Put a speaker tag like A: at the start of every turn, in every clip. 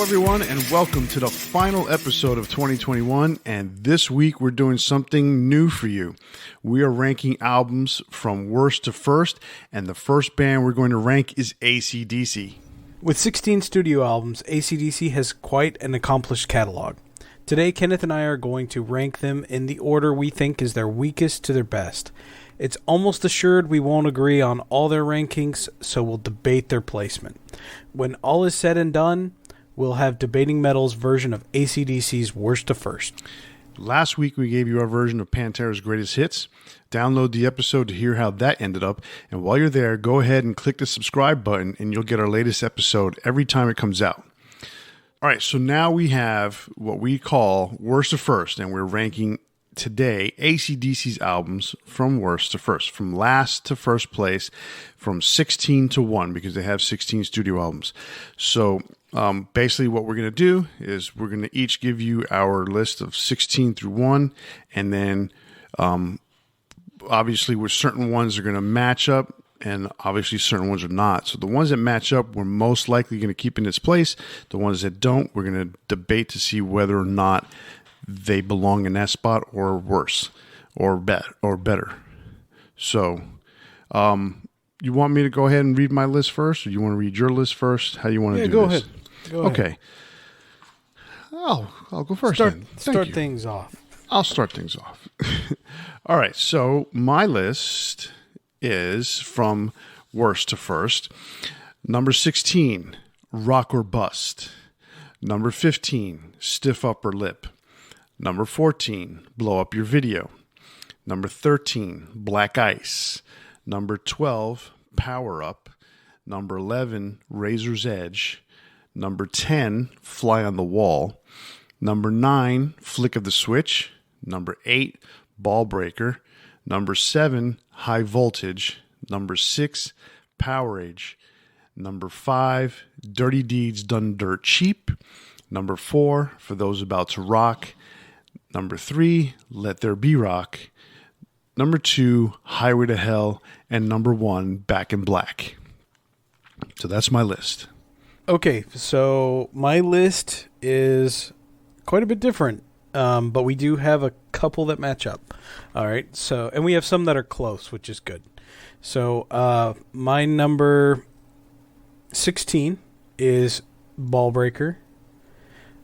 A: everyone, and welcome to the final episode of 2021. And this week, we're doing something new for you. We are ranking albums from worst to first, and the first band we're going to rank is AC/DC.
B: With 16 studio albums, AC/DC has quite an accomplished catalog. Today, Kenneth and I are going to rank them in the order we think is their weakest to their best. It's almost assured we won't agree on all their rankings, so we'll debate their placement. When all is said and done, we'll have Debating Metal's version of AC/DC's worst to first.
A: Last week, we gave you our version of Pantera's greatest hits. Download the episode to hear how that ended up. And while you're there, go ahead and click the subscribe button, and you'll get our latest episode every time it comes out. All right, so now we have what we call worst to first, and we're ranking today AC/DC's albums from worst to first, from last to first place, from 16 to 1, because they have 16 studio albums. So basically what we're going to do is we're going to each give you our list of 16 through 1, and then obviously with certain ones are going to match up, and obviously certain ones are not. So the ones that match up, we're most likely going to keep in its place. The ones that don't, we're going to debate to see whether or not they belong in that spot or worse or better. So you want me to go ahead and read my list first, or you want to read your list first? How do you want to do
B: go
A: this?
B: ahead. Go ahead.
A: Okay. I'll go first.
B: Start things off.
A: I'll start things off. All right. So my list is from worst to first. Number 16, Rock or Bust. Number 15, Stiff Upper Lip. Number 14, Blow Up Your Video. Number 13, Black Ice. Number 12, Power Up. Number 11, Razor's Edge. Number 10, Fly on the Wall. Number 9, Flick of the Switch. Number 8, Ball Breaker. Number 7, High Voltage. Number 6, Powerage. Number 5, Dirty Deeds Done Dirt Cheap. Number 4, For Those About to Rock. Number 3, Let There Be Rock. Number 2, Highway to Hell. And number 1, Back in Black. So that's my list.
B: Okay, so my list is quite a bit different, but we do have a couple that match up. All right, so and we have some that are close, which is good. So my number 16 is Ball Breaker.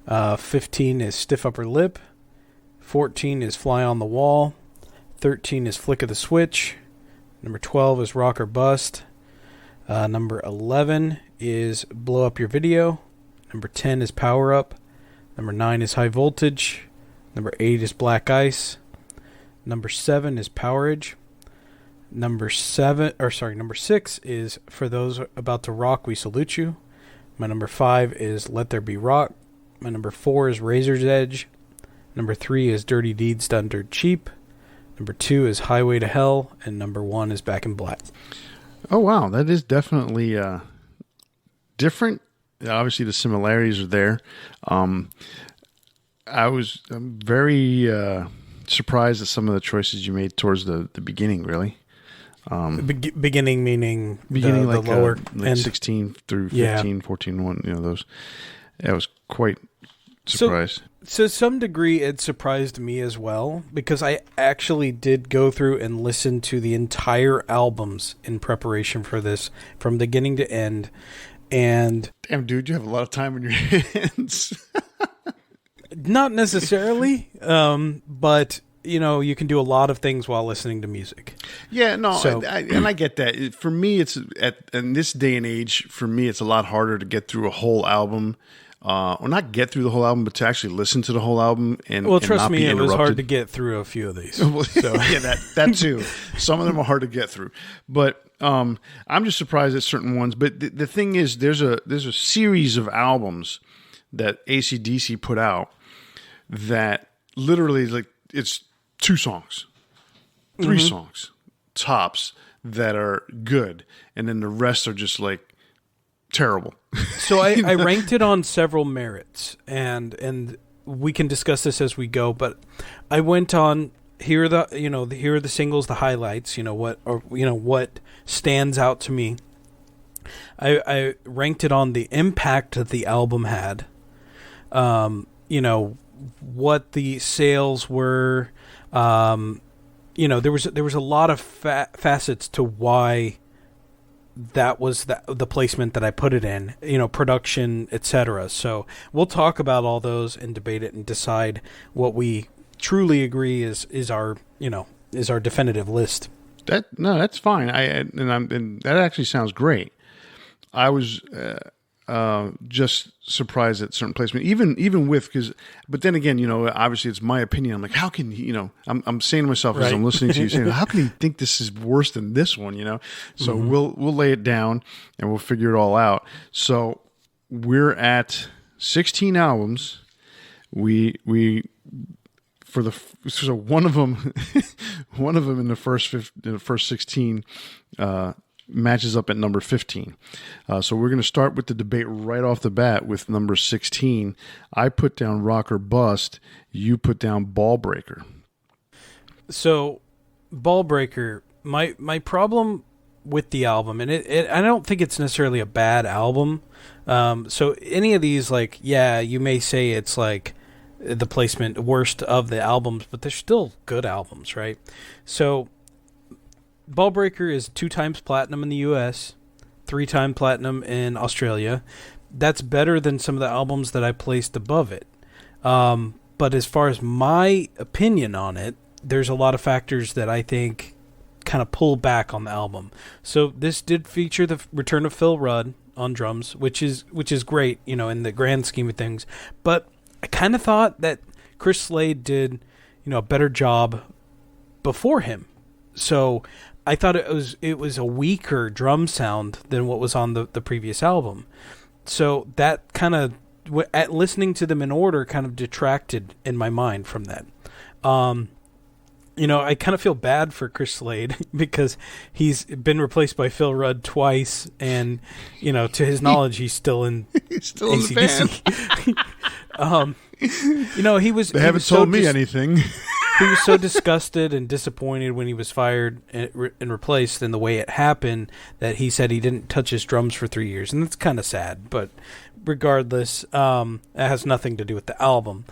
B: 15 is Stiff Upper Lip. 14 is Fly on the Wall. 13 is Flick of the Switch. Number 12 is Rock or Bust. Number 11 is Blow Up Your Video. Number 10 is Power Up. Number 9 is High Voltage. Number 8 is Black Ice. Number 7 is Powerage. Number 6 is For Those About to Rock, We Salute You. My number 5 is Let There Be Rock. My number 4 is Razor's Edge. Number 3 is Dirty Deeds Done Dirt Cheap. Number 2 is Highway to Hell. And number 1 is Back in Black.
A: Oh, wow. That is definitely different. Obviously, the similarities are there. I'm very surprised at some of the choices you made towards the beginning, really.
B: Beginning meaning
A: like
B: the lower
A: like 16 through 15, 14, 1, those. I was quite surprised.
B: So to some degree, it surprised me as well, because I actually did go through and listen to the entire albums in preparation for this, from beginning to end. And
A: damn, dude, you have a lot of time in your hands.
B: Not necessarily, but you can do a lot of things while listening to music.
A: Yeah, no, so, and I get that. For me, it's in this day and age. For me, it's a lot harder to get through a whole album. Or not get through the whole album, but to actually listen to the whole album and
B: trust
A: not
B: me,
A: be
B: it
A: interrupted.
B: was hard to get through a few of these.
A: So. Yeah, that too. Some of them are hard to get through, but I'm just surprised at certain ones. But the thing is, there's a series of albums that AC/DC put out that literally, like, it's 2 songs, 3 songs tops that are good, and then the rest are just like terrible.
B: So I ranked it on several merits, and we can discuss this as we go. But I went on here are the singles, the highlights. What stands out to me. I ranked it on the impact that the album had, you know, what the sales were. You know, there was a lot of facets to why that was the placement that I put it in, you know, production, etc. So we'll talk about all those and debate it and decide what we truly agree is our definitive list.
A: That's fine. And that actually sounds great. I was just surprised at certain placement, even with, but then again, you know, obviously it's my opinion. I'm like, how can he, you know, I'm saying to myself as I'm listening to you saying, how can he think this is worse than this one, you know? So we'll lay it down and we'll figure it all out. So we're at 16 albums. So one of them in the first 16, matches up at number 15. So we're going to start with the debate right off the bat with number 16. I put down Rock or Bust. You put down Ball Breaker.
B: So Ball Breaker, my problem with the album, and I don't think it's necessarily a bad album. So any of these, like, yeah, you may say it's like the placement worst of the albums, but they're still good albums, right? So Ball Breaker is 2 times platinum in the US, 3 times platinum in Australia. That's better than some of the albums that I placed above it. But as far as my opinion on it, there's a lot of factors that I think kind of pull back on the album. So this did feature the return of Phil Rudd on drums, which is great, you know, in the grand scheme of things. But I kind of thought that Chris Slade did, you know, a better job before him. So I thought it was a weaker drum sound than what was on the previous album. So that kind of, at listening to them in order, kind of detracted in my mind from that. You know, I kind of feel bad for Chris Slade because he's been replaced by Phil Rudd twice, and, you know, to his knowledge, he's still in AC/DC. You know,
A: They haven't told me anything.
B: He was so disgusted and disappointed when he was fired and replaced in the way it happened that he said he didn't touch his drums for 3 years. And that's kind of sad. But regardless, it has nothing to do with the album.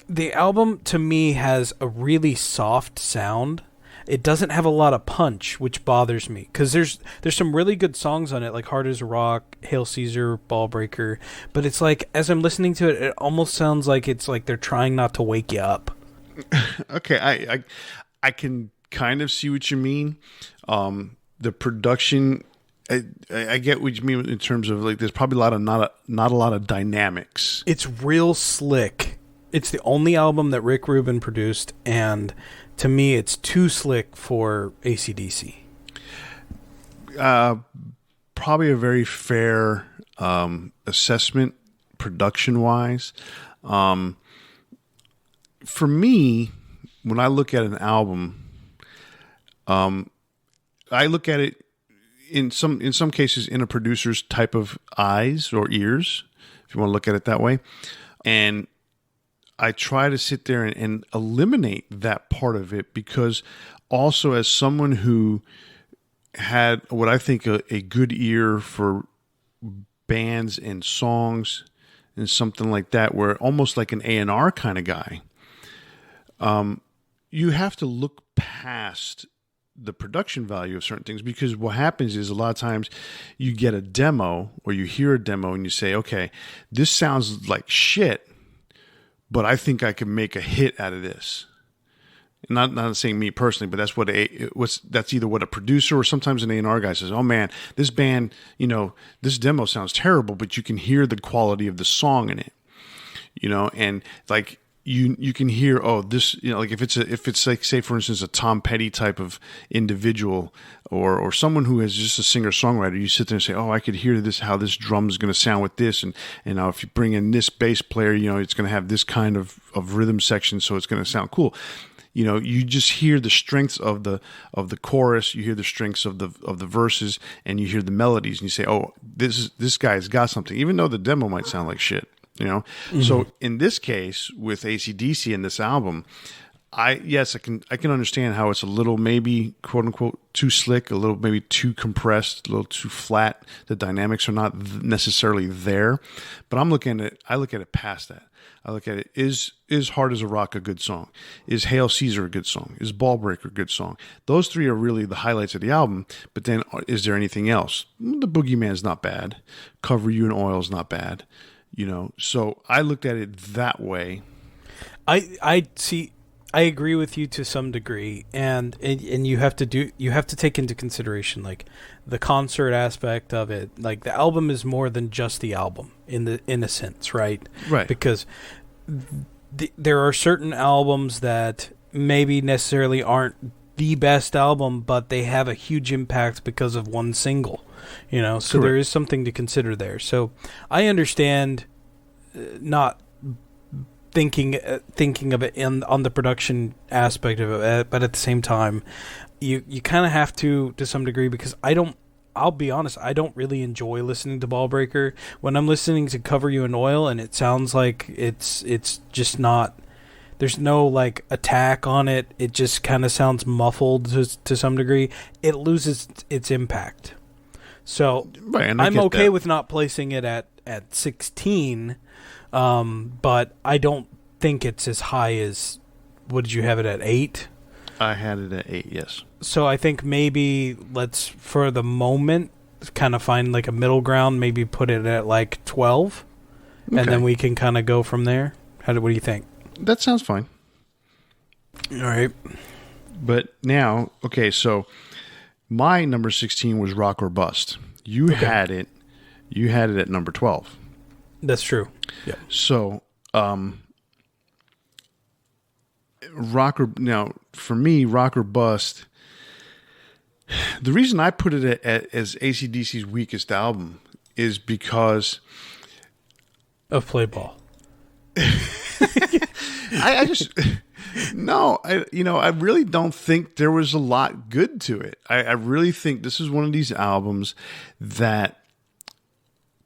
B: The album, to me, has a really soft sound. It doesn't have a lot of punch, which bothers me. Because there's some really good songs on it, like Hard as a Rock, Hail Caesar, Ball Breaker. But it's like, as I'm listening to it, it almost sounds like it's like they're trying not to wake you up.
A: Okay, I can kind of see what you mean. The production, I get what you mean in terms of, like, there's probably not a lot of dynamics.
B: It's real slick. It's the only album that Rick Rubin produced, and to me, it's too slick for AC/DC.
A: Probably a very fair assessment, production-wise. For me, when I look at an album, I look at it in some cases in a producer's type of eyes or ears, if you want to look at it that way. And I try to sit there and eliminate that part of it, because also, as someone who had what I think a good ear for bands and songs and something like that, where almost like an A&R kind of guy, you have to look past the production value of certain things, because what happens is a lot of times you get a demo or you hear a demo and you say, okay, this sounds like shit, but I think I can make a hit out of this. Not saying me personally, but that's that's either what a producer or sometimes an A&R guy says. Oh man, this band, you know, this demo sounds terrible, but you can hear the quality of the song in it, you know, and like you can hear, oh, this, you know, like if it's like, say for instance, a Tom Petty type of individual or someone who is just a singer-songwriter, you sit there and say, oh, I could hear this, how this drum is going to sound with this, and now if you bring in this bass player, you know, it's going to have this kind of rhythm section, so it's going to sound cool. You know, you just hear the strengths of the chorus, you hear the strengths of the verses, and you hear the melodies, and you say, oh, this guy's got something, even though the demo might sound like shit. You know, So in this case with AC/DC in this album, I can understand how it's a little maybe quote unquote too slick, a little maybe too compressed, a little too flat. The dynamics are not necessarily there, but I look at it past that. I look at it, is Hard as a Rock a good song? Is Hail Caesar a good song? Is Ballbreaker a good song? Those three are really the highlights of the album, but then is there anything else? The Boogeyman's not bad. Cover You in Oil's not bad. So I looked at it that way.
B: I see. I agree with you to some degree, and you have to take into consideration like the concert aspect of it. Like the album is more than just the album in a sense, right?
A: Right.
B: Because there are certain albums that maybe necessarily aren't the best album, but they have a huge impact because of one single. So
A: Correct.
B: there is something to consider there. So I understand not thinking of it on the production aspect of it, but at the same time, you kind of have to some degree, because I'll be honest, I don't really enjoy listening to Ballbreaker. When I'm listening to Cover You in Oil and it sounds like it's just not, there's no like attack on it, it just kind of sounds muffled to some degree, it loses its impact. So
A: right,
B: I'm okay with not placing it at 16, but I don't think it's as high as, what did you have it at, 8?
A: I had it at 8, yes.
B: So I think maybe let's, for the moment, kind of find like a middle ground, maybe put it at like 12, and then we can kind of go from there. What do you think?
A: That sounds fine.
B: All right.
A: But now, okay, so my number 16 was Rock or Bust. You had it at number 12.
B: That's true. Yeah.
A: So, for me, Rock or Bust, the reason I put it as AC/DC's weakest album is because
B: of Play Ball.
A: I really don't think there was a lot good to it. I really think this is one of these albums that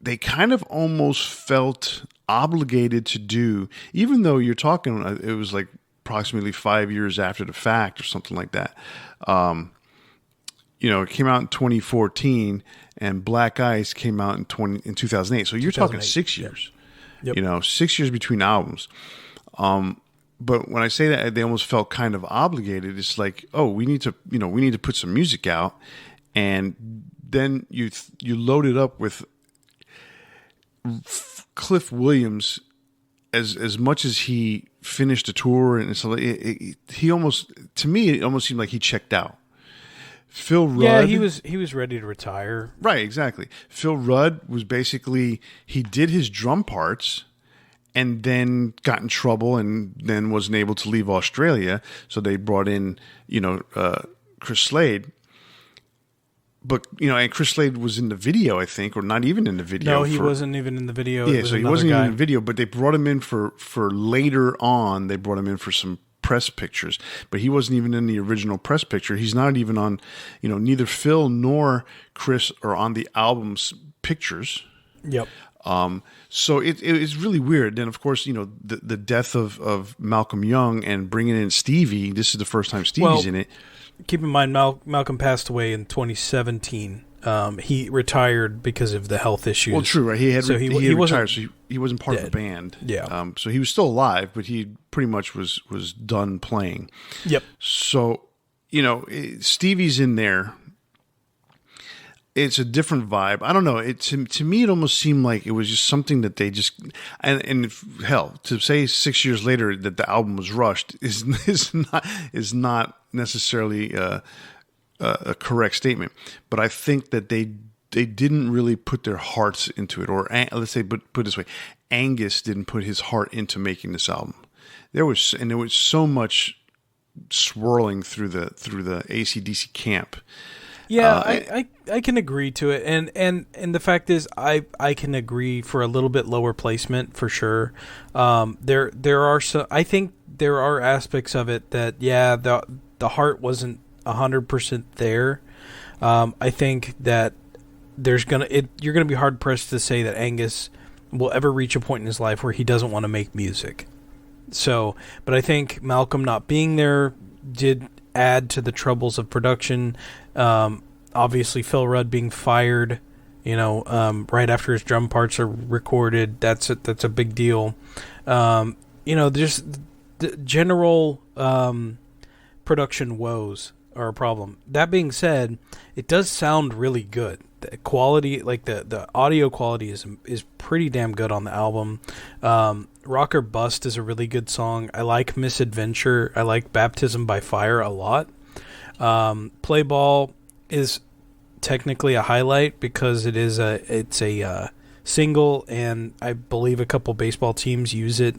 A: they kind of almost felt obligated to do, even though you're talking, it was like approximately 5 years after the fact or something like that. It came out in 2014 and Black Ice came out in 2008. So you're talking 6 years. Yep. 6 years between albums. But when I say that, they almost felt kind of obligated. It's like, oh, we need to put some music out, and then you load it up with Cliff Williams. As much as he finished the tour, and so he almost, to me, it almost seemed like he checked out. Phil Rudd,
B: yeah, he was ready to retire.
A: Right, exactly. Phil Rudd was basically, he did his drum parts and then got in trouble and then wasn't able to leave Australia. So they brought in, Chris Slade. But, and Chris Slade was in the video, I think, or not even in the video.
B: No, he wasn't even in the video.
A: Yeah, so he wasn't even in the video, but they brought him in for later on. They brought him in for some press pictures, but he wasn't even in the original press picture. He's not even on, neither Phil nor Chris are on the album's pictures.
B: Yep.
A: So it's really weird. Then, of course, the death of Malcolm Young and bringing in Stevie. This is the first time Stevie's in it.
B: Keep in mind, Malcolm passed away in 2017. He retired because of the health issues.
A: Well, true, right? He retired, so he wasn't part
B: dead.
A: of the band.
B: Yeah.
A: So he was still alive, but he pretty much was done playing.
B: Yep.
A: So, Stevie's in there. It's a different vibe. I don't know. To me, it almost seemed like it was just something that they just, and hell, to say 6 years later that the album was rushed is not necessarily a correct statement. But I think that they didn't really put their hearts into it, or let's say, put it this way, Angus didn't put his heart into making this album. There was so much swirling through the AC/DC camp.
B: Yeah, I can agree to it, and the fact is, I can agree for a little bit lower placement for sure. There are some, I think there are aspects of it that the heart wasn't 100% there. I think that you're gonna be hard pressed to say that Angus will ever reach a point in his life where he doesn't want to make music. So, but I think Malcolm not being there did add to the troubles of production. Obviously, Phil Rudd being fired, right after his drum parts are recorded, that's a big deal. Just the general production woes are a problem. That being said, it does sound really good. The quality, like the audio quality, is pretty damn good on the album. Rock or Bust is a really good song. I like Misadventure. I like Baptism by Fire a lot. Play Ball is technically a highlight because it's a single, and I believe a couple baseball teams use it.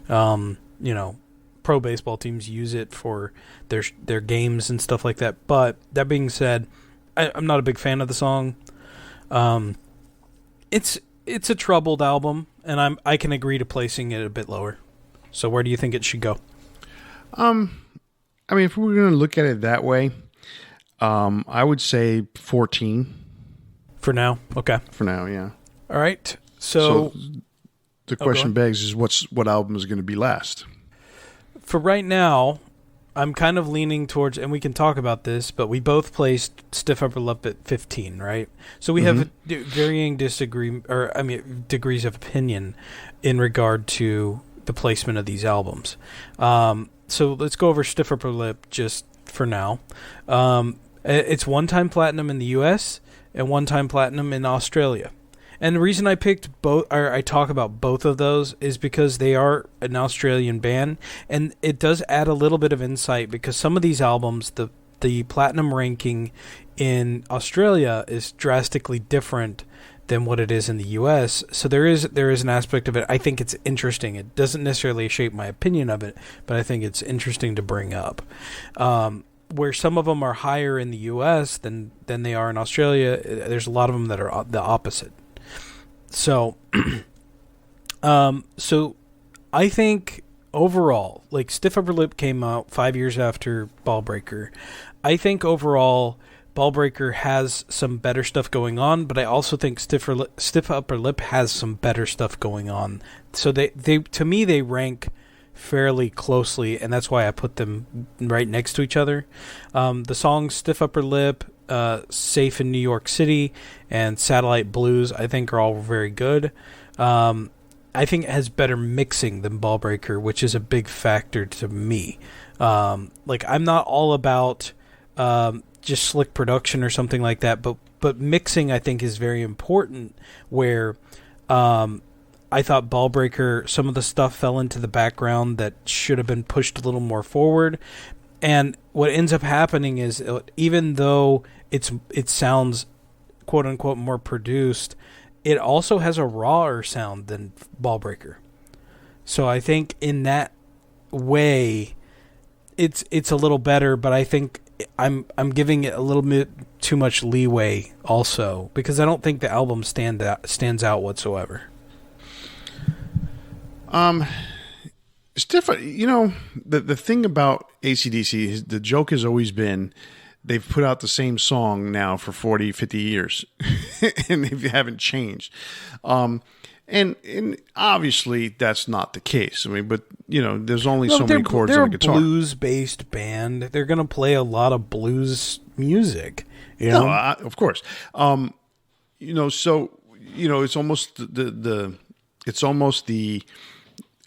B: Pro baseball teams use it for their games and stuff like that. But that being said, I'm not a big fan of the song. It's a troubled album, and I can agree to placing it a bit lower. So where do you think it should go?
A: If we're going to look at it that way, I would say 14.
B: For now? Okay.
A: For now, yeah.
B: All right. So
A: the question begs is what album is going to be last?
B: For right now, I'm kind of leaning towards, and we can talk about this, but we both placed Stiff Upper Lip at 15, right? So we have varying degrees of opinion in regard to the placement of these albums. So let's go over Stiff Upper Lip just for now. It's one-time platinum in the U.S. and one-time platinum in Australia. And the reason I picked both, or I talk about both of those, is because they are an Australian band, and it does add a little bit of insight because some of these albums, the platinum ranking in Australia is drastically different than what it is in the U.S. So there is an aspect of it. I think it's interesting. It doesn't necessarily shape my opinion of it, but I think it's interesting to bring up. Where some of them are higher in the U.S. than they are in Australia, there's a lot of them that are the opposite. So, I think overall, like Stiff Upper Lip came out 5 years after Ballbreaker. I think overall, Ballbreaker has some better stuff going on, but I also think Stiff Upper Lip has some better stuff going on. So they to me they rank fairly closely, and that's why I put them right next to each other. The songs Stiff Upper Lip, Safe in New York City, and Satellite Blues, I think are all very good. I think it has better mixing than Ballbreaker, which is a big factor to me. I'm not all about just slick production or something like that, but mixing I think is very important, where I thought Ballbreaker, some of the stuff fell into the background that should have been pushed a little more forward. And what ends up happening is, even though it sounds quote unquote more produced, it also has a rawer sound than Ballbreaker. So I think in that way, it's a little better. But I think I'm giving it a little bit too much leeway also, because I don't think the album stands out whatsoever.
A: It's different. The thing about AC/DC, the joke has always been they've put out the same song now for 40, 50 years, and they haven't changed. And obviously that's not the case. But there's only so many chords on a guitar.
B: They're a blues-based band. They're going to play a lot of blues music.
A: No, of course. So it's almost it's almost the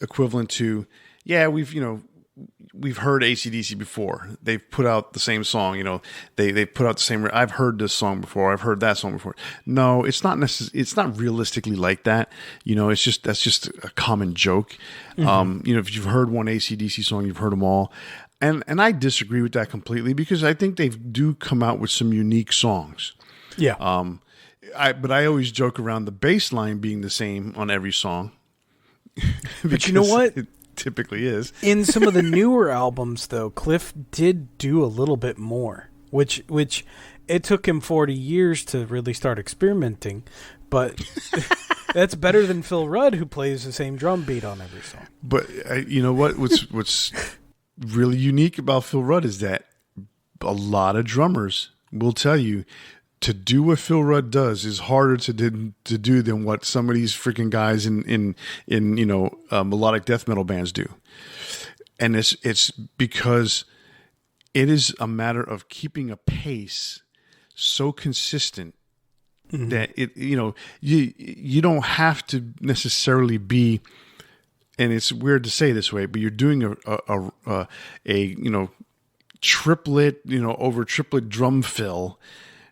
A: equivalent to, we've heard AC/DC before. They've put out the same song. They put out the same. I've heard this song before. I've heard that song before. No, it's not it's not realistically like that. That's just a common joke. Mm-hmm. If you've heard one AC/DC song, you've heard them all. And I disagree with that completely, because I think they do come out with some unique songs.
B: Yeah.
A: But I always joke around the bass line being the same on every song.
B: But you know what?
A: It typically is.
B: In some of the newer albums, though, Cliff did do a little bit more, which it took him 40 years to really start experimenting, but that's better than Phil Rudd, who plays the same drum beat on every song.
A: But you know what? What's really unique about Phil Rudd is that a lot of drummers will tell you to do what Phil Rudd does is harder to do than what some of these freaking guys in melodic death metal bands do. And it's because it is a matter of keeping a pace so consistent that you don't have to necessarily be, and it's weird to say this way, but you're doing a triplet, over triplet drum fill,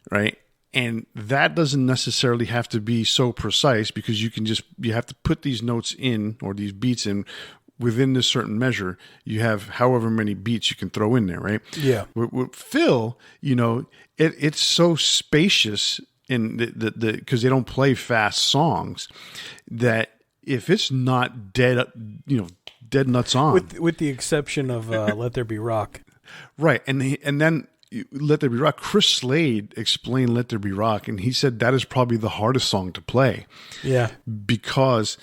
A: right? And that doesn't necessarily have to be so precise, because you have to put these notes in, or these beats in, within this certain measure. You have however many beats you can throw in there, right?
B: Yeah.
A: With Phil, it's so spacious in because they don't play fast songs, that if it's not dead nuts on,
B: with the exception of Let There Be Rock,
A: right? And then Let There Be Rock. Chris Slade explained Let There Be Rock, and he said that is probably the hardest song to play.
B: Yeah, because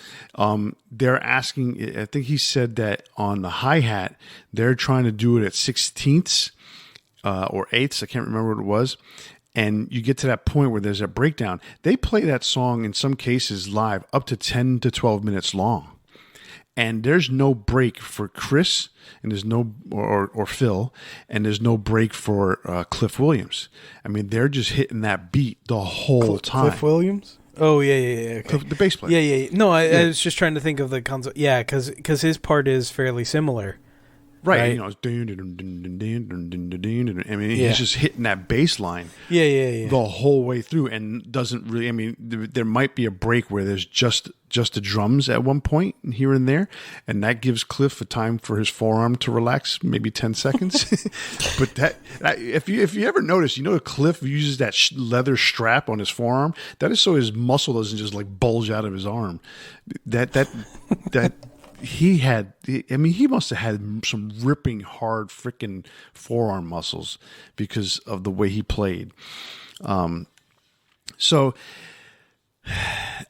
A: they're asking. I think he said that on the hi-hat, they're trying to do it at 16ths or 8ths. I can't remember what it was. And you get to that point where there's a breakdown. They play that song in some cases live up to 10 to 12 minutes long. And there's no break for Chris, and there's no or Phil, and there's no break for Cliff Williams. I mean, they're just hitting that beat the whole time.
B: Cliff Williams? Oh yeah. Okay.
A: The bass player.
B: Yeah. No, I was just trying to think of the concept. Yeah, because his part is fairly similar.
A: Right. It's I mean, he's just hitting that bass line.
B: Yeah.
A: The whole way through, and doesn't really. I mean, there might be a break where there's just the drums at one point here and there, and that gives Cliff a time for his forearm to relax, maybe 10 seconds. But that if you ever notice, Cliff uses that leather strap on his forearm. That is so his muscle doesn't just like bulge out of his arm. That. He must have had some ripping hard freaking forearm muscles because of the way he played. So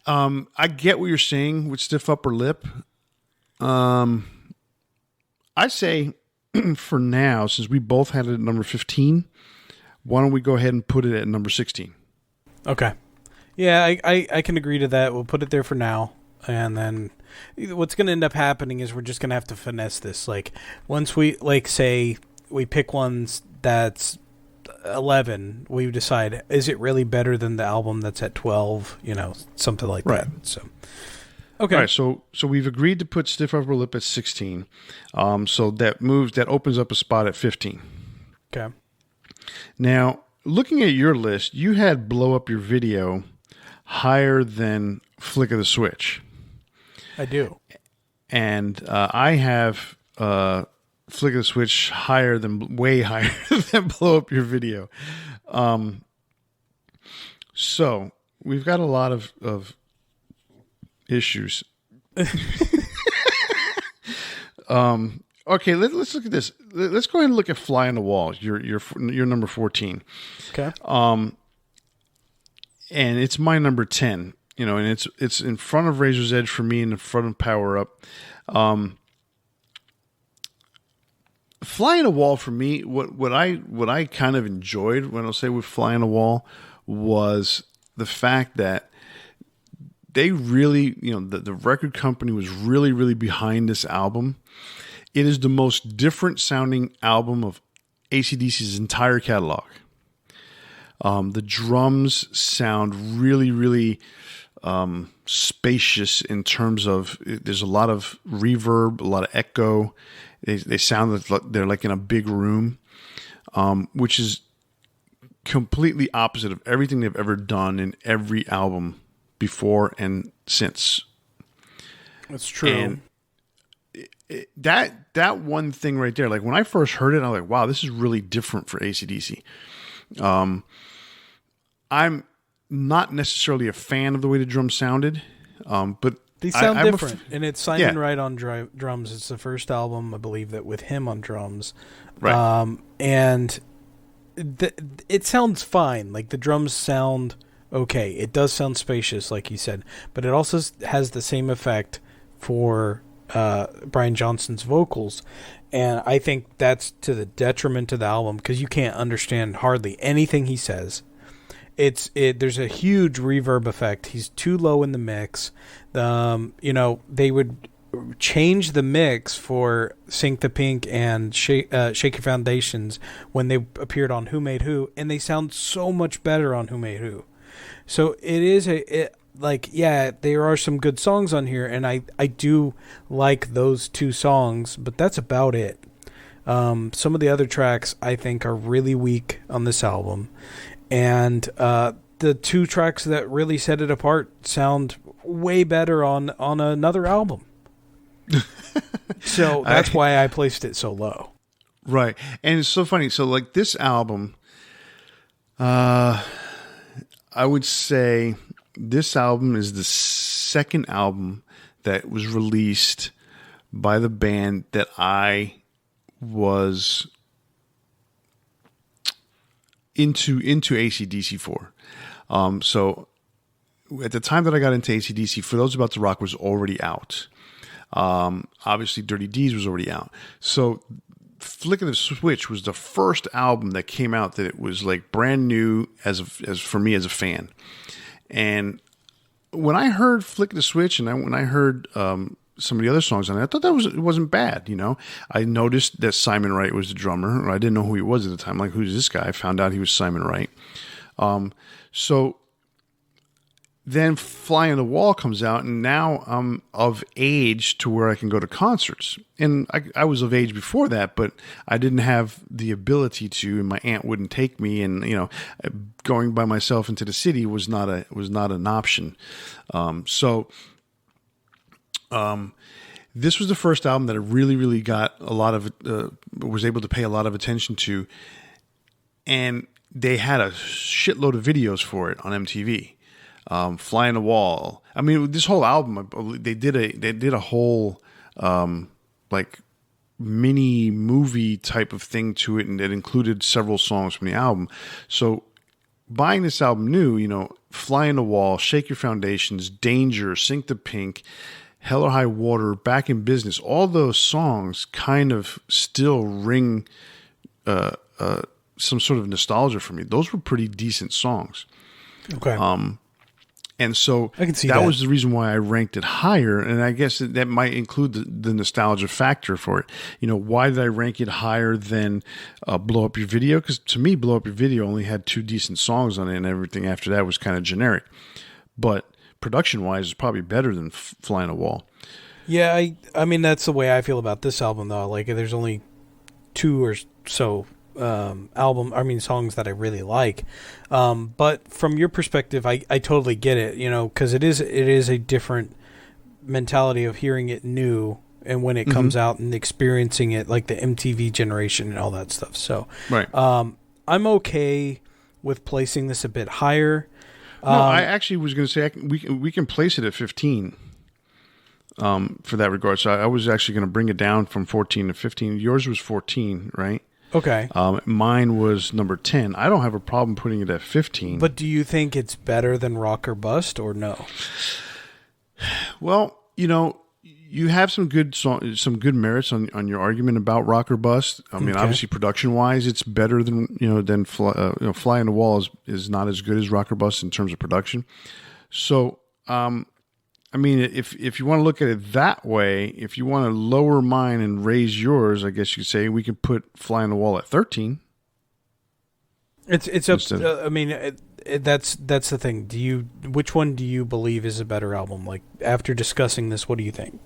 A: I get what you're saying with stiff upper lip. I say for now, since we both had it at number 15, why don't we go ahead and put it at number 16?
B: Okay. Yeah, I can agree to that. We'll put it there for now. And then what's going to end up happening is we're just going to have to finesse this. Like, once we, say, we pick ones that's 11, we decide, is it really better than the album that's at 12? Something like that. So, okay.
A: All right, so we've agreed to put Stiff Upper Lip at 16. So that opens up a spot at 15.
B: Okay.
A: Now, looking at your list, you had Blow Up Your Video higher than Flick of the Switch.
B: I do.
A: And I have Flick of the Switch way higher than Blow Up Your Video. So we've got a lot of issues. Okay, let's look at this. Let's go ahead and look at Fly on the Wall. Your number 14.
B: Okay.
A: And it's my number 10. And it's in front of Razor's Edge for me, and in front of Power Up. Fly on a Wall for me, what I kind of enjoyed when I'll say with Fly on a Wall was the fact that they really, the record company was really, really behind this album. It is the most different sounding album of AC/DC's entire catalog. The drums sound really, really spacious in terms of there's a lot of reverb, a lot of echo. They sound like they're like in a big room, which is completely opposite of everything they've ever done in every album before and since.
B: That's true.
A: And that one thing right there, like when I first heard it, I was like, wow, this is really different for AC/DC. I'm not necessarily a fan of the way the drums sounded, but
B: they sound different. And it's Simon Wright on drums. It's the first album, I believe, that with him on drums.
A: Right.
B: And it sounds fine. Like, the drums sound okay. It does sound spacious, like you said, but it also has the same effect for Brian Johnson's vocals. And I think that's to the detriment of the album, because you can't understand hardly anything he says. There's a huge reverb effect. He's too low in the mix. They would change the mix for Sink the Pink and Shake Your Foundations when they appeared on Who Made Who, and they sound so much better on Who Made Who. So there are some good songs on here, and I do like those two songs, but that's about it. Some of the other tracks I think are really weak on this album, and the two tracks that really set it apart sound way better on another album. So that's why I placed it so low.
A: Right. And it's so funny. So like this album, I would say this album is the second album that was released by the band that I was into AC/DC for. So at the time that I got into AC/DC, For Those About to Rock was already out. Obviously Dirty Deeds was already out. So Flick of the Switch was the first album that came out that it was like brand new as for me as a fan. And when I heard Flick of the Switch and when I heard some of the other songs on it, I thought it wasn't bad. I noticed that Simon Wright was the drummer. I didn't know who he was at the time. Like, who's this guy? I found out he was Simon Wright. So then Fly on the Wall comes out, and now I'm of age to where I can go to concerts. And I was of age before that, but I didn't have the ability to, and my aunt wouldn't take me. And going by myself into the city was not an option. This was the first album that I really, really got a lot of, was able to pay a lot of attention to, and they had a shitload of videos for it on MTV. Fly on the Wall. I mean, this whole album, they did a whole like mini movie type of thing to it, and it included several songs from the album. So buying this album new, Fly on the Wall, Shake Your Foundations, Danger, Sink the Pink, Hell or High Water, Back in Business, all those songs kind of still ring some sort of nostalgia for me. Those were pretty decent songs.
B: Okay.
A: And so
B: I can see that
A: was the reason why I ranked it higher. And I guess that might include the nostalgia factor for it. Why did I rank it higher than Blow Up Your Video? Because to me, Blow Up Your Video only had 2 decent songs on it, and everything after that was kind of generic. But production-wise, it's probably better than Fly on a Wall.
B: Yeah, I mean, that's the way I feel about this album, though. Like, there's only 2 or so songs that I really like. But from your perspective, I totally get it, because it is a different mentality of hearing it new and when it comes out and experiencing it, like the MTV generation and all that stuff. So,
A: right.
B: I'm okay with placing this a bit higher.
A: No, I actually was going to say we can place it at 15 for that regard. So I was actually going to bring it down from 14 to 15. Yours was 14, right?
B: Okay.
A: Mine was number 10. I don't have a problem putting it at 15.
B: But do you think it's better than Rock or Bust or no?
A: Well, you have some good merits on your argument about Rock or Bust. I mean, obviously production-wise, it's better than Fly on the Wall is not as good as Rock or Bust in terms of production. So, I mean, if you want to look at it that way, if you want to lower mine and raise yours, I guess you could say we could put Fly on the Wall at 13.
B: It's up. I mean, that's the thing. Which one do you believe is a better album? Like, after discussing this, what do you think?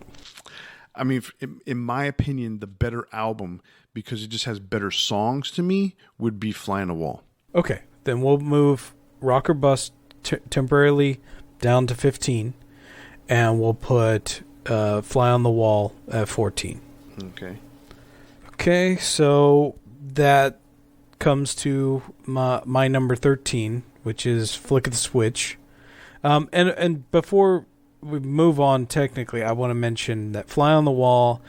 A: I mean, in my opinion, the better album, because it just has better songs to me, would be Fly on the Wall.
B: Okay, then we'll move Rock or Bust temporarily down to 15. And we'll put Fly on the Wall at 14. Okay, so that comes to my number 13, which is Flick of the Switch. And before we move on, technically, I want to mention that Fly on the Wall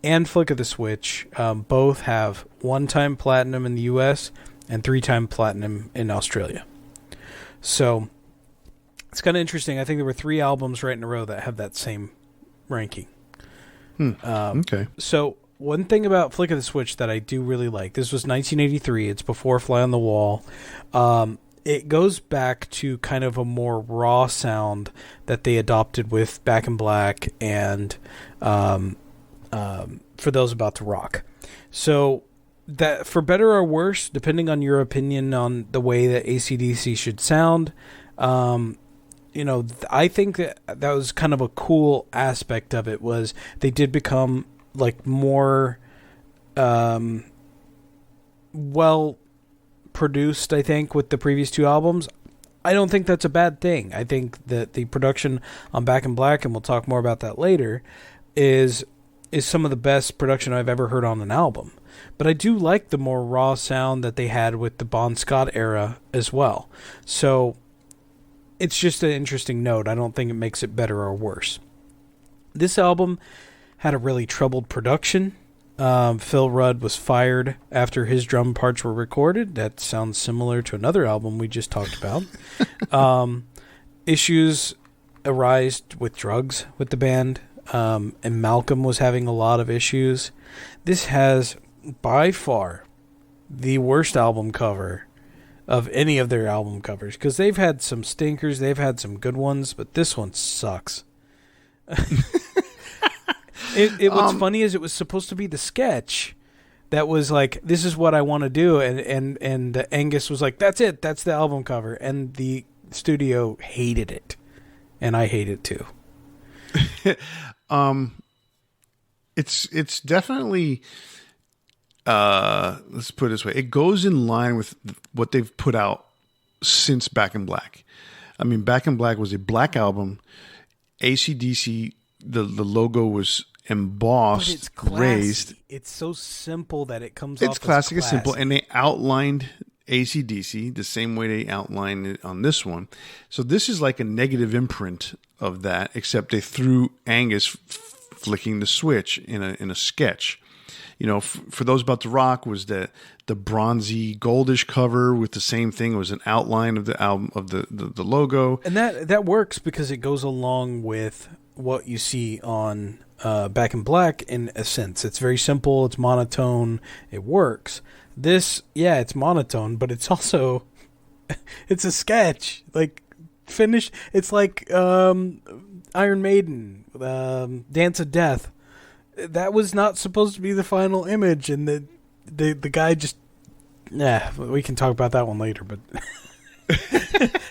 B: and Flick of the Switch both have 1-time platinum in the U.S. and 3-time platinum in Australia. So it's kind of interesting. I think there were 3 albums right in a row that have that same ranking.
A: Okay.
B: So one thing about Flick of the Switch that I do really like, this was 1983. It's before Fly on the Wall. it goes back to kind of a more raw sound that they adopted with Back in Black and For Those About to Rock. So that, for better or worse, depending on your opinion on the way that AC/DC should sound, I think that was kind of a cool aspect of it, was they did become like more well produced, I think, with the previous two albums. I don't think that's a bad thing. I think that the production on Back in Black, and we'll talk more about that later, is some of the best production I've ever heard on an album. But I do like the more raw sound that they had with the Bon Scott era as well. So it's just an interesting note. I don't think it makes it better or worse. This album had a really troubled production. Phil Rudd was fired after his drum parts were recorded. That sounds similar to another album we just talked about. Issues arise with drugs with the band, and Malcolm was having a lot of issues. This has, by far, the worst album cover of any of their album covers, because they've had some stinkers, they've had some good ones, but this one sucks. What's funny is it was supposed to be the sketch that was like, this is what I want to do, and Angus was like, that's it, that's the album cover, and the studio hated it, and I hate it too.
A: It's definitely, let's put it this way, it goes in line with what they've put out since Back in Black. I mean, Back in Black was a black album. AC/DC, the logo was embossed,
B: but it's classy.
A: Raised.
B: It's so simple that it comes
A: it's
B: off
A: classic
B: as
A: and simple, and they outlined AC/DC the same way they outlined it on this one. So this is like a negative imprint of that, except they threw Angus flicking the switch in a sketch. You know, For Those About to Rock was the bronzy goldish cover with the same thing. It was an outline of the album, of the logo,
B: and that works because it goes along with what you see on Back in Black in a sense. It's very simple, it's monotone, it works. This, yeah, it's monotone, but it's also it's a sketch, like finished. It's like Iron Maiden, Dance of Death. That was not supposed to be the final image, and the guy just, we can talk about that one later, but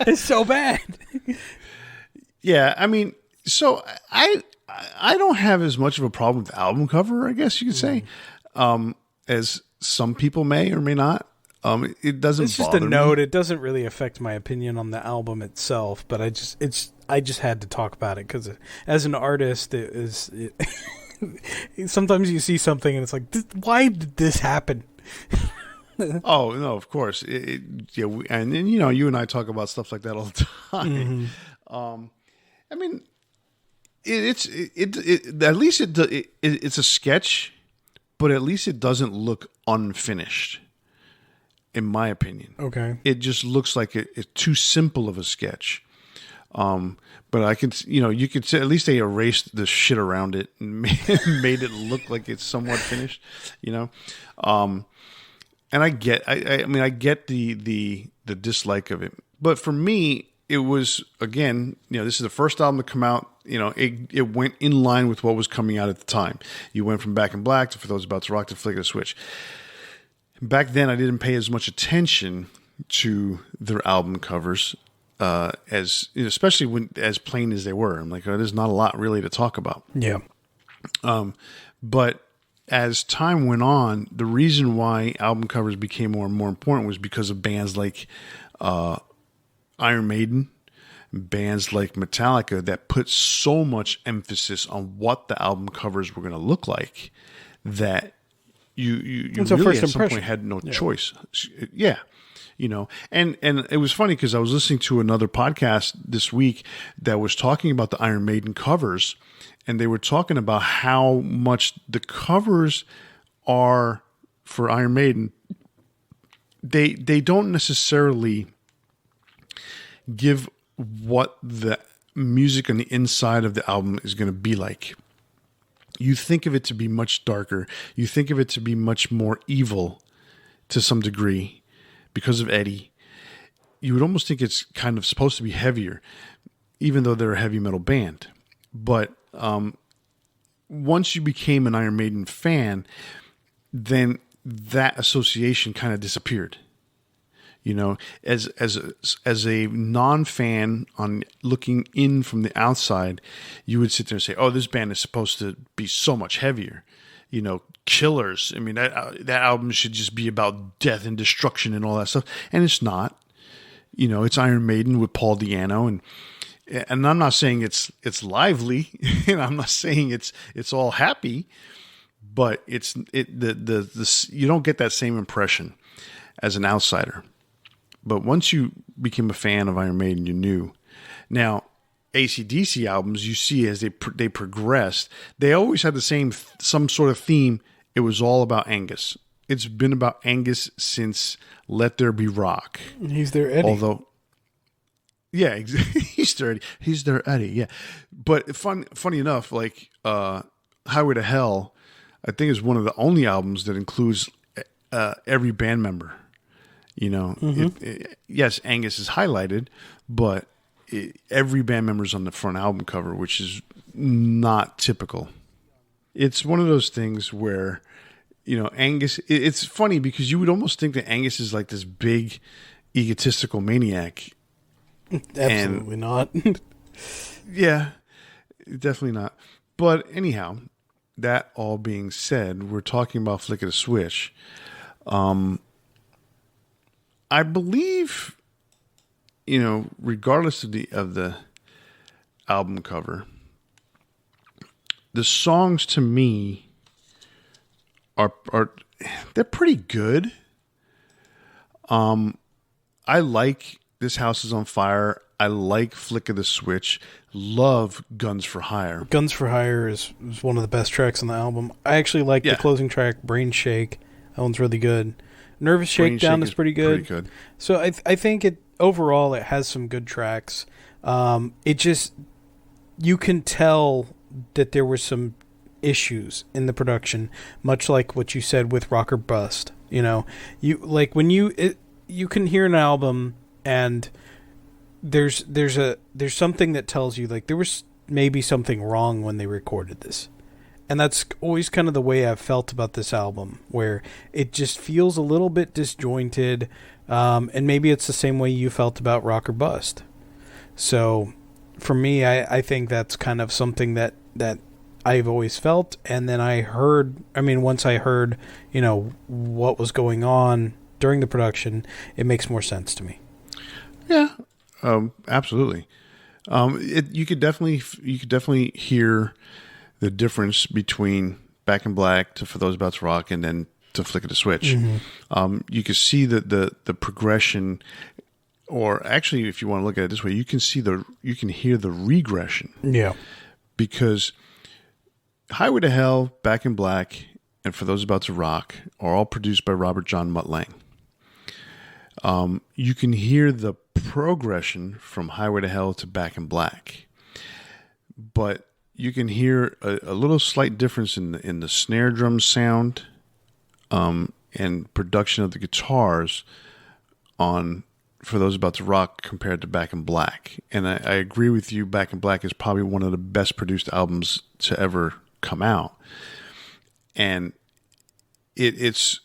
B: it's so bad.
A: Yeah, I mean, so I don't have as much of a problem with the album cover, I guess you could say, as some people may or may not. It doesn't.
B: It's just
A: bother
B: a note.
A: me.
B: It doesn't really affect my opinion on the album itself, but I just had to talk about it because as an artist, sometimes you see something and it's like, why did this happen?
A: Oh no, of course. And you know, you and I talk about stuff like that all the time. Mm-hmm. I mean, it's at least it's a sketch, but at least it doesn't look unfinished, in my opinion.
B: Okay.
A: It just looks like it's too simple of a sketch. But I could, you could say at least they erased the shit around it and made it look like it's somewhat finished, And I get, I get the dislike of it, but for me, it was, again, this is the first album to come out. It went in line with what was coming out at the time. You went from Back in Black to For Those About to Rock to Flick of the Switch. Back then, I didn't pay as much attention to their album covers. Especially when as plain as they were. I'm like, there's not a lot really to talk about.
B: Yeah.
A: But as time went on, the reason why album covers became more and more important was because of bands like Iron Maiden, bands like Metallica that put so much emphasis on what the album covers were going to look like that you really at some point had no choice. Yeah. And it was funny because I was listening to another podcast this week that was talking about the Iron Maiden covers, and they were talking about how much the covers are for Iron Maiden. They don't necessarily give what the music on the inside of the album is going to be like. You think of it to be much darker. You think of it to be much more evil to some degree, because of Eddie. you would almost think it's kind of supposed to be heavier, even though they're a heavy metal band. But once you became an Iron Maiden fan, then that association kind of disappeared. You know, as a non-fan on looking in from the outside, you would sit there and say, "Oh, this band is supposed to be so much heavier." You know, Killers. I mean, that album should just be about death and destruction and all that stuff, and it's not. You know, it's Iron Maiden with Paul Di'Anno, and I'm not saying it's lively, and I'm not saying it's all happy, but you don't get that same impression as an outsider. But once you became a fan of Iron Maiden, you knew. Now, AC/DC albums, you see as they progressed, they always had some sort of theme. It was all about Angus. It's been about Angus since Let There Be Rock.
B: He's their Eddie.
A: Although, yeah, he's their Eddie. He's their Eddie, yeah. But funny enough, like Highway to Hell, I think is one of the only albums that includes every band member. You know, yes, Angus is highlighted, but every band member is on the front album cover, which is not typical. It's one of those things where, you know, Angus, it's funny because you would almost think that Angus is like this big egotistical maniac.
B: Absolutely not.
A: Yeah, definitely not. But anyhow, that all being said, we're talking about Flick of the Switch. I believe, you know, regardless of the album cover, the songs to me are they're pretty good. I like This House Is on Fire. I like Flick of the Switch. Love Guns for Hire.
B: Guns for Hire is one of the best tracks on the album. I actually like the closing track, Brain Shake. That one's really good. Nervous Shakedown is pretty good. So I think overall it has some good tracks. It just, you can tell that there were some issues in the production, much like what you said with Rock or Bust. You know, you can hear an album and there's something that tells you like there was maybe something wrong when they recorded this. And that's always kind of the way I've felt about this album, where it just feels a little bit disjointed, and maybe it's the same way you felt about Rock or Bust. So, for me, I think that's kind of something that I've always felt, and then once I heard, you know, what was going on during the production, it makes more sense to me.
A: Yeah, absolutely. You could definitely hear the difference between Back in Black to For Those About to Rock and then to Flick of the Switch. Mm-hmm. You can see the progression, or actually, if you want to look at it this way, you can hear the regression. Yeah. Because Highway to Hell, Back in Black, and For Those About to Rock are all produced by Robert John Mutt Lange. You can hear the progression from Highway to Hell to Back in Black, but you can hear a little slight difference in the snare drum sound and production of the guitars on For Those About to Rock compared to Back in Black. And I agree with you, Back in Black is probably one of the best produced albums to ever come out. And it's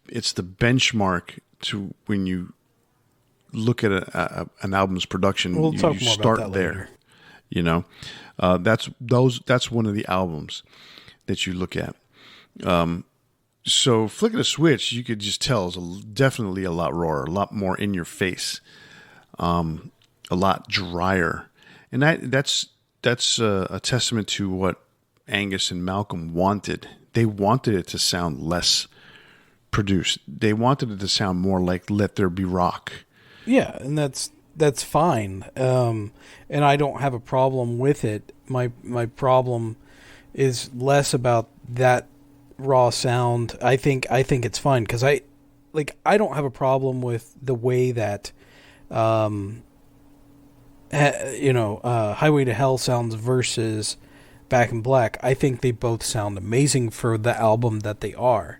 A: the benchmark to when you look at an album's production.
B: We'll talk
A: you
B: more
A: start
B: about that
A: there.
B: Later.
A: You know, that's one of the albums that you look at. So Flick of the Switch, you could just tell, is definitely a lot rawer, a lot more in your face, a lot drier, and that's a testament to what Angus and Malcolm wanted. They wanted it to sound less produced. They wanted it to sound more like Let There Be Rock.
B: Yeah, and that's fine. And I don't have a problem with it. My problem is less about that raw sound. I think it's fine because I don't have a problem with the way that Highway to Hell sounds versus Back in Black. I think they both sound amazing for the album that they are.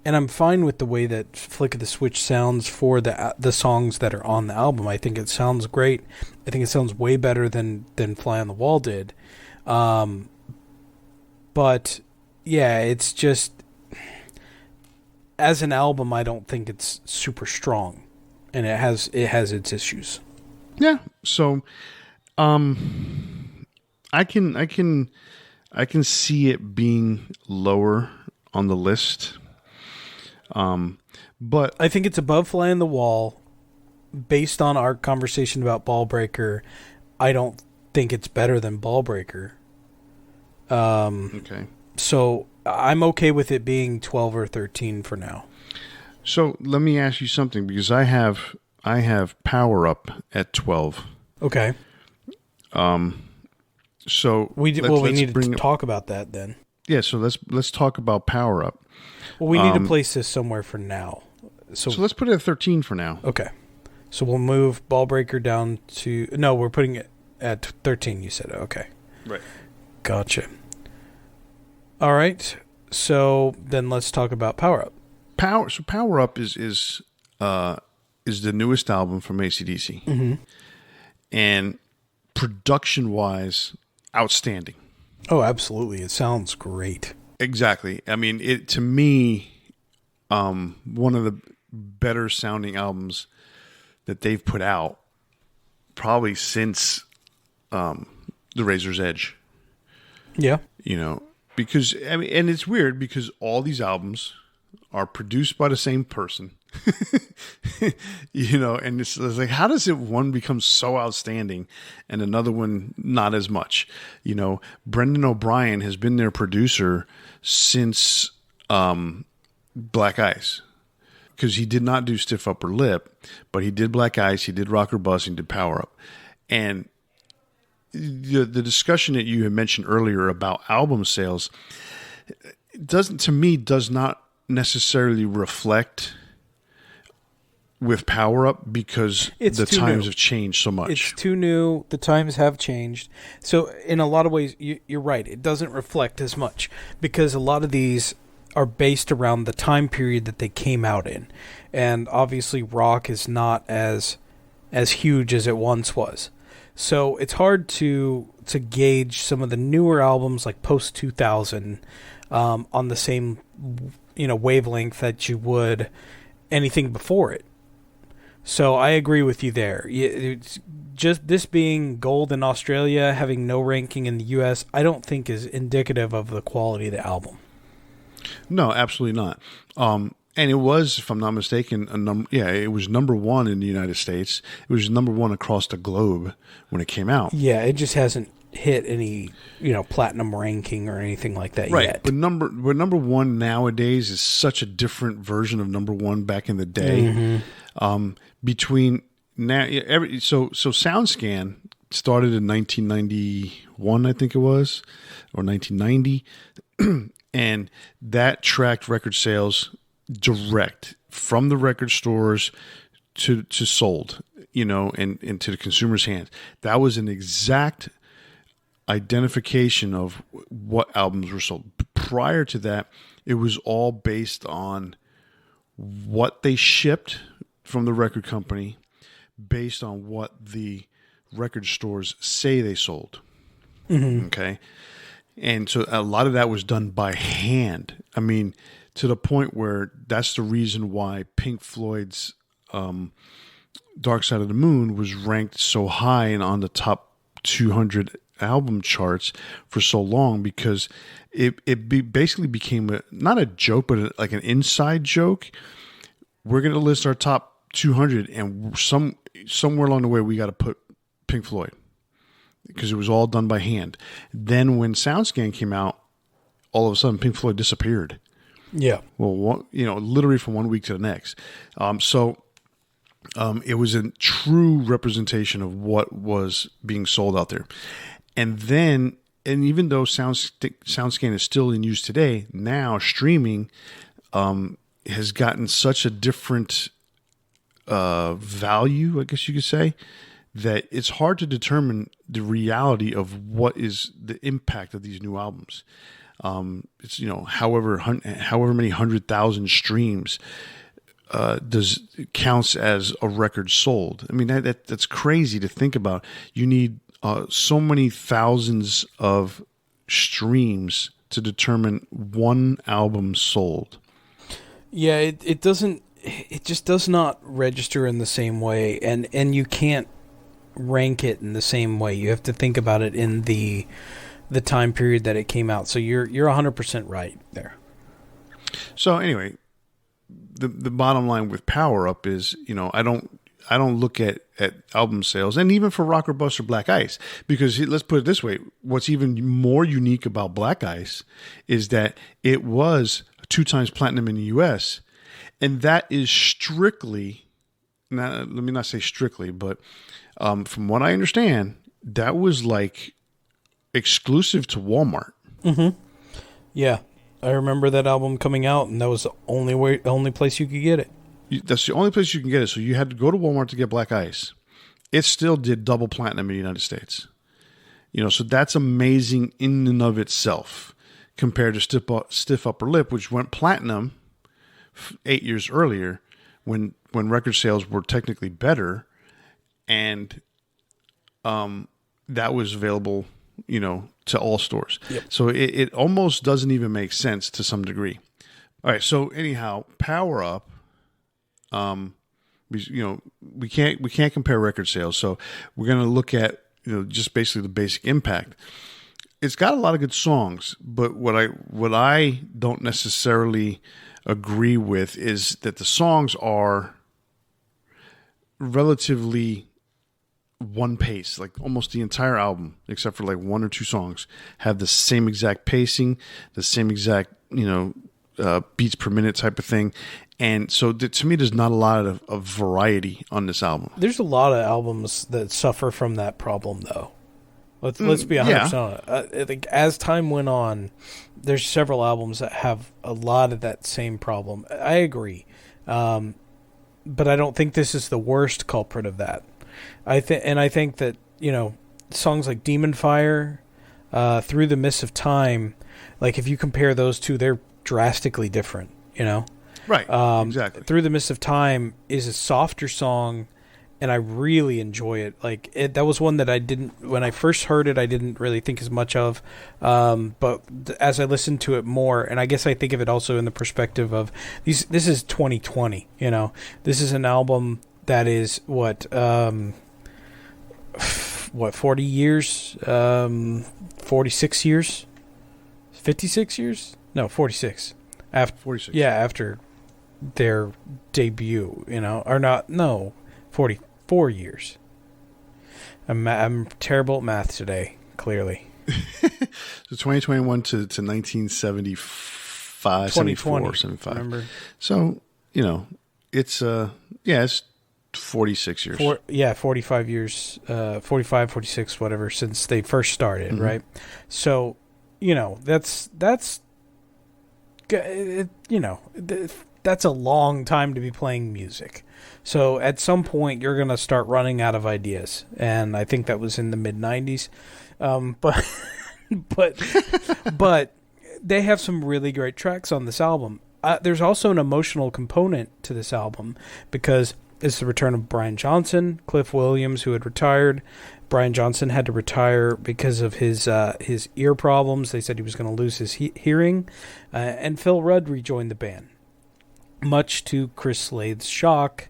B: And I'm fine with the way that Flick of the Switch sounds for the songs that are on the album. I think it sounds great. I think it sounds way better than Fly on the Wall did. But yeah, it's just, as an album, I don't think it's super strong, and it has its issues.
A: Yeah. So, I can see it being lower on the list. But
B: I think it's above Fly on the Wall. Based on our conversation about Ballbreaker, I don't think it's better than Ballbreaker.
A: Okay.
B: So I'm okay with it being 12 or 13 for now.
A: So let me ask you something, because I have Power Up at 12.
B: Okay.
A: So
B: we need to talk about that then.
A: Yeah. So let's talk about Power Up.
B: Well, we need to place this somewhere for now. So
A: let's put it at 13 for now.
B: Okay. So we'll move Ballbreaker down to... No, we're putting it at 13, you said. Okay.
A: Right.
B: Gotcha. All right. So then let's talk about Power Up.
A: Power Up is the newest album from AC/DC.
B: Mm-hmm.
A: And production-wise, outstanding.
B: Oh, absolutely. It sounds great.
A: Exactly. I mean, it to me, one of the better sounding albums that they've put out probably since the Razor's Edge.
B: Yeah.
A: Because I mean, and it's weird because all these albums are produced by the same person. And it's like, how does it one become so outstanding and another one not as much? Brendan O'Brien has been their producer since Black Ice, because he did not do Stiff Upper Lip, but he did Black Ice, he did Rock or Bust, he did Power Up. And the discussion that you had mentioned earlier about album sales does not necessarily reflect with Power Up, because the times have changed so much.
B: It's too new. The times have changed. So in a lot of ways, you're right. It doesn't reflect as much because a lot of these are based around the time period that they came out in. And obviously rock is not as huge as it once was. So it's hard to gauge some of the newer albums like post 2000 on the same wavelength that you would anything before it. So I agree with you there. It's just this being gold in Australia, having no ranking in the US, I don't think is indicative of the quality of the album.
A: No, absolutely not. And it was, if I'm not mistaken, it was number one in the United States. It was number one across the globe when it came out.
B: Yeah, it just hasn't hit any, platinum ranking or anything like that yet.
A: But number one nowadays is such a different version of number one back in the day. Mm-hmm. Between now, so SoundScan started in 1991, I think it was, or 1990, and that tracked record sales direct from the record stores to sold, and to the consumer's hands. That was an exact identification of what albums were sold. Prior to that, it was all based on what they shipped from the record company based on what the record stores say they sold. Mm-hmm. Okay. And so a lot of that was done by hand. I mean, to the point where that's the reason why Pink Floyd's Dark Side of the Moon was ranked so high and on the top 200 album charts for so long, because it basically became not a joke, but like an inside joke. We're going to list our top 200, and somewhere along the way we got to put Pink Floyd, because it was all done by hand. Then when SoundScan came out, all of a sudden Pink Floyd disappeared.
B: Yeah.
A: Well, literally from one week to the next. It was a true representation of what was being sold out there. And even though SoundScan is still in use today, now streaming has gotten such a different value, I guess you could say, that it's hard to determine the reality of what is the impact of these new albums. It's, however many 100,000 streams counts as a record sold. I mean, that's crazy to think about. You need so many thousands of streams to determine one album sold.
B: Yeah, it doesn't. It just does not register in the same way, and you can't rank it in the same way. You have to think about it in the time period that it came out. So you're 100% right there.
A: So anyway, the bottom line with Power Up is, I don't look at album sales, and even for Rock or Bust or Black Ice, because let's put it this way: what's even more unique about Black Ice is that it was 2 times platinum in the U.S., and that is strictly. Now, let me not say strictly, but from what I understand, that was like exclusive to Walmart.
B: Mm-hmm. Yeah, I remember that album coming out, and that was the only place you could get it.
A: That's the only place you can get it. So you had to go to Walmart to get Black Ice. It still did double platinum in the United States. So that's amazing in and of itself compared to Stiff Upper Lip, which went platinum 8 years earlier when record sales were technically better, and that was available, to all stores.
B: Yep.
A: So it almost doesn't even make sense to some degree. All right. So anyhow, Power Up. We can't compare record sales, so we're going to look at just basically the basic impact. It's got a lot of good songs, but what I don't necessarily agree with is that the songs are relatively one pace, like almost the entire album, except for like 1 or 2 songs, have the same exact pacing, the same exact beats per minute type of thing. And so to me, there's not a lot of variety on this album.
B: There's a lot of albums that suffer from that problem, though. Let's be 100% on it. I think as time went on, there's several albums that have a lot of that same problem. I agree. But I don't think this is the worst culprit of that. I think that, songs like Demon Fire, Through the Mist of Time, like if you compare those two, they're drastically different,
A: Right, exactly.
B: Through the Mist of Time is a softer song, and I really enjoy it. That was one that when I first heard it, I didn't really think as much of. But as I listened to it more, and I guess I think of it also in the perspective of this is 2020. This is an album that is 40 years, 46 years, 56 years? No, 46. After
A: 46.
B: Yeah, after their debut, or not? No, 44 years. I'm terrible at math today. Clearly.
A: So 2021 to 1975, 74, 75.
B: Remember?
A: So it's it's 46 years.
B: 45 years, 45, 46, whatever, since they first started,
A: mm-hmm.
B: right? So, that's that's a long time to be playing music. So at some point you're going to start running out of ideas. And I think that was in the mid 90s. But they have some really great tracks on this album. There's also an emotional component to this album because it's the return of Brian Johnson, Cliff Williams, who had retired. Brian Johnson had to retire because of his ear problems. They said he was going to lose his hearing. And Phil Rudd rejoined the band, much to Chris Slade's shock.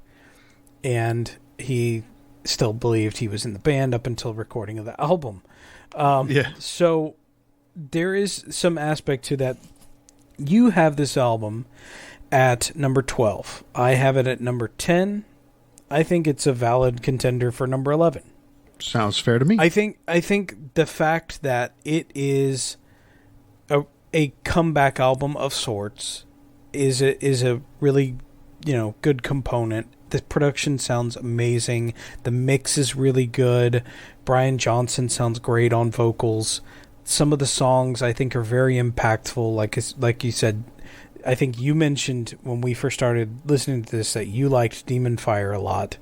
B: And he still believed he was in the band up until recording of the album. So there is some aspect to that. You have this album at number 12. I have it at number 10. I think it's a valid contender for number 11.
A: Sounds fair to me.
B: I think the fact that it is a comeback album of sorts is a really good component. The production sounds amazing. The mix is really good. Brian Johnson sounds great on vocals. Some of the songs I think are very impactful. Like you said, I think you mentioned when we first started listening to this that you liked Demon Fire a lot.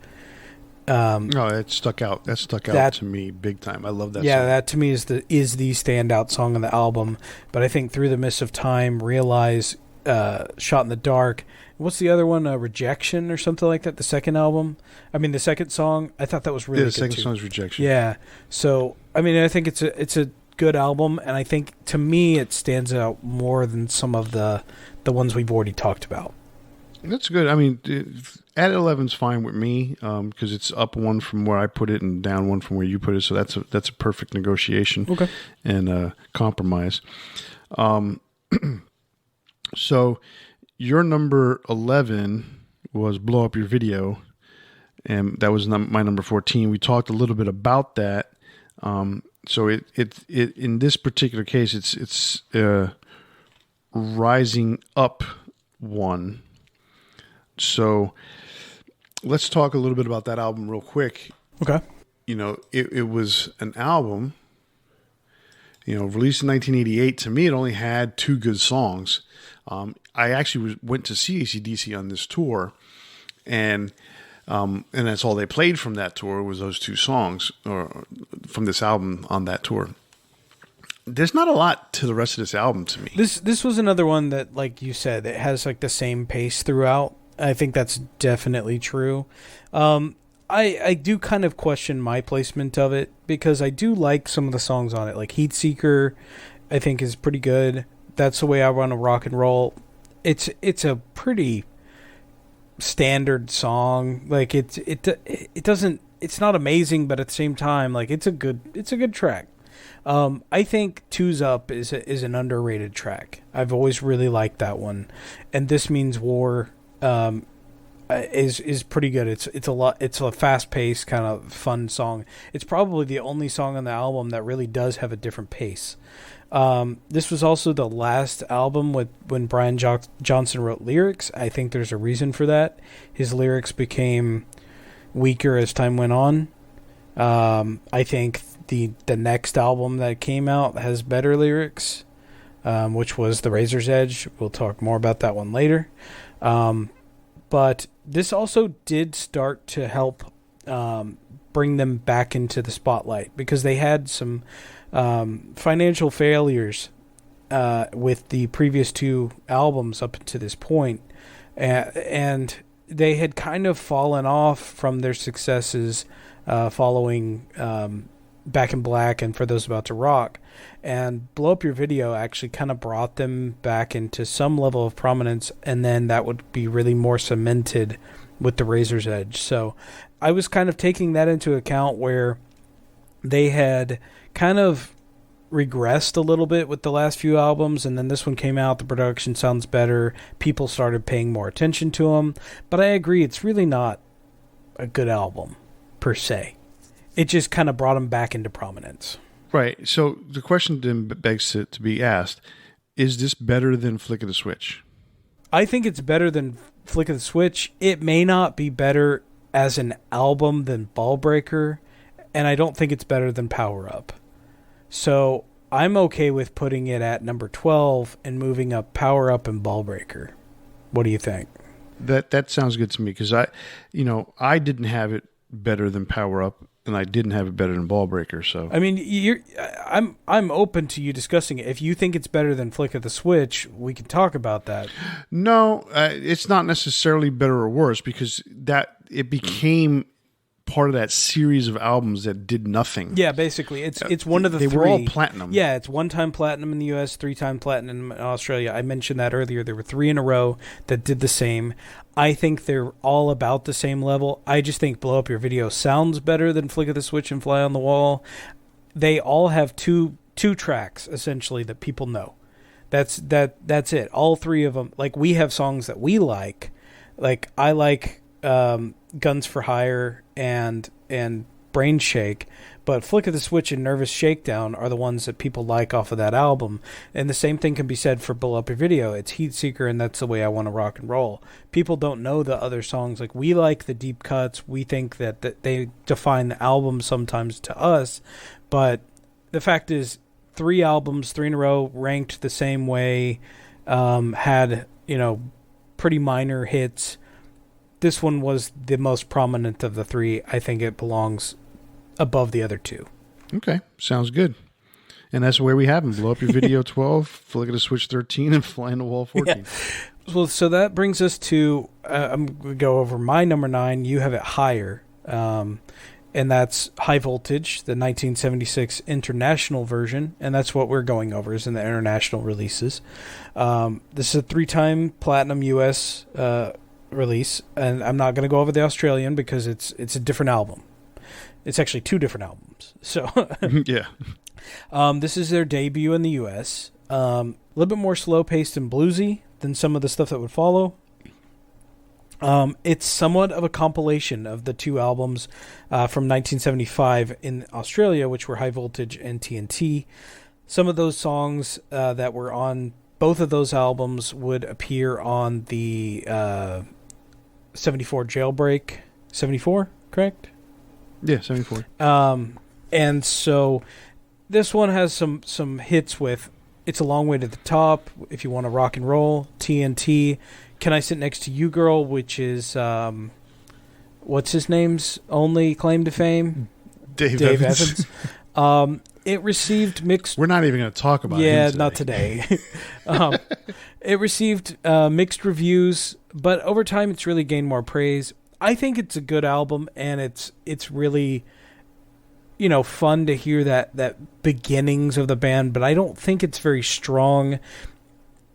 A: No, it stuck out. That stuck out to me big time. I love that song.
B: Yeah, that to me is the standout song on the album. But I think Through the Mist of Time, Realize, Shot in the Dark. What's the other one? Rejection or something like that? The second album? I mean, the second song, I thought that was really good too.
A: The second song is Rejection.
B: Yeah. So, I mean, I think it's a good album, and I think, to me, it stands out more than some of the ones we've already talked about.
A: That's good. I mean, at 11's fine with me because it's up one from where I put it and down one from where you put it. So that's a perfect negotiation and compromise. So your number 11 was Blow Up Your Video, and that was my number 14. We talked a little bit about that. So it in this particular case, it's rising up one. So let's talk a little bit about that album real quick.
B: Okay.
A: You know, it was an album, released in 1988. To me, it only had 2 good songs. I actually went to see AC/DC on this tour, and that's all they played from that tour was those 2 songs, or from this album on that tour. There's not a lot to the rest of this album to me.
B: This was another one that, like you said, it has like the same pace throughout. I think that's definitely true. I do kind of question my placement of it because I do like some of the songs on it. Like Heat Seeker, I think is pretty good. That's the Way I Want to Rock and Roll. It's a pretty standard song. Like it doesn't. It's not amazing, but at the same time, like it's a good track. I think Two's Up is an underrated track. I've always really liked that one, and This Means War is pretty good. It's a fast paced kind of fun song. It's probably the only song on the album that really does have a different pace. This was also the last album when Brian Johnson wrote lyrics. I think there's a reason for that. His lyrics became weaker as time went on. I think the next album that came out has better lyrics, which was The Razor's Edge. We'll talk more about that one later. But this also did start to help bring them back into the spotlight because they had some financial failures with the previous 2 albums up to this point. And they had kind of fallen off from their successes following Back in Black and For Those About to Rock. And Blow Up Your Video actually kind of brought them back into some level of prominence, and then that would be really more cemented with The Razor's Edge. So I was kind of taking that into account where they had kind of regressed a little bit with the last few albums, and then this one came out, the production sounds better, people started paying more attention to them. But I agree, it's really not a good album, per se. It just kind of brought them back into prominence.
A: Right. So the question then begs to be asked, is this better than Flick of the Switch?
B: I think it's better than Flick of the Switch. It may not be better as an album than Ballbreaker, and I don't think it's better than Power Up. So I'm okay with putting it at number 12 and moving up Power Up and Ballbreaker. What do you think?
A: That sounds good to me because I didn't have it better than Power Up, and I didn't have it better than Ballbreaker. So
B: I mean, I'm open to you discussing it. If you think it's better than Flick of the Switch, we can talk about that.
A: No, it's not necessarily better or worse because that it became part of that series of albums that did nothing.
B: Yeah, basically, it's one of the 3.
A: They were all platinum.
B: Yeah, it's 1-time platinum in the U.S., 3-time platinum in Australia. I mentioned that earlier. There were 3 in a row that did the same. I think they're all about the same level. I just think Blow Up Your Video sounds better than Flick of the Switch and Fly on the Wall. They all have two tracks, essentially, that people know. That's it. All 3 of them. Like, we have songs that we like. Like, I like Guns for Hire and Brain Shake, but Flick of the Switch and Nervous Shakedown are the ones that people like off of that album. And the same thing can be said for Blow Up Your Video. It's Heat Seeker and That's the Way I Want to Rock and Roll. People don't know the other songs. Like, we like the deep cuts. We think that they define the album sometimes to us, but the fact is 3 albums, 3 in a row, ranked the same way, had, pretty minor hits. this one was the most prominent of the three. I think it belongs above the other two.
A: Okay, sounds good. And that's where we have them. Blow up your video 12, flick the switch 13, and fly in the wall 14.
B: Yeah. Well, so that brings us to, I'm going to go over my number 9. You have it higher. And that's High Voltage, the 1976 international version. And that's what we're going over, is in the international releases. This is a 3-time platinum U.S. Release. And I'm not going to go over the Australian because it's a different album. It's actually 2 different albums. So
A: yeah.
B: This is their debut in the U.S. A little bit more slow-paced and bluesy than some of the stuff that would follow. It's somewhat of a compilation of the 2 albums from 1975 in Australia, which were High Voltage and TNT. Some of those songs that were on both of those albums would appear on the 74 Jailbreak. 74, correct?
A: Yeah, 74.
B: And so this one has some hits with It's a Long Way to the Top, If You Want to Rock and Roll, TNT, Can I Sit Next to You Girl, which is, what's his name's only claim to fame?
A: Dave Evans.
B: It received mixed...
A: We're not even going to talk about it.
B: Yeah, not today. It received mixed reviews, but over time it's really gained more praise. I think it's a good album, and it's really, fun to hear that beginnings of the band, but I don't think it's very strong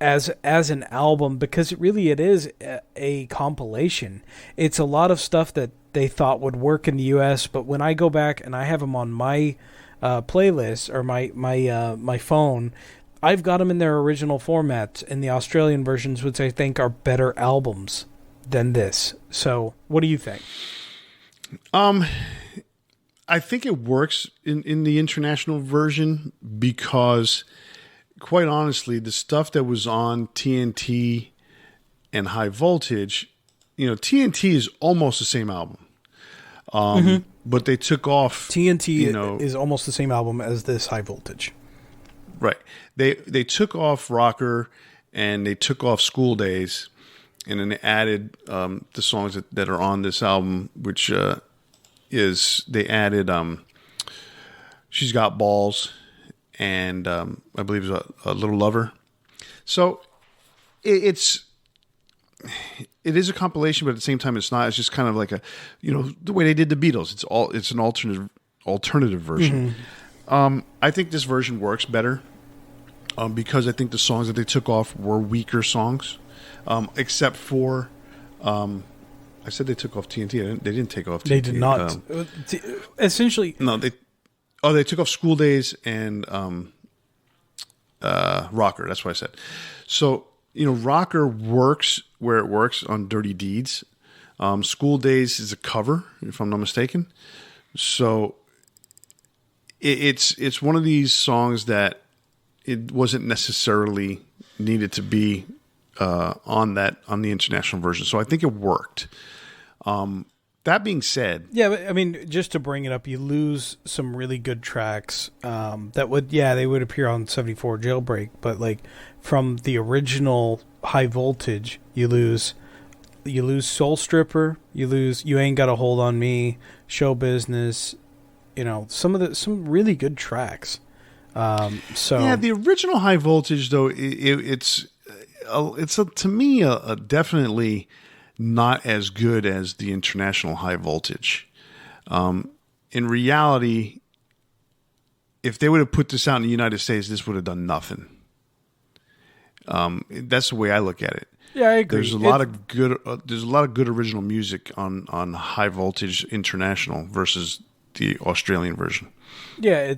B: as an album because it is a compilation. It's a lot of stuff that they thought would work in the US, but when I go back and I have them on my playlist or my phone, I've got them in their original formats in the Australian versions, which I think are better albums than this. So what do you think?
A: I think it works in the international version because, quite honestly, the stuff that was on TNT and High Voltage, TNT is almost the same album. But they took off...
B: TNT is almost the same album as this High Voltage.
A: Right. They took off Rocker and they took off School Days, and then they added the songs that are on this album, which... they added She's Got Balls and I believe it's a Little Lover. So it is a compilation, but at the same time it's not. It's just kind of like the way they did the Beatles. It's an alternative version. Mm-hmm. I think this version works better because I think the songs that they took off were weaker songs, except for I said they took off TNT. They didn't take off TNT.
B: They did not. Essentially...
A: No, they took off School Days and Rocker. That's what I said. So, Rocker works where it works on Dirty Deeds. School Days is a cover, if I'm not mistaken. So, it's one of these songs that it wasn't necessarily needed to be on the international version. So I think it worked. That being said,
B: yeah, but, I mean, just to bring it up, you lose some really good tracks that would appear on 74 Jailbreak, but like from the original High Voltage, you lose Soul Stripper, you lose You Ain't Got a Hold on Me, Show Business, some really good tracks.
A: The original High Voltage though, it's to me a definitely not as good as the international High Voltage. In reality, if they would have put this out in the United States, this would have done nothing. That's the way I look at it.
B: Yeah, I agree.
A: There's a lot of good original music on High Voltage International versus the Australian version.
B: Yeah,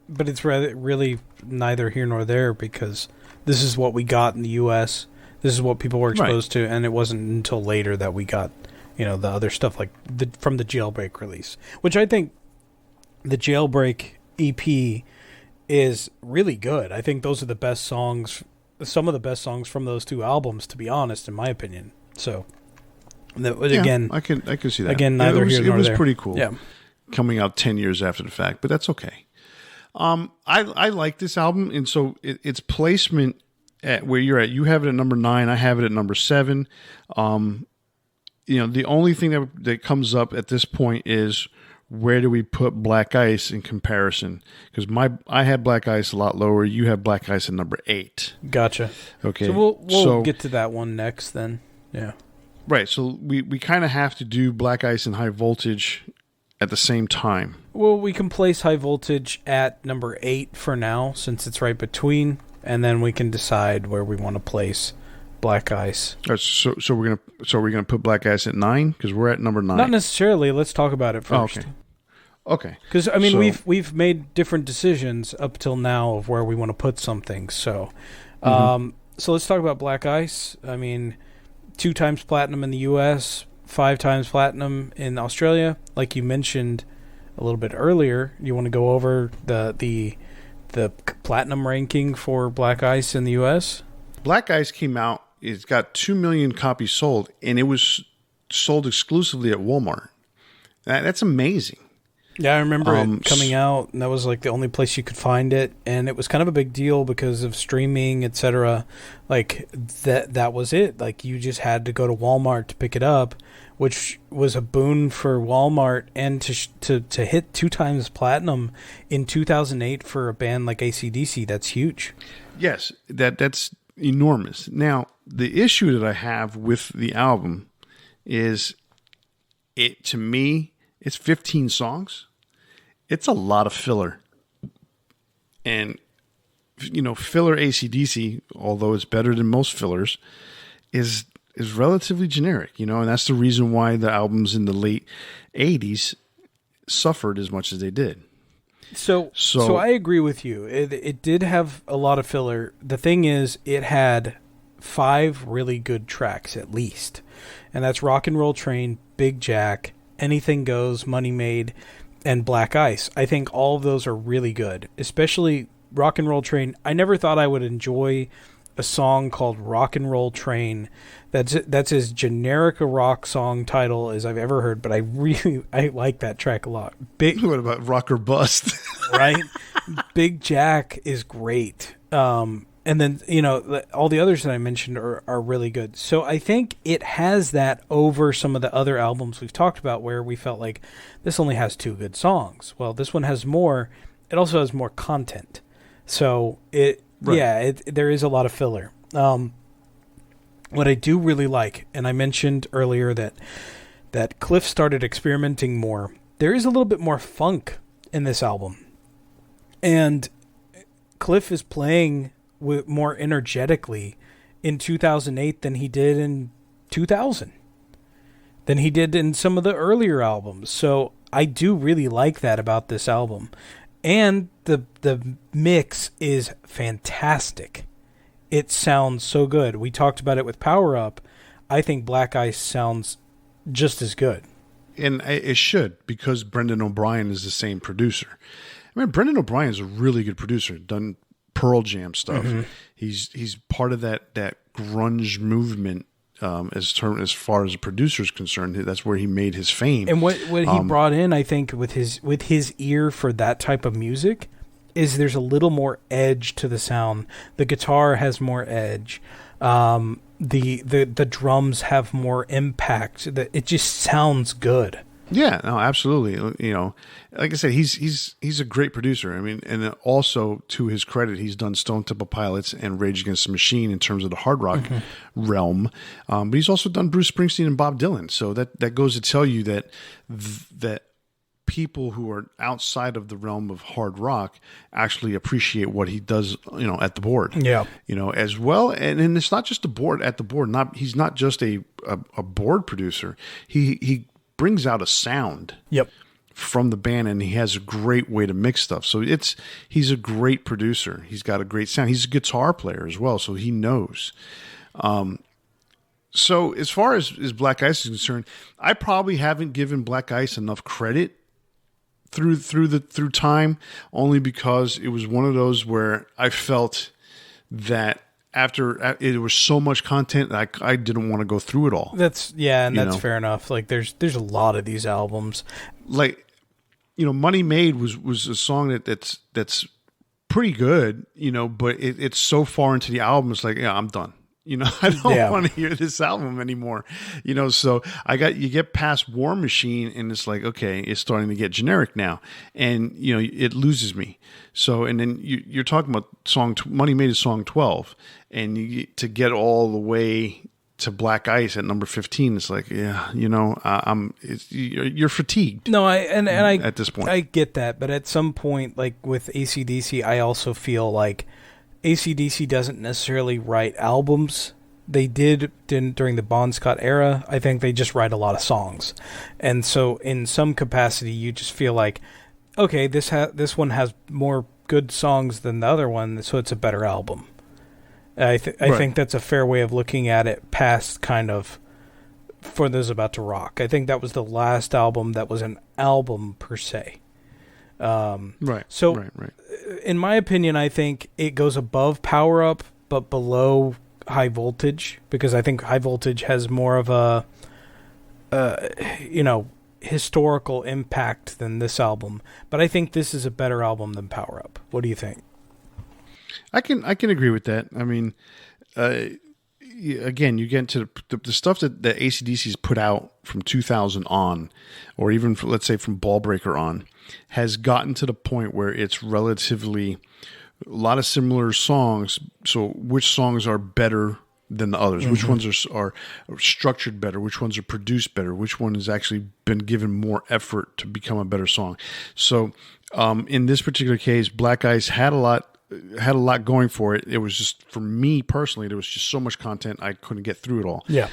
B: but it's really neither here nor there because this is what we got in the U.S. This is what people were exposed to, and it wasn't until later that we got, the other stuff like from the Jailbreak release, which I think the Jailbreak EP is really good. I think those are the best songs, some of the best songs from those 2 albums, to be honest, in my opinion. So, again,
A: I can see that.
B: Again, neither here nor there.
A: It was pretty cool.
B: Yeah.
A: Coming out 10 years after the fact, but that's okay. I like this album, and so its placement at where you're at. You have it at number 9. I have it at number 7. the only thing that comes up at this point is where do we put Black Ice in comparison? Because I had Black Ice a lot lower. You have Black Ice at number 8.
B: Gotcha.
A: Okay.
B: So we'll get to that one next then. Yeah.
A: Right. So we kind of have to do Black Ice and High Voltage at the same time.
B: Well, we can place High Voltage at number 8 for now, since it's right between, and then we can decide where we want to place Black Ice.
A: So we're gonna put Black Ice at 9 because we're at number 9.
B: Not necessarily. Let's talk about it first.
A: Okay.
B: Because we've made different decisions up till now of where we want to put something. So, so let's talk about Black Ice. I mean, 2 times platinum in the U.S., 5 times platinum in Australia. Like you mentioned a little bit earlier, you want to go over the platinum ranking for Black Ice in the U.S.?
A: Black Ice came out. It's got 2 million copies sold, and it was sold exclusively at Walmart. That's amazing.
B: Yeah, I remember it coming out, and that was like the only place you could find it, and it was kind of a big deal because of streaming, etc. Like that was it. Like you just had to go to Walmart to pick it up, which was a boon for Walmart, and to hit 2 times platinum in 2008 for a band like AC/DC, that's huge.
A: Yes, that's enormous. Now, the issue that I have with the album is to me, it's 15 songs. It's a lot of filler. And, filler AC/DC, although it's better than most fillers, is relatively generic, and that's the reason why the albums in the late 80s suffered as much as they did.
B: So I agree with you. It did have a lot of filler. The thing is, it had 5 really good tracks at least. And that's Rock and Roll Train, Big Jack, Anything Goes, Money Made, and Black Ice. I think all of those are really good, especially Rock and Roll Train. I never thought I would enjoy a song called Rock and Roll Train. That's as generic a rock song title as I've ever heard, but I like that track a lot.
A: What about Rock or Bust?
B: Right? Big Jack is great. And then, all the others that I mentioned are really good. So I think it has that over some of the other albums we've talked about where we felt like this only has 2 good songs. Well, this one has more. It also has more content. So there is a lot of filler. What I do really like, and I mentioned earlier that Cliff started experimenting more. There is a little bit more funk in this album. And Cliff is playing more energetically in 2008 than he did in 2000, than he did in some of the earlier albums. So I do really like that about this album. And the mix is fantastic. It sounds so good. We talked about it with Power Up. I think Black Ice sounds just as good.
A: And it should, because Brendan O'Brien is the same producer. I mean, Brendan O'Brien is a really good producer, done Pearl Jam stuff. Mm-hmm. He's part of that grunge movement as far as a producer is concerned. That's where he made his fame.
B: And what he brought in, I think, with his ear for that type of music, is there's a little more edge to the sound. The guitar has more edge. The drums have more impact. It just sounds good.
A: Yeah, no, absolutely. Like I said, he's a great producer. I mean, and also to his credit, he's done Stone Temple Pilots and Rage Against the Machine in terms of the hard rock realm. But he's also done Bruce Springsteen and Bob Dylan. So that goes to tell you that people who are outside of the realm of hard rock actually appreciate what he does, at the board.
B: Yeah.
A: As well. And it's not just at the board. He's not just a board producer. He brings out a sound from the band, and he has a great way to mix stuff. So he's a great producer. He's got a great sound. He's a guitar player as well, so he knows. So as far as Black Ice is concerned, I probably haven't given Black Ice enough credit through time, only because it was one of those where I felt that after it was so much content, I didn't want to go through it all.
B: That's fair enough. Like there's a lot of these albums.
A: Like, Money Made was a song that's pretty good, but it's so far into the album, it's like, yeah, I'm done. I don't want to hear this album anymore. So you get past War Machine and it's like, okay, it's starting to get generic now. And, it loses me. So, and then you're talking about Money Made is song 12, and to get all the way to Black Ice at number 15, it's like, you're fatigued.
B: No, I
A: at this point.
B: I get that. But at some point, like with AC/DC, I also feel like AC/DC doesn't necessarily write albums. They did during the Bon Scott era. I think they just write a lot of songs. And so in some capacity, you just feel like, okay, this one has more good songs than the other one, so it's a better album. I think that's a fair way of looking at it past kind of For Those About to Rock. I think that was the last album that was an album per se.
A: Right.
B: So,
A: right.
B: In my opinion, I think it goes above Power Up, but below High Voltage, because I think High Voltage has more of a, historical impact than this album. But I think this is a better album than Power Up. What do you think?
A: I can agree with that. I mean, again, you get into the stuff that AC/DC's put out from 2000 on, or even let's say from Ballbreaker on, has gotten to the point where it's relatively a lot of similar songs. So which songs are better than the others? Mm-hmm. Which ones are structured better? Which ones are produced better? Which one has actually been given more effort to become a better song? So in this particular case, Black Ice had a lot going for it. It was just, for me personally, there was just so much content I couldn't get through it all.
B: Yeah.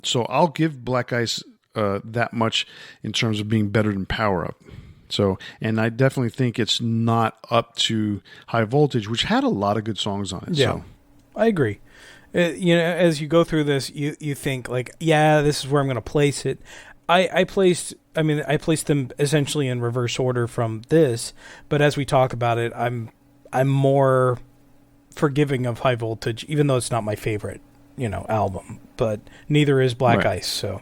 A: So I'll give Black Ice that much in terms of being better than Power Up. So, and I definitely think it's not up to High Voltage, which had a lot of good songs on it.
B: Yeah,
A: so.
B: I agree. As you go through this, you think like, yeah, this is where I'm going to place it. I placed them essentially in reverse order from this, but as we talk about it, I'm more forgiving of High Voltage, even though it's not my favorite, album. But neither is Black Ice. So,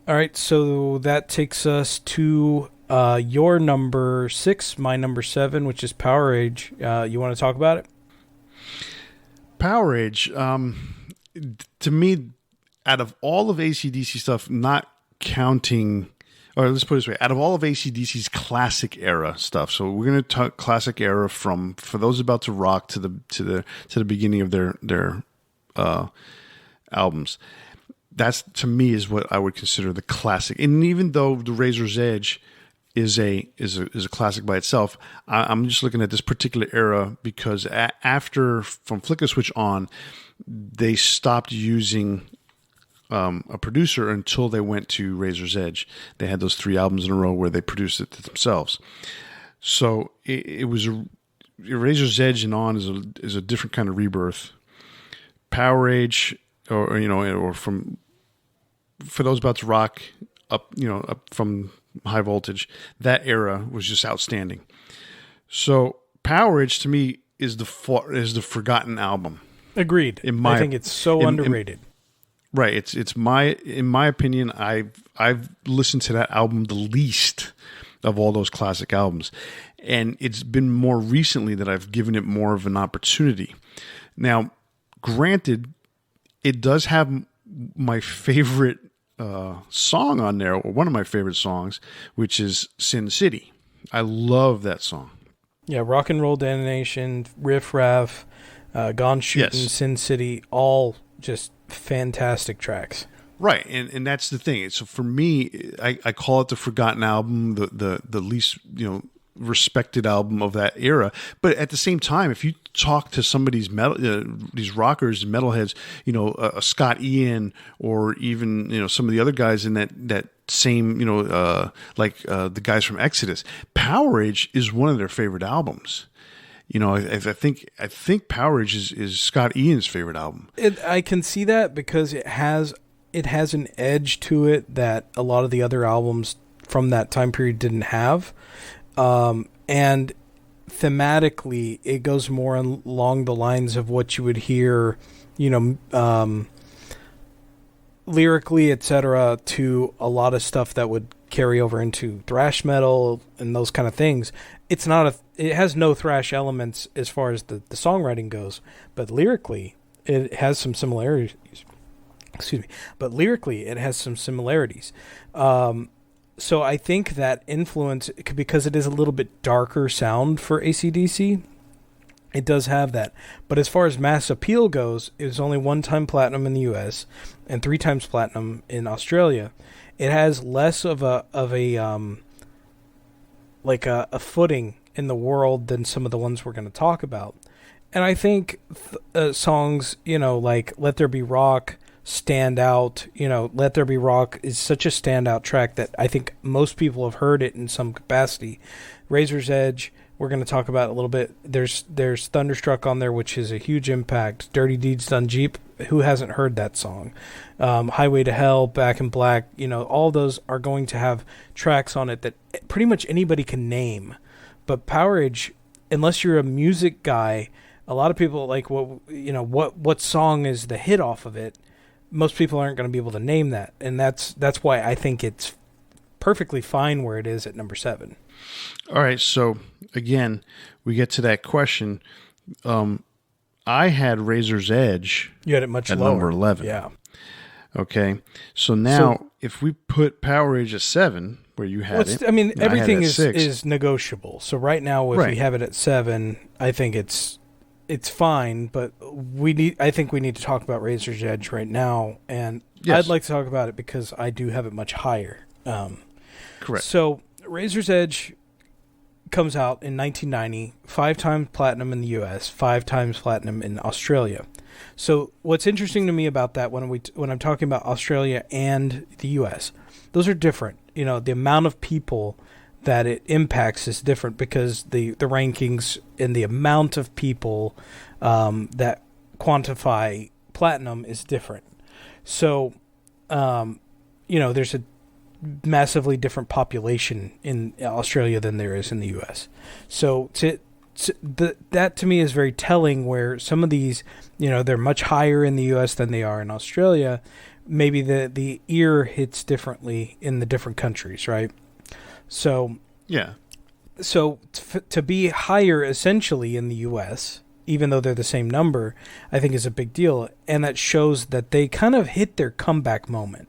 B: all right. So that takes us to your number 6, my number 7, which is Power Age. You want to talk about it?
A: Power Age, to me, out of all of AC/DC stuff, not counting. Or let's put it this way: out of all of AC/DC's classic era stuff, so we're going to talk classic era from For Those About to Rock to the beginning of their albums. That's, to me, is what I would consider the classic. And even though the Razor's Edge is a classic by itself, I'm just looking at this particular era because after from Flick a Switch on, they stopped using a producer until they went to Razor's Edge. They had those 3 albums in a row where they produced it themselves. So it was Razor's Edge and on is a different kind of rebirth. Power Age, or from For Those About to Rock up from High Voltage, that era was just outstanding. So Power Age to me is the forgotten album.
B: Agreed. I think it's so underrated.
A: Right. It's in my opinion, I've listened to that album the least of all those classic albums. And it's been more recently that I've given it more of an opportunity. Now, granted, it does have my favorite song on there, or one of my favorite songs, which is Sin City. I love that song.
B: Yeah, Rock and Roll Damnation, Riff Raff, Gone Shootin', yes. Sin City, all just fantastic tracks.
A: Right, and that's the thing. So for me, I call it the forgotten album, the least respected album of that era. But at the same time, if you talk to some of these these rockers and metalheads, Scott Ian, or even some of the other guys in that same like the guys from Exodus, Power Age is one of their favorite albums. I think Power Age is Scott Ian's favorite album.
B: I can see that because it has an edge to it that a lot of the other albums from that time period didn't have. And thematically, it goes more along the lines of what you would hear, lyrically, etc., to a lot of stuff that would carry over into thrash metal and those kind of things. It has no thrash elements as far as the songwriting goes, but lyrically, it has some similarities. Excuse me. But lyrically, it has some similarities. So I think that influence, because it is a little bit darker sound for AC/DC, it does have that. But as far as mass appeal goes, it was only 1-time platinum in the U.S. and 3 times platinum in Australia. It has less of a footing in the world than some of the ones we're going to talk about. And I think songs, like Let There Be Rock, stand out. Let There Be Rock is such a standout track that I think most people have heard it in some capacity. Razor's Edge, we're going to talk about it a little bit. There's Thunderstruck on there, which is a huge impact. Dirty Deeds Done Jeep, who hasn't heard that song? Highway to Hell, Back in Black, all those are going to have tracks on it that pretty much anybody can name. But Powerage, unless you're a music guy, a lot of people like what song is the hit off of it. Most people aren't going to be able to name that, and that's why I think it's perfectly fine where it is at number 7.
A: All right, so again, we get to that question. I had Razor's Edge.
B: You had it much
A: at
B: lower.
A: Number 11.
B: Yeah.
A: Okay, so now if we put Powerage at 7, where you had it,
B: everything
A: is
B: is negotiable. So right now, if we have it at 7, I think it's fine. But I think we need to talk about Razor's Edge right now, and I'd like to talk about it because I do have it much higher.
A: Correct.
B: So Razor's Edge comes out in 1990, 5 times platinum in the U.S., 5 times platinum in Australia. So what's interesting to me about that when I'm talking about Australia and the U.S., those are different. The amount of people that it impacts is different because the rankings and the amount of people that quantify platinum is different. So, there's a massively different population in Australia than there is in the U.S. So that to me is very telling, where some of these, they're much higher in the U.S. than they are in Australia. Maybe the ear hits differently in the different countries, right? So
A: yeah.
B: So to be higher essentially in the U.S., even though they're the same number, I think is a big deal, and that shows that they kind of hit their comeback moment.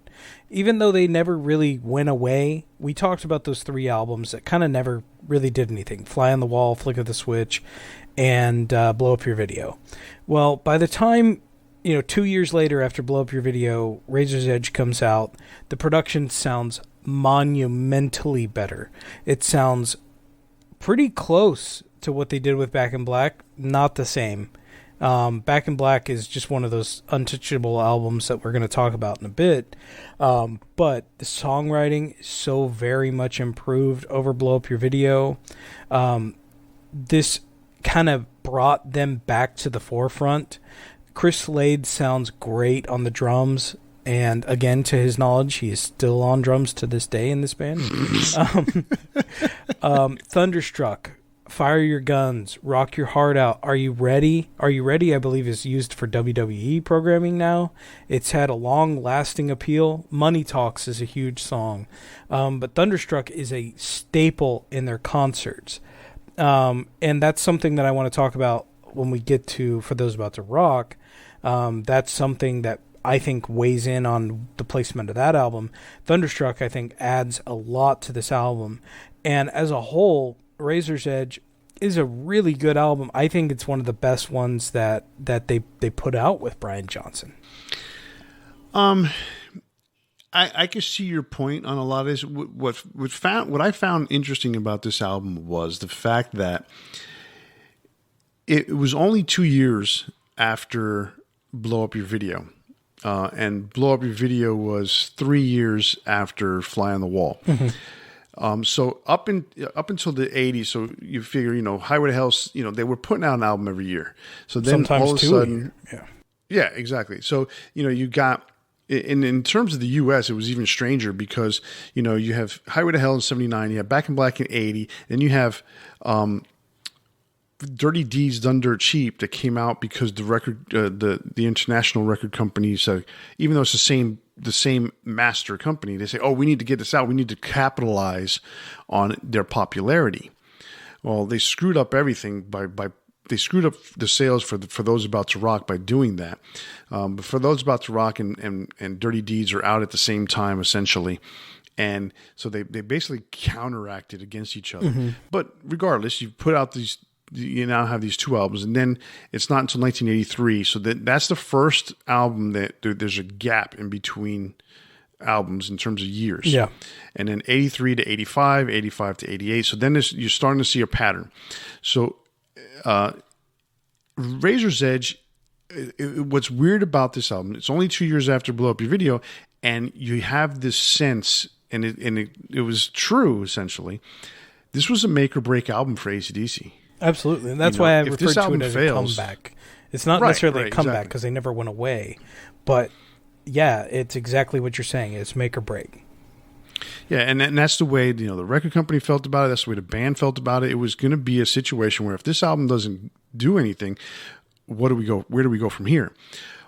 B: Even though they never really went away, we talked about those 3 albums that kind of never really did anything. Fly on the Wall, Flick of the Switch, and Blow Up Your Video. Well, by the time, 2 years later after Blow Up Your Video, Razor's Edge comes out, the production sounds monumentally better. It sounds pretty close to what they did with Back in Black. Not the same. Back in Black is just one of those untouchable albums that we're going to talk about in a bit. But the songwriting is so very much improved over Blow Up Your Video. This kind of brought them back to the forefront. Chris Slade sounds great on the drums. And again, to his knowledge, he is still on drums to this day in this band. Thunderstruck, Fire Your Guns, Rock Your Heart Out, Are You Ready? Are You Ready, I believe, is used for WWE programming now. It's had a long-lasting appeal. Money Talks is a huge song. But Thunderstruck is a staple in their concerts. And that's something that I want to talk about when we get to For Those About to Rock. That's something that I think weighs in on the placement of that album. Thunderstruck, I think, adds a lot to this album. And as a whole, Razor's Edge is a really good album. I think it's one of the best ones that they put out with Brian Johnson.
A: I can see your point on a lot of this. What I found interesting about this album was the fact that it was only 2 years after Blow Up Your Video. And Blow Up Your Video was 3 years after Fly on the Wall. Mm-hmm. So up until the 80s, so you figure, Highway to Hell, they were putting out an album every year. So then
B: sometimes
A: all of a
B: 2
A: sudden,
B: a year.
A: Yeah, exactly. So, you got, in terms of the U.S., it was even stranger because, you have Highway to Hell in 79, you have Back in Black in 80, then you have Dirty Deeds Done Dirt Cheap that came out because the record, the international record companies, even though it's the same master company, they say, oh, we need to get this out. We need to capitalize on their popularity. Well, they screwed up everything by they screwed up the sales for Those About to Rock by doing that. But For Those About to Rock and Dirty Deeds are out at the same time, essentially. And so they basically counteracted against each other. Mm-hmm. But regardless, you put out you now have these two albums, and then it's not until 1983. So that's the first album that there's a gap in between albums in terms of years.
B: Yeah.
A: And then 83 to 85, 85 to 88. So then you're starting to see a pattern. So Razor's Edge, what's weird about this album, it's only 2 years after Blow Up Your Video, and you have this sense, and it was true, essentially. This was a make or break album for AC/DC.
B: Absolutely. And that's why I referred to it as a comeback. It's not necessarily a comeback because they never went away. But yeah, it's exactly what you're saying. It's make or break.
A: Yeah, and that's the way the record company felt about it. That's the way the band felt about it. It was going to be a situation where if this album doesn't do anything, where do we go from here?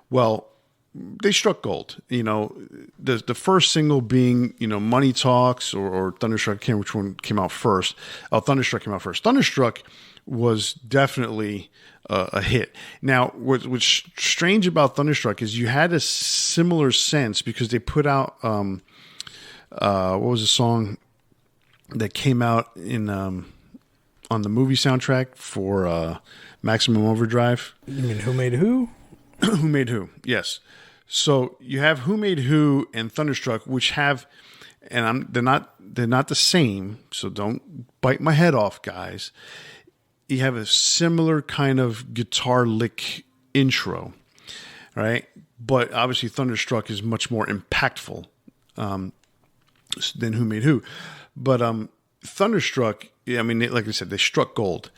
A: Well, they struck gold. The first single being Money Talks or Thunderstruck. I can't remember which one came out first. Thunderstruck came out first. Thunderstruck was definitely a hit. Now, what's strange about Thunderstruck is you had a similar sense because they put out what was the song that came out in on the movie soundtrack for Maximum Overdrive?
B: You mean Who Made Who?
A: Who Made Who? Yes. So you have Who Made Who and Thunderstruck, which have, and they're not the same. So don't bite my head off, guys. You have a similar kind of guitar lick intro, right? But obviously Thunderstruck is much more impactful than Who Made Who. But Thunderstruck, I mean, like I said, they struck gold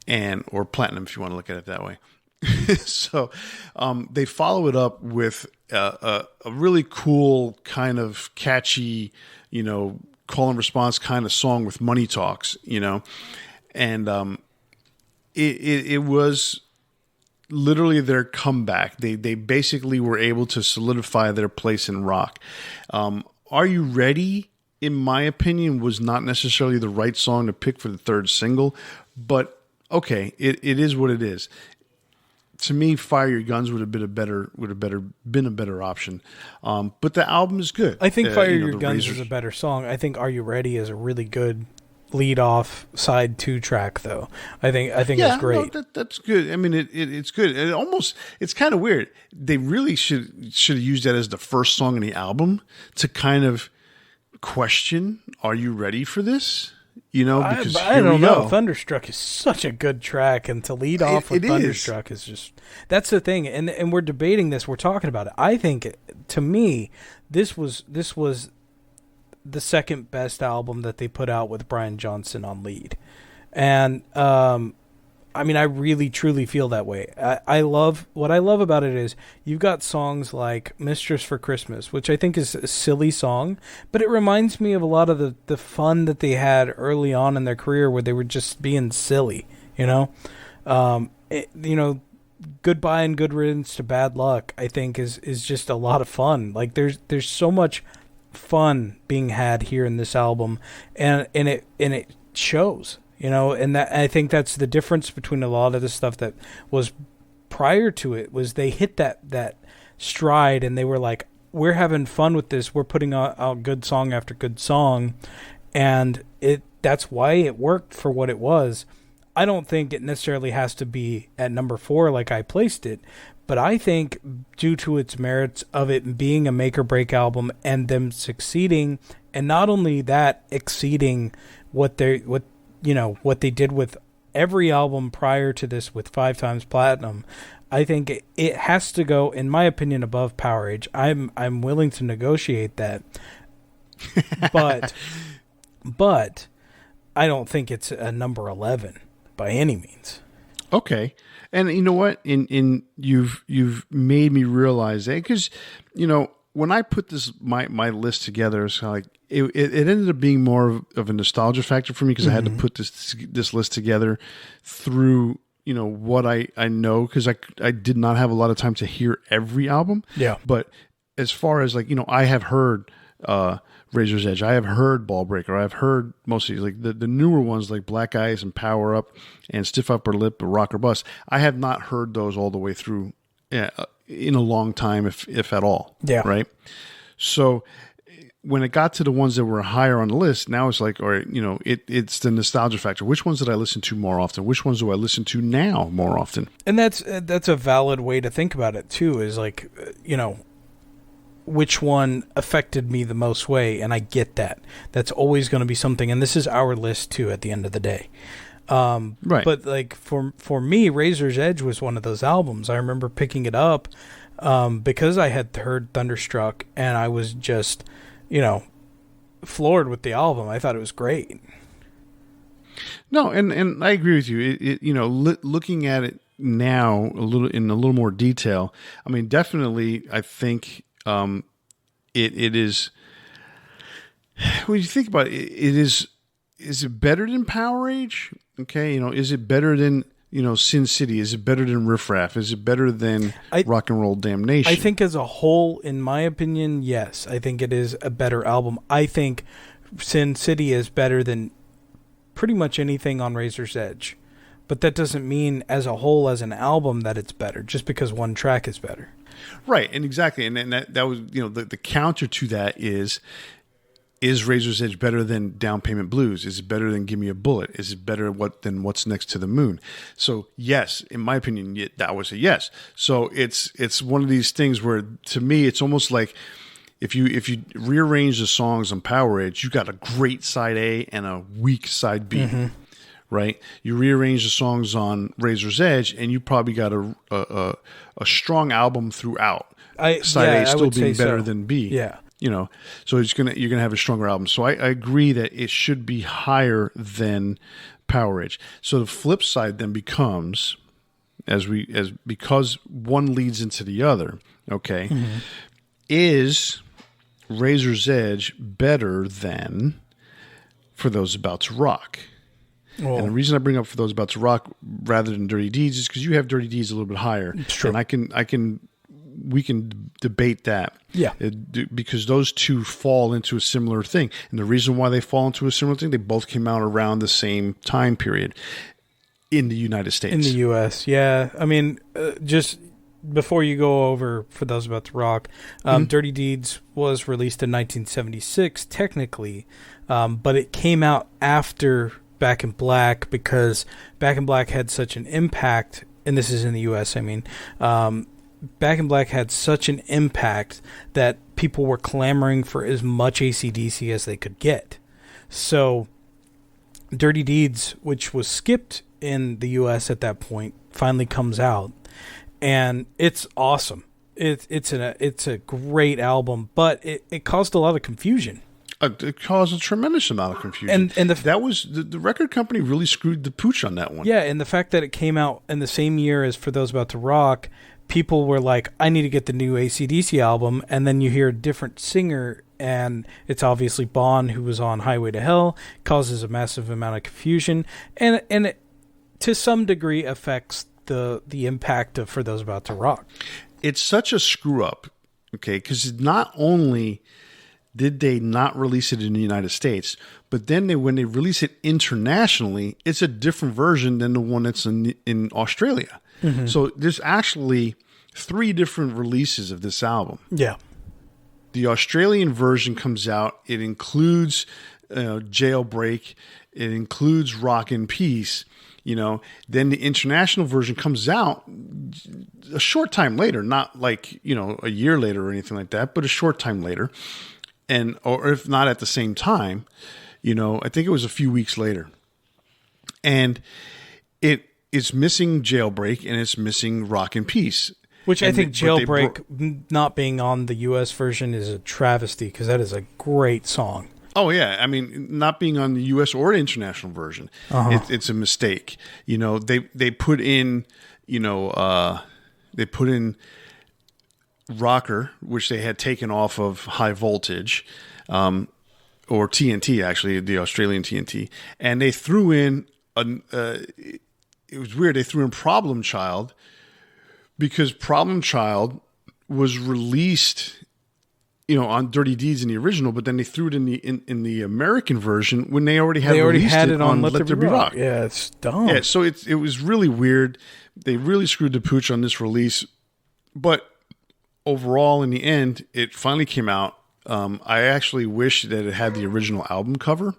A: or platinum if you want to look at it that way. So they follow it up with a really cool kind of catchy, call and response kind of song with Money Talks, and it was literally their comeback. They basically were able to solidify their place in rock. Are You Ready, in my opinion, was not necessarily the right song to pick for the third single, but okay, it is what it is. To me, Fire Your Guns would have been a better option. But the album is good.
B: I think Fire Your Guns is a better song. I think Are You Ready is a really good lead off side 2 track though. I think it's great.
A: No, that's good. I mean it's good. It's kind of weird. They really should have used that as the first song in the album to kind of question, are you ready for this? Because
B: I don't know. Thunderstruck is such a good track, and to lead off with Thunderstruck is just, that's the thing. And we're debating this. We're talking about it. I think, to me, this was the second best album that they put out with Brian Johnson on lead, and I mean, I really truly feel that way. What I love about it is you've got songs like Mistress for Christmas, which I think is a silly song, but it reminds me of a lot of the fun that they had early on in their career where they were just being silly, Goodbye and Good Riddance to Bad Luck, I think is just a lot of fun. Like there's so much fun being had here in this album, and it shows. And that, I think that's the difference between a lot of the stuff that was prior to it, was they hit that stride and they were like, we're having fun with this. We're putting out good song after good song. And that's why it worked for what it was. I don't think it necessarily has to be at number 4 like I placed it, but I think due to its merits of it being a make or break album and them succeeding, and not only that, exceeding what they did with every album prior to this with 5 times platinum, I think it has to go, in my opinion, above Power Age. I'm willing to negotiate that, but I don't think it's a number 11 by any means.
A: Okay, and you know what? You've made me realize that, because when I put my list together, it's kind of like it ended up being more of a nostalgia factor for me, because I had to put this list together through what I know, because I did not have a lot of time to hear every album.
B: Yeah.
A: But as far as I have heard Razor's Edge. I have heard Ball Breaker. I've heard mostly like the newer ones like Black Ice and Power Up and Stiff Upper Lip or Rock or Bust. I have not heard those all the way through in a long time, if at all.
B: Yeah.
A: Right. So when it got to the ones that were higher on the list, now it's like, all right, it's the nostalgia factor. Which ones did I listen to more often? Which ones do I listen to now more often?
B: And that's a valid way to think about it too, is like, which one affected me the most way. And I get that. That's always going to be something. And this is our list too, at the end of the day.
A: Right.
B: But like for me, Razor's Edge was one of those albums. I remember picking it up, because I had heard Thunderstruck and I was just, floored with the album. I thought it was great.
A: No, and I agree with you. Looking at it now in a little more detail, I mean, definitely, I think it is. When you think about it, it is. Is it better than Power Age? Okay, is it better than Sin City? Is it better than Riff Raff? Is it better than Rock and Roll Damnation?
B: I think as a whole, in my opinion, yes. I think it is a better album. I think Sin City is better than pretty much anything on Razor's Edge. But that doesn't mean as a whole, as an album, that it's better, just because one track is better.
A: Right, and exactly. And that was, the counter to that is Razor's Edge better than Down Payment Blues? Is it better than Give Me a Bullet? Is it better than What's Next to the Moon? So yes, in my opinion, that was a yes. So it's one of these things where, to me, it's almost like if you rearrange the songs on Power Edge, you got a great side A and a weak side B. Mm-hmm. Right? You rearrange the songs on Razor's Edge, and you probably got a strong album throughout. Side A still being better than B.
B: Yeah.
A: So you're gonna have a stronger album. So I agree that it should be higher than Power Edge. So the flip side then becomes, because one leads into the other. Okay, mm-hmm. Is Razor's Edge better than For Those About to Rock? Well, and the reason I bring up For Those About to Rock rather than Dirty Deeds is because you have Dirty Deeds a little bit higher.
B: It's true.
A: And we can debate that.
B: Yeah.
A: Because those two fall into a similar thing. And the reason why they fall into a similar thing, they both came out around the same time period in the United States.
B: In the U.S., yeah. I mean, just before you go over For Those About to Rock, mm-hmm. Dirty Deeds was released in 1976, technically, but it came out after Back in Black because Back in Black had such an impact, and this is in the U.S., I mean, Back in Black had such an impact that people were clamoring for as much AC/DC as they could get. So Dirty Deeds, which was skipped in the U.S. at that point, finally comes out. And it's awesome. It's a great album, but it caused a lot of confusion.
A: It caused a tremendous amount of confusion.
B: And
A: the record company really screwed the pooch on that one.
B: Yeah, and the fact that it came out in the same year as For Those About to Rock, people were like, I need to get the new AC/DC album, and then you hear a different singer, and it's obviously Bon, who was on Highway to Hell, causes a massive amount of confusion, and it, to some degree, affects the impact of For Those About to Rock.
A: It's such a screw-up, okay, because not only did they not release it in the United States, but then when they release it internationally, it's a different version than the one that's in Australia. Mm-hmm. So there's actually 3 different releases of this album.
B: Yeah.
A: The Australian version comes out. It includes Jailbreak. It includes Rock in Peace. Then the international version comes out a short time later, not like, a year later or anything like that, but a short time later. Or if not at the same time, I think it was a few weeks later. And it's missing Jailbreak and it's missing Rock in Peace.
B: Which I think Jailbreak not being on the U.S. version is a travesty because that is a great song.
A: Oh, yeah. I mean, not being on the U.S. or international version, it's a mistake. They put in, Rocker, which they had taken off of High Voltage, or TNT, actually, the Australian TNT. And they threw in, it was weird, they threw in Problem Child because Problem Child was released on Dirty Deeds in the original, but then they threw it in the American version when they already had
B: it on Let There Be Rock. Yeah, it's dumb.
A: Yeah, so it was really weird. They really screwed the pooch on this release, but overall, in the end, it finally came out. I actually wish that it had the original album cover,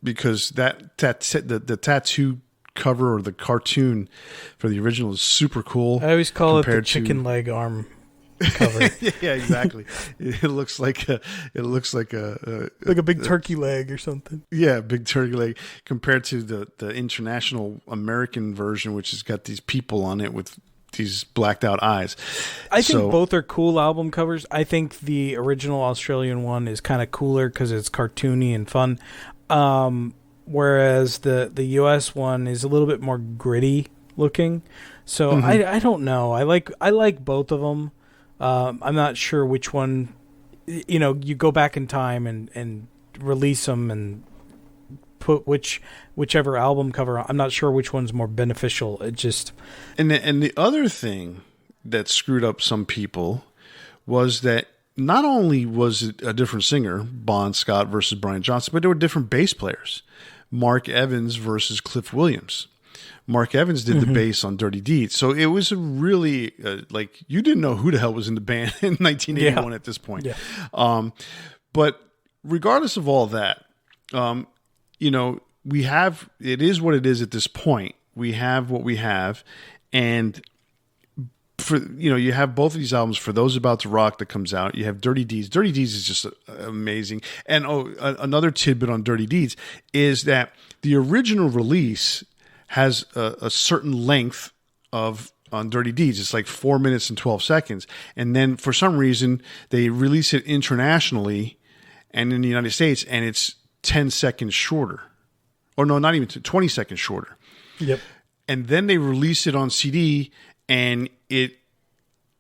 A: because the tattoo cover or the cartoon for the original is super cool.
B: I always call it the chicken leg arm cover.
A: Yeah, exactly. It looks like a
B: like a big turkey leg or something.
A: Yeah, big turkey leg compared to the international American version, which has got these people on it with these blacked out eyes.
B: I think both are cool album covers. I think the original Australian one is kind of cooler because it's cartoony and fun. Whereas the US one is a little bit more gritty looking. So I don't know. I like both of them. I'm not sure which one, you go back in time and release them and put whichever album cover. I'm not sure which one's more beneficial. It just
A: and the other thing that screwed up some people was that not only was it a different singer, Bon Scott versus Brian Johnson, but there were different bass players. Mark Evans versus Cliff Williams. Mark Evans did the bass on Dirty Deeds. So it was a really, you didn't know who the hell was in the band in 1981 at this point. Yeah. But regardless of all that, we have, it is what it is at this point. We have what we have. And you have both of these albums. For Those About to Rock that comes out, you have Dirty Deeds. Dirty Deeds is just amazing. And another tidbit on Dirty Deeds is that the original release has a certain length on Dirty Deeds. It's like 4 minutes and 12 seconds. And then for some reason they release it internationally and in the United States, and it's 10 seconds shorter. Or no, not even 20 seconds shorter.
B: Yep. And
A: then they release it on CD, and it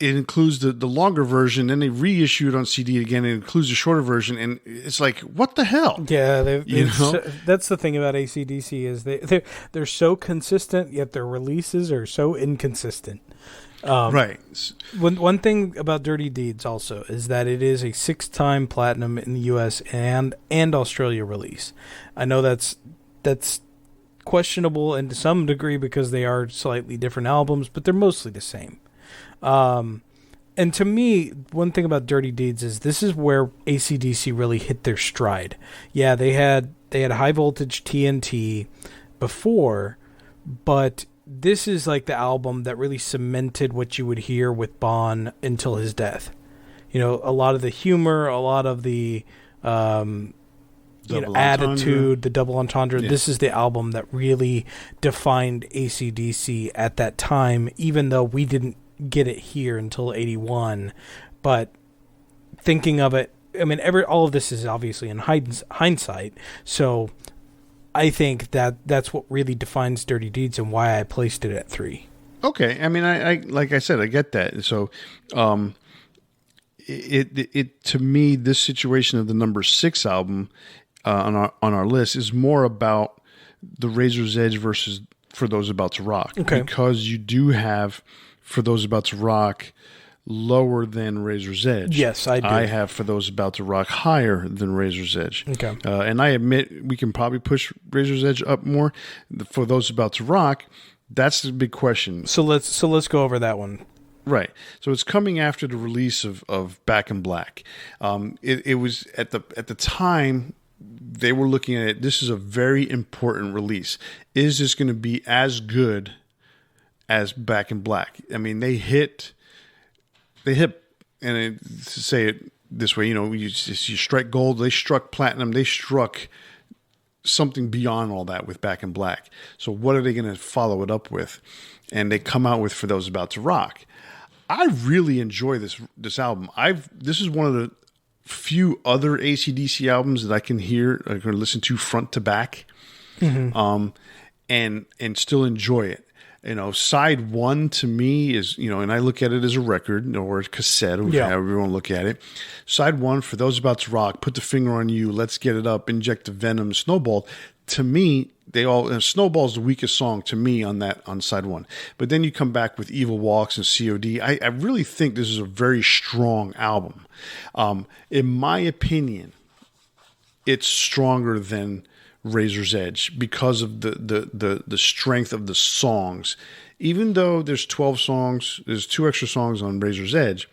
A: includes the longer version. Then they reissue it on CD again. It includes the shorter version, and it's like, what the hell?
B: Yeah, that's the thing about AC/DC is they're so consistent, yet their releases are so inconsistent.
A: Right.
B: One thing about Dirty Deeds also is that it is a 6-time platinum in the U.S. and Australia release. I know that's questionable in some degree because they are slightly different albums, but they're mostly the same. And to me, one thing about Dirty Deeds is this is where AC/DC really hit their stride. Yeah, they had High Voltage TNT before, but this is like the album that really cemented what you would hear with Bon until his death. A lot of the humor, a lot of the attitude, the double entendre. Yeah. This is the album that really defined AC/DC at that time, even though we didn't get it here until 81. But thinking of it, I mean, all of this is obviously in hindsight. So I think that's what really defines Dirty Deeds and why I placed it at 3.
A: Okay. I mean, I like I said, I get that. So, it to me, this situation of the number 6 album on our list is more about the Razor's Edge versus For Those About to Rock.
B: Okay.
A: Because you do have For Those About to Rock lower than Razor's Edge.
B: Yes, I do.
A: I have For Those About to Rock higher than Razor's Edge.
B: Okay.
A: And I admit we can probably push Razor's Edge up more. For Those About to Rock, that's the big question.
B: So let's go over that one.
A: Right. So it's coming after the release of Back in Black. It was at the time they were looking at it. This is a very important release. Is this going to be as good as Back in Black? I mean, they hit, and to say it this way, you strike gold, they struck platinum, they struck something beyond all that with Back in Black. So what are they going to follow it up with? And they come out with For Those About to Rock. I really enjoy this album. This is one of the few other AC/DC albums that I can listen to front to back, and still enjoy it. Side one to me is, and I look at it as a record or a cassette, or however you want to look at it. Side one, For Those About to Rock, Put the Finger on You, Let's Get It Up, Inject the Venom, Snowball. To me, Snowball's the weakest song to me on side one. But then you come back with Evil Walks and COD. I really think this is a very strong album. In my opinion, it's stronger than Razor's Edge because of the strength of the songs. Even though there's 12 songs, there's 2 extra songs on Razor's Edge,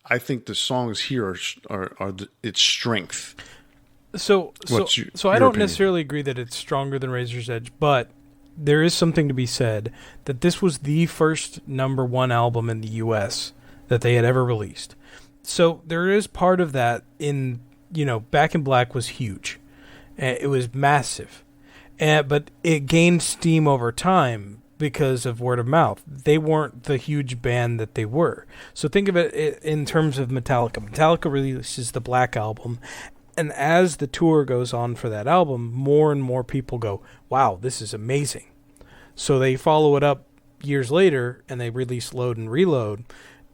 A: I think the songs here are its strength.
B: So I don't necessarily agree that it's stronger than Razor's Edge, but there is something to be said that this was the first number 1 album in the U.S. that they had ever released. So there is part of that in, Back in Black was huge. It was massive. But it gained steam over time because of word of mouth. They weren't the huge band that they were. So think of it in terms of Metallica. Metallica releases the Black Album, and as the tour goes on for that album, more and more people go, wow, this is amazing. So they follow it up years later, and they release Load and Reload,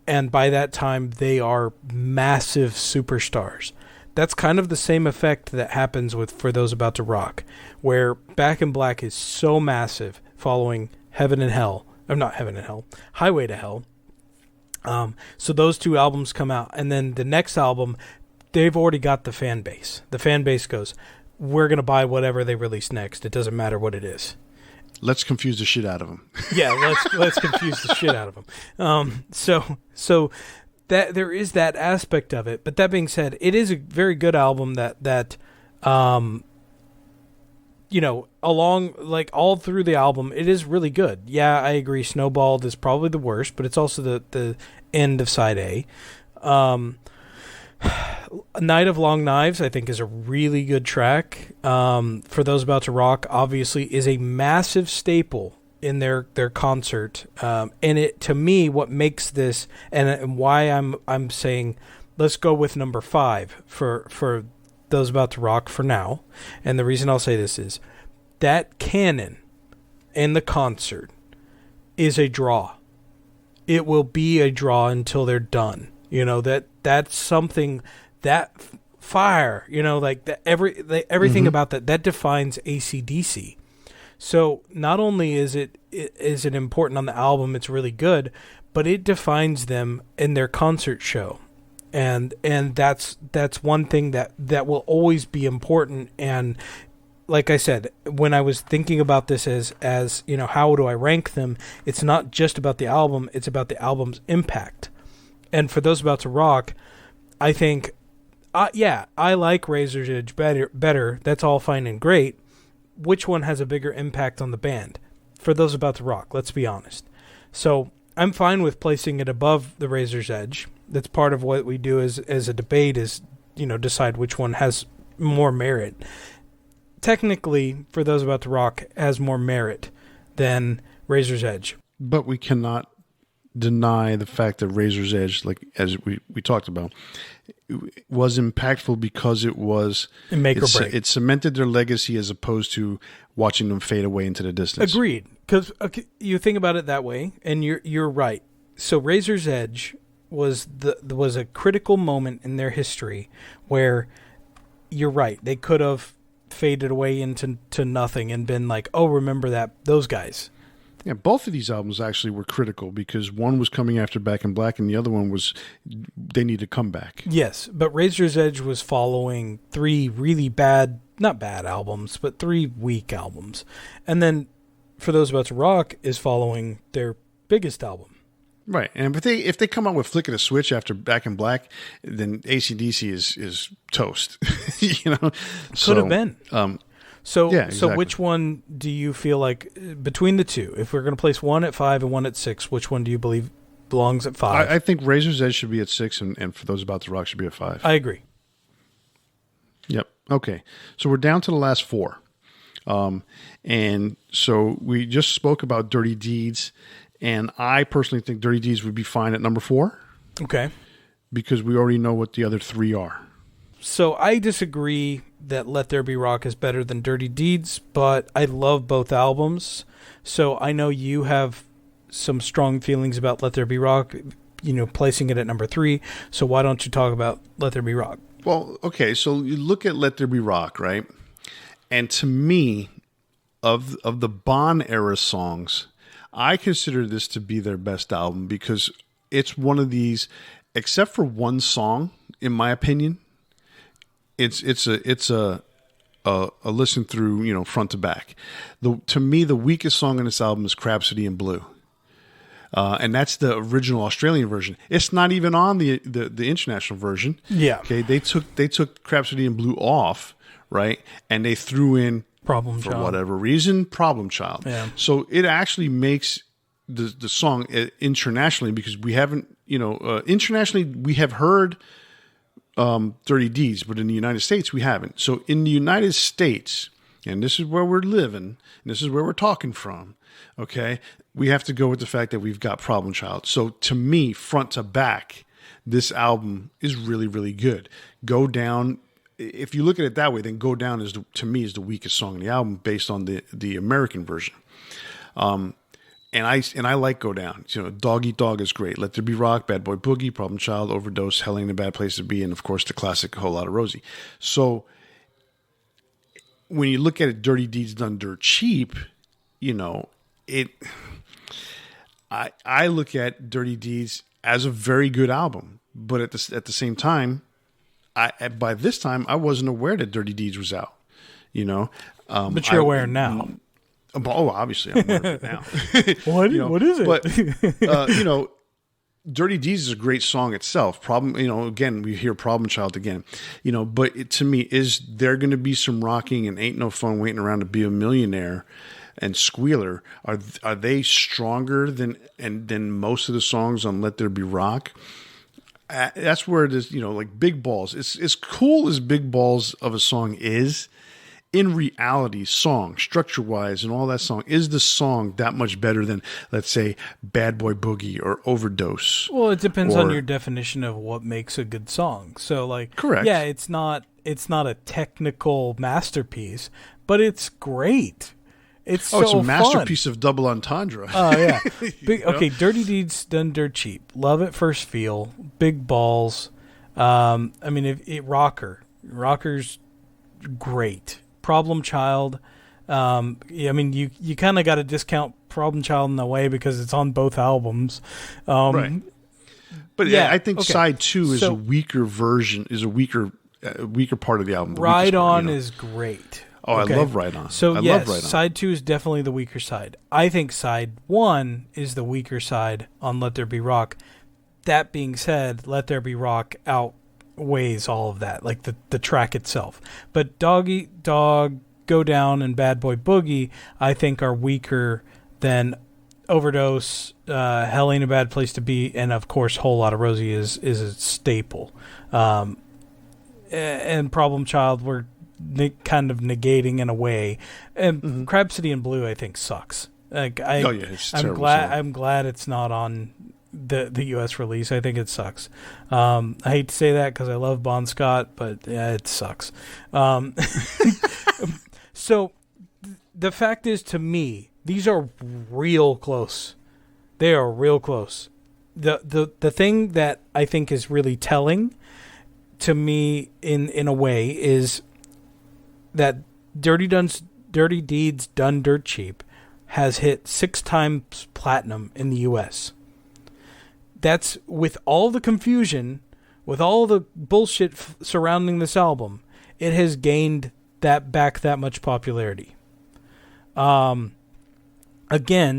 B: and by that time, they are massive superstars. That's kind of the same effect that happens with For Those About to Rock, where Back in Black is so massive following Heaven and Hell. Or not Heaven and Hell, Highway to Hell. So those 2 albums come out, and then the next album, they've already got the fan base. The fan base goes, we're going to buy whatever they release next. It doesn't matter what it is.
A: Let's confuse the shit out of them.
B: Yeah, let's confuse the shit out of them. So that there is that aspect of it. But that being said, it is a very good album that along, like, all through the album, it is really good. Yeah, I agree. Snowballed is probably the worst, but it's also the end of side A. Night of Long Knives, I think, is a really good track. For Those About to Rock, obviously, is a massive staple in their concert. And it, to me, what makes this, and why I'm saying let's go with number 5 for Those About to Rock for now. And the reason I'll say this is that canon in the concert is a draw. It will be a draw until they're done. That's something that fire, like that everything about that defines AC/DC. So not only is it important on the album, it's really good, but it defines them in their concert show. And that's one thing that will always be important. And like I said, when I was thinking about this as how do I rank them, it's not just about the album, it's about the album's impact. And For Those About to Rock, I think, I like Razor's Edge better. That's all fine and great. Which one has a bigger impact on the band? For Those About to Rock, let's be honest. So I'm fine with placing it above the Razor's Edge. That's part of what we do as a debate is, decide which one has more merit. Technically, For Those About to Rock has more merit than Razor's Edge.
A: But we cannot deny the fact that Razor's Edge, like as we talked about, was impactful because it was
B: make or break.
A: It cemented their legacy as opposed to watching them fade away into the distance.
B: Agreed. Because you think about it that way, and you're right. So Razor's Edge was a critical moment in their history where you're right. They could have faded away into nothing and been like, oh, remember those guys.
A: Yeah, both of these albums actually were critical because one was coming after Back in Black and the other one was they need to come back.
B: Yes, but Razor's Edge was following 3 really bad, not bad albums, but 3 weak albums. And then For Those About to Rock is following their biggest album.
A: Right, and if they come out with Flick of the Switch after Back in Black, then AC/DC is toast.
B: Could have been. So which one do you feel like between the two? If we're going to place one at 5 and one at 6, which one do you believe belongs at 5?
A: I think Razor's Edge should be at 6, and For Those About to Rock should be at 5.
B: I agree.
A: Yep. Okay. So we're down to the last 4. And so we just spoke about Dirty Deeds, and I personally think Dirty Deeds would be fine at number 4.
B: Okay.
A: Because we already know what the other 3 are.
B: So I disagree that Let There Be Rock is better than Dirty Deeds, but I love both albums. So I know you have some strong feelings about Let There Be Rock, placing it at number 3. So why don't you talk about Let There Be Rock?
A: Well, okay, so you look at Let There Be Rock, right? And to me, of the Bond era songs, I consider this to be their best album because it's one of these, except for one song, in my opinion, it's a listen through, front to back. To me, the weakest song on this album is Crapsody in Blue. And that's the original Australian version. It's not even on the international version.
B: Yeah.
A: Okay. They took Crapsody in Blue off, right? And they threw in
B: Problem Child.
A: For whatever reason, Problem Child.
B: Yeah.
A: So it actually makes the song internationally, because we haven't, internationally we have heard Dirty Deeds, but in the United States we haven't. So in the United States, and this is where we're living, and this is where we're talking from, okay, we have to go with the fact that we've got Problem Child. So to me, front to back, this album is really, really good. Go Down, if you look at it that way, then Go Down to me is the weakest song in the album based on the American version. And I like Go Down. Dog Eat Dog is great. Let There Be Rock, Bad Boy Boogie, Problem Child, Overdose, Hell Ain't a Bad Place to Be, and of course the classic Whole Lotta Rosie. So when you look at it, Dirty Deeds Done Dirt Cheap, I look at Dirty Deeds as a very good album, but at the same time, by this time I wasn't aware that Dirty Deeds was out.
B: But you're aware now.
A: Oh, obviously I'm aware of it now.
B: What is it?
A: But Dirty Deeds is a great song itself. Again, we hear Problem Child again. But to me, is there going to be some rocking and Ain't No Fun Waiting Around to Be a Millionaire and Squealer? Are they stronger than most of the songs on Let There Be Rock? That's where it is. Like Big Balls. It's as cool as Big Balls of a song is. In reality, structure-wise and all that song, is the song that much better than, let's say, Bad Boy Boogie or Overdose?
B: Well, it depends on your definition of what makes a good song. So,
A: correct.
B: Yeah, it's not a technical masterpiece, but it's great. It's
A: it's a masterpiece of double entendre.
B: Oh, yeah. Okay, Dirty Deeds Done Dirt Cheap. Love at First Feel. Big Balls. Rocker's great. Problem Child. You kind of got to discount Problem Child in a way because it's on both albums.
A: Right. But yeah, I think side 2 is a weaker version, is a weaker part of the album.
B: Ride On is great.
A: Oh, okay. I love Ride On.
B: So yes, side 2 is definitely the weaker side. I think side 1 is the weaker side on Let There Be Rock. That being said, Let There Be Rock outweighs all of that, like the track itself. But Dog Eat Dog, Go Down, and Bad Boy Boogie, I think are weaker than Overdose, Hell Ain't a Bad Place to Be, and of course Whole Lotta Rosie is a staple. And Problem Child we're kind of negating in a way. And Crapsody in Blue I think sucks.
A: It's terrible.
B: I'm glad it's not on the U.S. release. I think it sucks. I hate to say that because I love Bon Scott, but yeah, it sucks. So the fact is, to me, these are real close. They are real close. The thing that I think is really telling to me in a way is that Dirty Deeds Done Dirt Cheap has hit 6 times platinum in the U.S. That's with all the confusion, with all the bullshit surrounding this album, it has gained that much popularity. Again,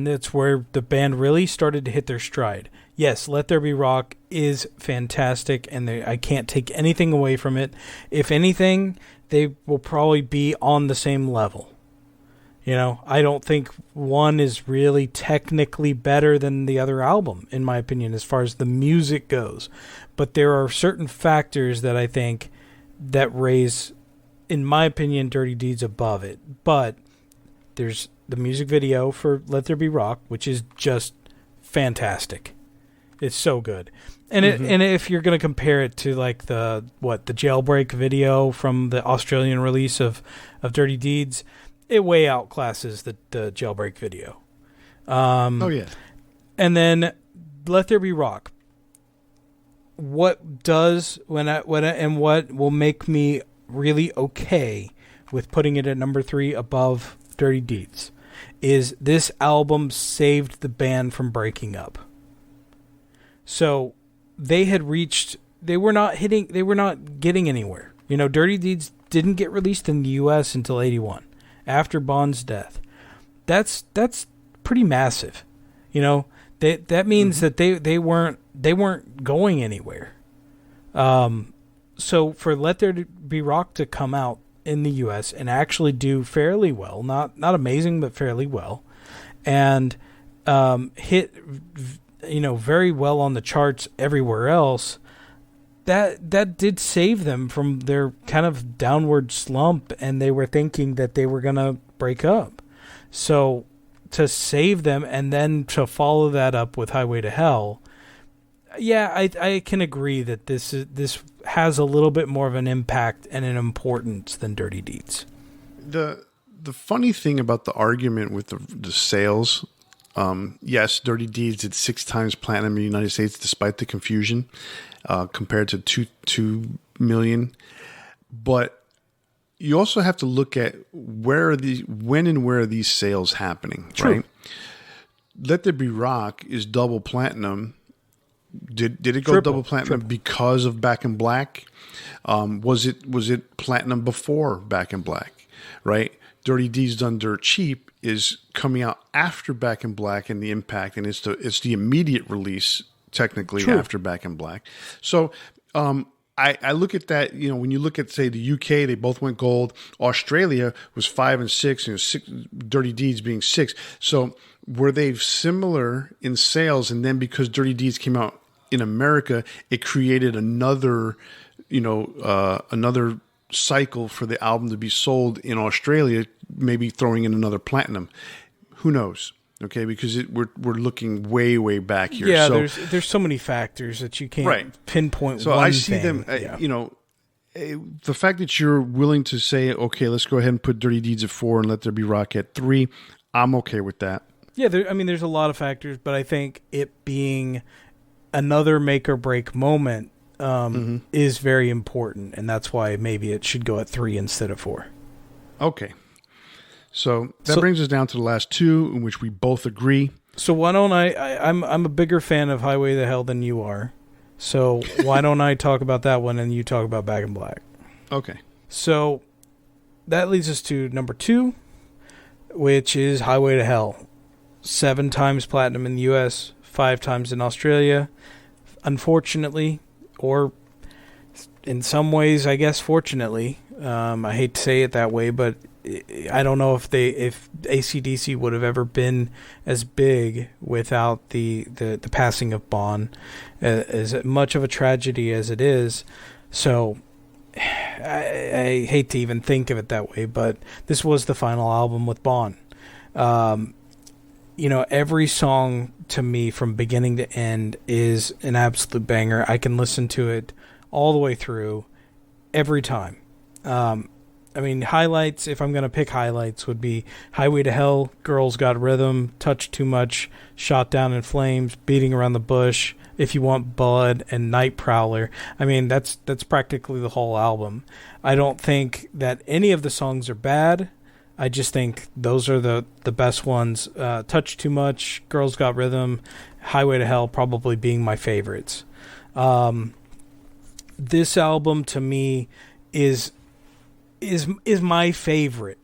B: that's where the band really started to hit their stride. Yes, Let There Be Rock is fantastic, and I can't take anything away from it. If anything, they will probably be on the same level. I don't think one is really technically better than the other album, in my opinion, as far as the music goes. But there are certain factors that I think that raise, in my opinion, Dirty Deeds above it. But there's the music video for Let There Be Rock, which is just fantastic. It's so good. And and if you're going to compare it to like the Jailbreak video from the Australian release of Dirty Deeds, it way outclasses the Jailbreak video. And then Let There Be Rock. What will make me really okay with putting it at number 3 above Dirty Deeds is this album saved the band from breaking up. So they were not getting anywhere. Dirty Deeds didn't get released in the US until 1981, after Bond's death. That's pretty massive. That means that they weren't going anywhere. So for Let There Be Rock to come out in the US and actually do fairly well, not amazing, but fairly well, and hit very well on the charts everywhere else, that did save them from their kind of downward slump, and they were thinking that they were going to break up. So to save them and then to follow that up with Highway to Hell, yeah, I can agree that this has a little bit more of an impact and an importance than Dirty Deeds.
A: The funny thing about the argument with the sales, yes, Dirty Deeds did 6 times platinum in the United States despite the confusion, compared to 2 million. But you also have to look at when and where are these sales happening,
B: True.
A: right? Let There Be Rock is double platinum. Did it go double platinum because of Back in Black? Was it platinum before Back in Black? Right? Dirty Deeds Done Dirt Cheap is coming out after Back in Black and the impact, and it's the immediate release technically after Back in Black. So I look at that. When you look at, say, the UK, they both went gold. Australia was 5 and 6, and 6, Dirty Deeds being 6. So were they similar in sales? And then because Dirty Deeds came out in America, it created another cycle for the album to be sold in Australia, maybe throwing in another platinum. Who knows? Okay, because we're looking way, way back here.
B: Yeah,
A: so,
B: there's so many factors that you can't pinpoint.
A: So
B: one
A: I see
B: thing.
A: them. The fact that you're willing to say, okay, let's go ahead and put Dirty Deeds at 4 and Let There Be Rock at 3, I'm okay with that.
B: Yeah, there's a lot of factors, but I think it being another make or break moment is very important, and that's why maybe it should go at 3 instead of 4.
A: Okay. So that brings us down to the last 2, in which we both agree.
B: So why don't I'm a bigger fan of Highway to Hell than you are. So why don't I talk about that one and you talk about Back in Black?
A: Okay.
B: So that leads us to number 2, which is Highway to Hell. 7 times platinum in the US, 5 times in Australia. Unfortunately, or in some ways, I guess fortunately, I hate to say it that way, but I don't know if AC/DC would have ever been as big without the passing of Bond, as much of a tragedy as it is. So I hate to even think of it that way, but this was the final album with Bond. Every song to me from beginning to end is an absolute banger. I can listen to it all the way through every time. Highlights, if I'm going to pick highlights, would be Highway to Hell, Girls Got Rhythm, Touch Too Much, Shot Down in Flames, Beating Around the Bush, If You Want Blood, and Night Prowler. That's practically the whole album. I don't think that any of the songs are bad. I just think those are the best ones. Touch Too Much, Girls Got Rhythm, Highway to Hell probably being my favorites. This album to me is my favorite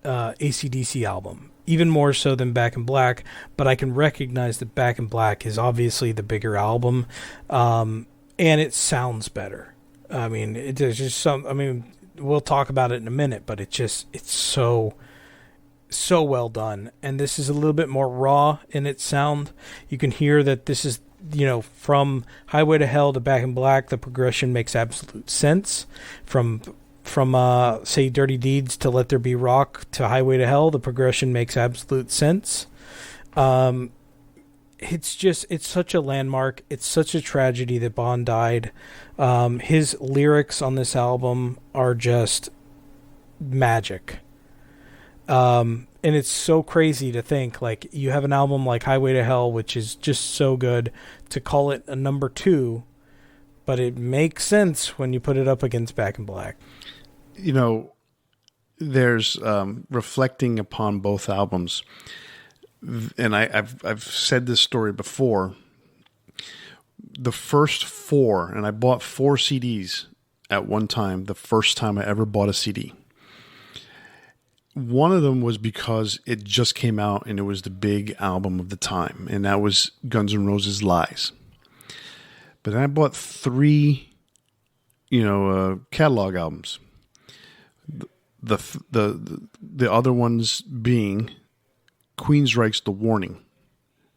B: AC/DC album, even more so than Back in Black, but I can recognize that Back in Black is obviously the bigger album, and it sounds better. There's just we'll talk about it in a minute, but it's so well done, and this is a little bit more raw in its sound. You can hear that this is, from Highway to Hell to Back in Black, the progression makes absolute sense. From say Dirty Deeds to Let There Be Rock to Highway to Hell, the progression makes absolute sense. It's such a landmark. It's such a tragedy that Bond died. His lyrics on this album are just magic. And it's so crazy to think, like, you have an album like Highway to Hell, which is just so good, to call it a number 2, but it makes sense when you put it up against Back in Black.
A: You know, there's reflecting upon both albums, and I've said this story before. The first 4, and I bought 4 CDs at one time, the first time I ever bought a CD. One of them was because it just came out and it was the big album of the time, and that was Guns N' Roses' Lies. But then I bought 3, catalog albums. The other ones being Queensryche's The Warning,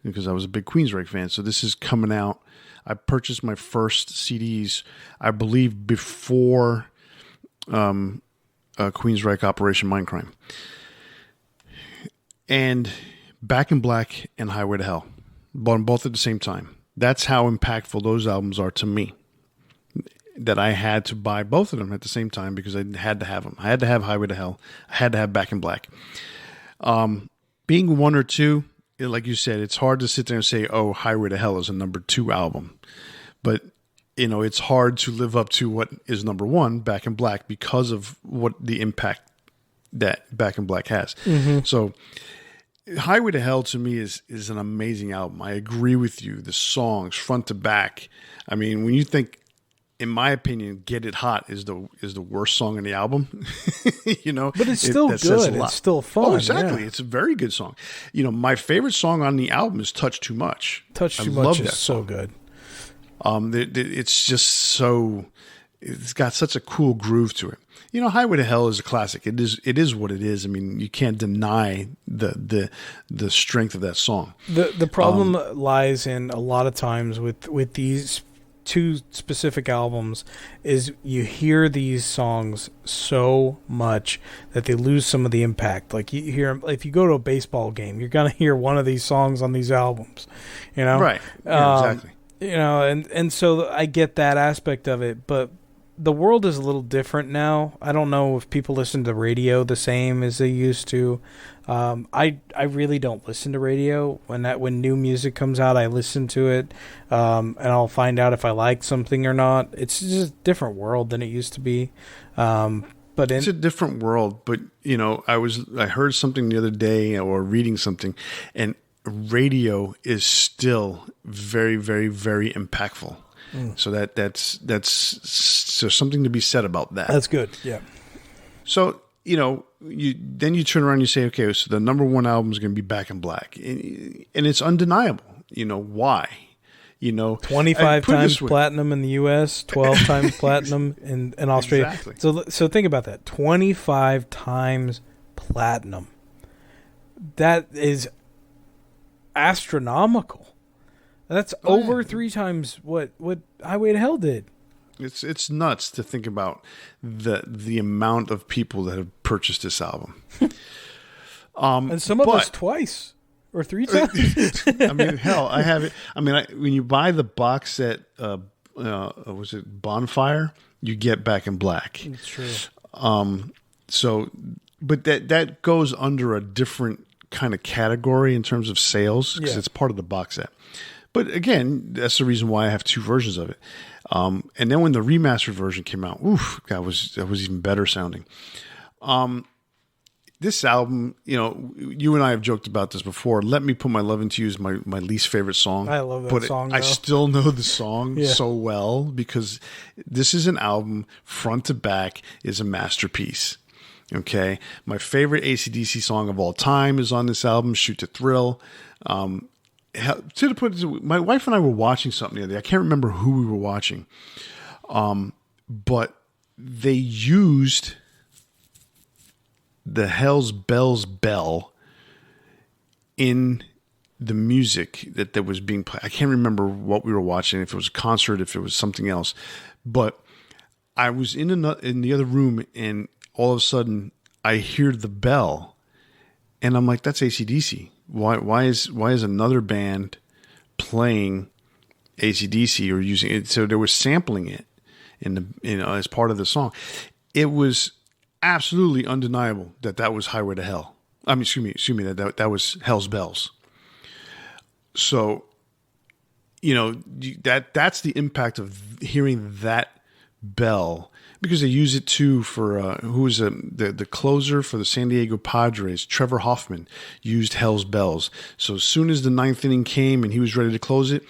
A: because I was a big Queensryche fan. So this is coming out. I purchased my first CDs, I believe, before Queensryche Operation Mindcrime. And Back in Black and Highway to Hell. Bought them both at the same time. That's how impactful those albums are to me. That I had to buy both of them at the same time because I had to have them. I had to have Highway to Hell. I had to have Back in Black. Being 1 or 2, like you said, it's hard to sit there and say, oh, Highway to Hell is a number 2 album. But, it's hard to live up to what is number 1, Back in Black, because of what the impact that Back in Black has. Mm-hmm. So Highway to Hell to me is an amazing album. I agree with you. The songs, front to back. I mean, when you think, in my opinion, Get It Hot is the worst song on the album.
B: But it's still good. It's still fun.
A: Oh, exactly.
B: Yeah.
A: It's a very good song. My favorite song on the album is Touch Too Much.
B: Touch Too Much is so good.
A: It's just so, it's got such a cool groove to it. Highway to Hell is a classic. It is what it is. I mean, you can't deny the strength of that song.
B: The problem lies in a lot of times with these 2 specific albums is you hear these songs so much that they lose some of the impact. Like you hear, if you go to a baseball game, you're gonna hear one of these songs on these albums,
A: Right. Yeah, exactly.
B: And so I get that aspect of it, but the world is a little different now. I don't know if people listen to radio the same as they used to. I really don't listen to radio. When new music comes out, I listen to it, and I'll find out if I like something or not. It's just a different world than it used to be. But
A: it's a different world. But I heard something the other day or reading something, and radio is still very, very, very impactful. So that's so something to be said about that.
B: That's good. Yeah.
A: So, you turn around and you say, okay, so the number 1 album is going to be Back in Black. And it's undeniable. Why?
B: 25 times platinum in the US, 12 times platinum in Australia.
A: Exactly.
B: So think about that. 25 times platinum. That is astronomical. That's over 3 times what Highway to Hell did.
A: It's nuts to think about the amount of people that have purchased this album.
B: And some of us twice or 3 times.
A: I mean, hell, I have it. I mean, when you buy the box set, was it Bonfire? You get Back in Black.
B: It's true.
A: But that goes under a different kind of category in terms of sales because it's part of the box set. But again, that's the reason why I have 2 versions of it. And then when the remastered version came out, that was even better sounding. This album, you and I have joked about this before. Let Me Put My Love Into You is my least favorite song.
B: I love that song.
A: I still know the song so well because this is an album front to back is a masterpiece. Okay, my favorite AC/DC song of all time is on this album, "Shoot to Thrill." To the point, my wife and I were watching something the other day. I can't remember who we were watching, but they used the Hell's Bells bell in the music that was being played. I can't remember what we were watching, if it was a concert, if it was something else. But I was in the other room, and all of a sudden I hear the bell, and I'm like, that's AC/DC. Why is another band playing AC/DC or using it? So they were sampling it as part of the song. It was absolutely undeniable that was Highway to Hell. I mean, excuse me. That was Hell's Bells. So, that's the impact of hearing that bell, because they use it too for who was the closer for the San Diego Padres, Trevor Hoffman, used Hell's Bells. So as soon as the ninth inning came and he was ready to close it,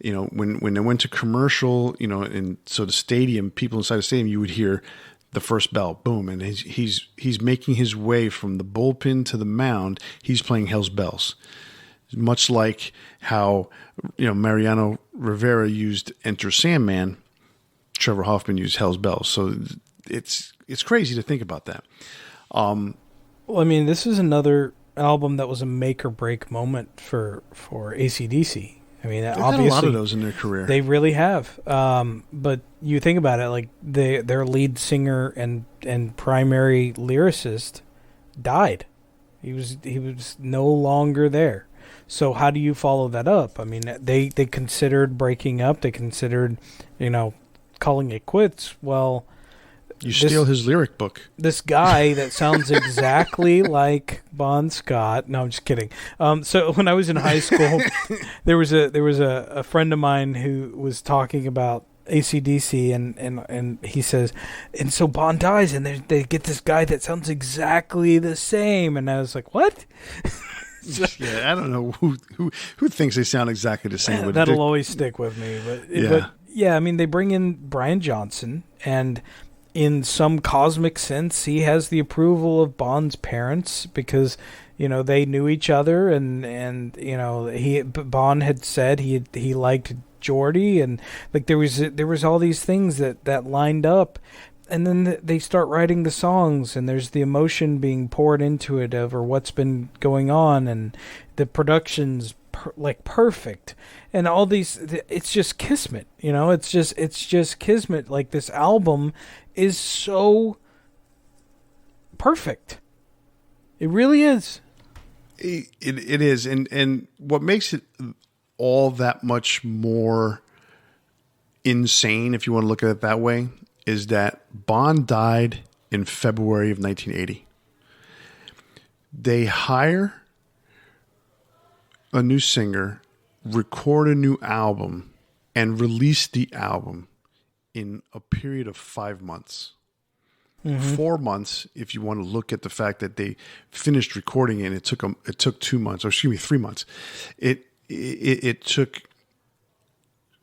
A: when they went to commercial, and so the stadium, people inside the stadium, you would hear the first bell, boom, and he's making his way from the bullpen to the mound. He's playing Hell's Bells, much like how Mariano Rivera used Enter Sandman. Trevor Hoffman used Hell's Bells. So it's crazy to think about that.
B: Well, I mean, this is another album that was a make or break moment for AC/DC. I mean,
A: They've
B: obviously
A: had a lot of those in their career.
B: They really have. But you think about it, like their lead singer and primary lyricist died. He was no longer there. So how do you follow that up? I mean, they considered breaking up. They considered, calling it quits. Well,
A: you steal his lyric book.
B: This guy that sounds exactly like Bon Scott. No, I'm just kidding. So when I was in high school, there was a friend of mine who was talking about AC/DC, and he says, and so Bon dies, and they get this guy that sounds exactly the same, and I was like, what?
A: Yeah, I don't know who thinks they sound exactly the same. But
B: that'll always stick with me. But yeah, I mean, they bring in Brian Johnson, and in some cosmic sense, he has the approval of Bon's parents because they knew each other, and Bon had said he liked Geordie, and like there was all these things that lined up. And then they start writing the songs, and there's the emotion being poured into it over what's been going on, and the production's perfect, and all these. It's just kismet, It's just kismet. Like, this album is so perfect. It really is.
A: It is, and what makes it all that much more insane, if you want to look at it that way, is that Bon died in February of 1980. They hire a new singer, record a new album, and release the album in a period of 5 months. Mm-hmm. 4 months, if you want to look at the fact that they finished recording it, and it took 2 months, or excuse me, 3 months. It took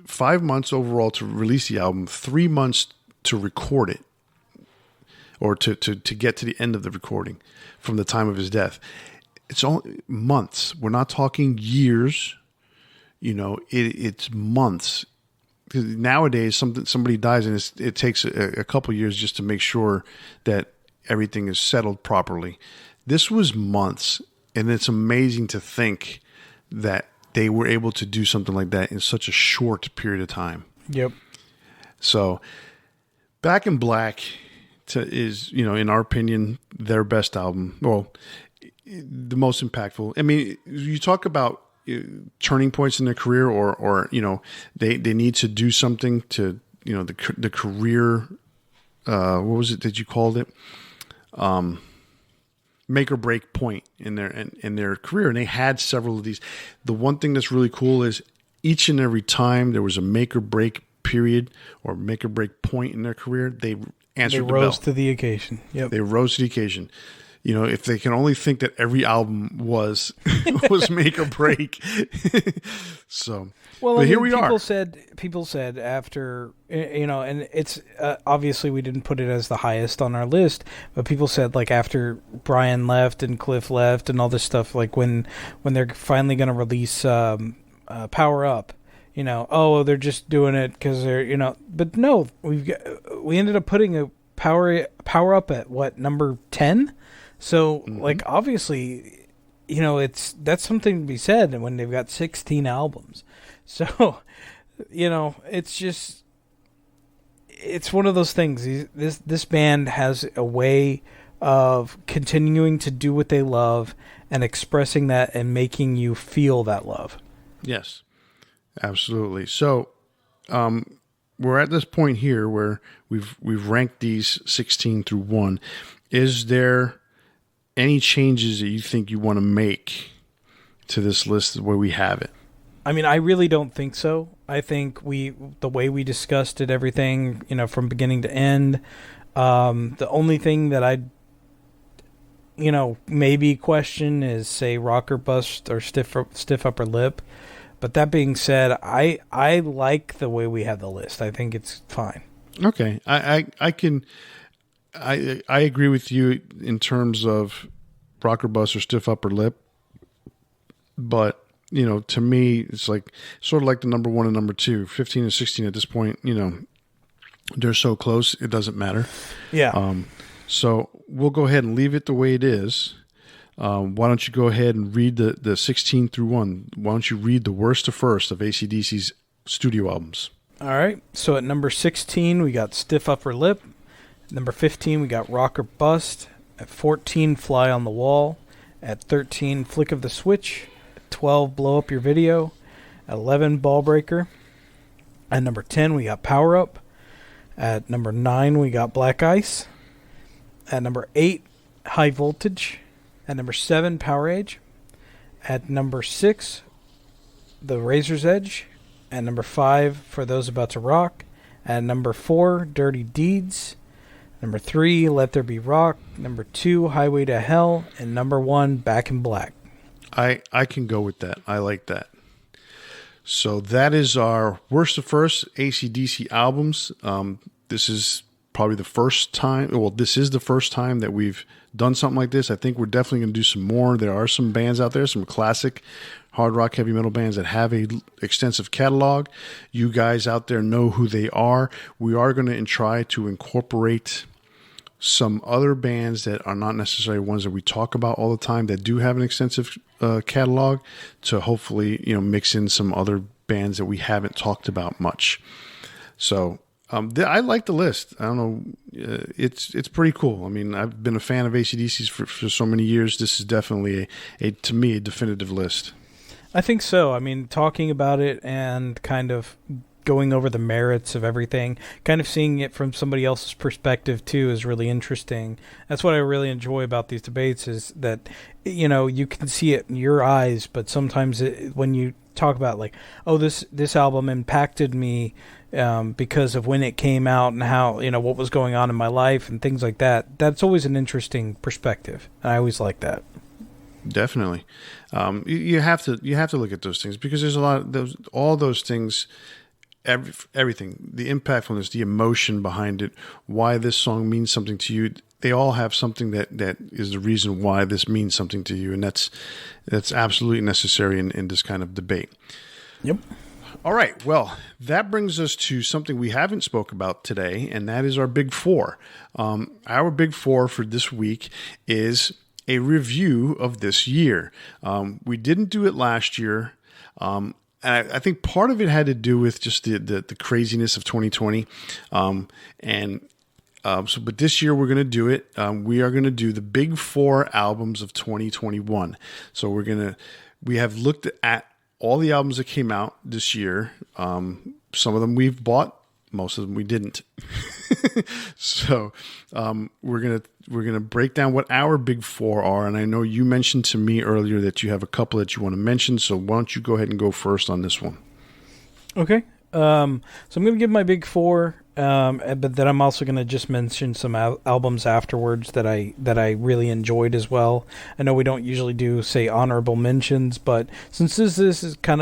A: 5 months overall to release the album, 3 months to record it, or to get to the end of the recording from the time of his death. It's only months. We're not talking years. It's months. Because nowadays, somebody dies, and it takes a couple years just to make sure that everything is settled properly. This was months, and it's amazing to think that they were able to do something like that in such a short period of time.
B: Yep.
A: So, Back in Black is, in our opinion, their best album. Well, the most impactful. I mean, you talk about turning points in their career, or they need to do something to, the career. What was it that you called it? Make or break point in their career, and they had several of these. The one thing that's really cool is each and every time there was a make or break period or make or break point in their career, they answered the bell. They
B: rose to the occasion. Yep.
A: They rose to the occasion. If they can only think that every album was make or break. So,
B: well,
A: here we are.
B: People said after, and it's obviously we didn't put it as the highest on our list, but people said, like, after Brian left and Cliff left and all this stuff, like when they're finally going to release Power Up, they're just doing it because they're, but no, we ended up putting a Power Up at what, number 10? So, mm-hmm. Like, obviously, that's something to be said when they've got 16 albums. So, it's one of those things. This band has a way of continuing to do what they love and expressing that and making you feel that love.
A: Yes, absolutely. So, we're at this point here where we've ranked these 16 through 1. Is there any changes that you think you want to make to this list the way we have it?
B: I mean, I really don't think so. I think the way we discussed it, everything, from beginning to end. The only thing that I'd, maybe question is, say, rocker bust or stiff upper lip. But that being said, I like the way we have the list. I think it's fine.
A: Okay, I agree with you in terms of rocker bust or stiff upper lip, but to me, it's like sort of like the number 1 and number 2, 15 and 16 at this point. They're so close, it doesn't matter.
B: Yeah.
A: So we'll go ahead and leave it the way it is. Why don't you go ahead and read the 16 through 1? Why don't you read the worst to first of AC/DC's studio albums?
B: All right. So at number 16, we got Stiff Upper Lip. Number 15, we got Rock or Bust. At 14, Fly on the Wall. At 13, Flick of the Switch. At 12, Blow Up Your Video. At 11, Ball Breaker. At number 10, we got Power Up. At number 9, we got Black Ice. At number 8, High Voltage. At number 7, Power Age. At number 6, The Razor's Edge. At number 5, For Those About to Rock. At number 4, Dirty Deeds. Number 3, Let There Be Rock. Number 2, Highway to Hell. And number 1, Back in Black.
A: I can go with that. I like that. So that is our worst to first AC/DC albums. This is probably the first time. Well, this is the first time that we've done something like this. I think we're definitely going to do some more. There are some bands out there, some classic hard rock, heavy metal bands that have a extensive catalog. You guys out there know who they are. We are going to try to incorporate some other bands that are not necessarily ones that we talk about all the time that do have an extensive catalog to hopefully, mix in some other bands that we haven't talked about much. So I like the list. I don't know. It's pretty cool. I mean, I've been a fan of AC/DC's for so many years. This is definitely to me, a definitive list.
B: I think so. I mean, talking about it and kind of going over the merits of everything, kind of seeing it from somebody else's perspective too is really interesting. That's what I really enjoy about these debates is that, you can see it in your eyes, but sometimes when you talk about like, oh, this album impacted me because of when it came out and how, what was going on in my life and things like that. That's always an interesting perspective. I always like that.
A: Definitely. You have to look at those things because there's a lot of all those things, everything, the impactfulness, the emotion behind it, why this song means something to you. They all have something that is the reason why this means something to you. And that's absolutely necessary in this kind of debate.
B: Yep.
A: All right. Well, that brings us to something we haven't spoke about today, and that is our Big Four. Our Big Four for this week is a review of this year. We didn't do it last year. And I think part of it had to do with just the craziness of 2020. But this year we're going to do it. We are going to do the Big Four albums of 2021. So we have looked at all the albums that came out this year. Some of them we've bought, most of them we didn't. So we're gonna break down what our Big Four are. And I know you mentioned to me earlier that you have a couple that you want to mention. So why don't you go ahead and go first on this one?
B: Okay. So I'm going to give my Big Four, but then I'm also going to just mention some albums afterwards that I really enjoyed as well. I know we don't usually do, say, honorable mentions, but since this is kind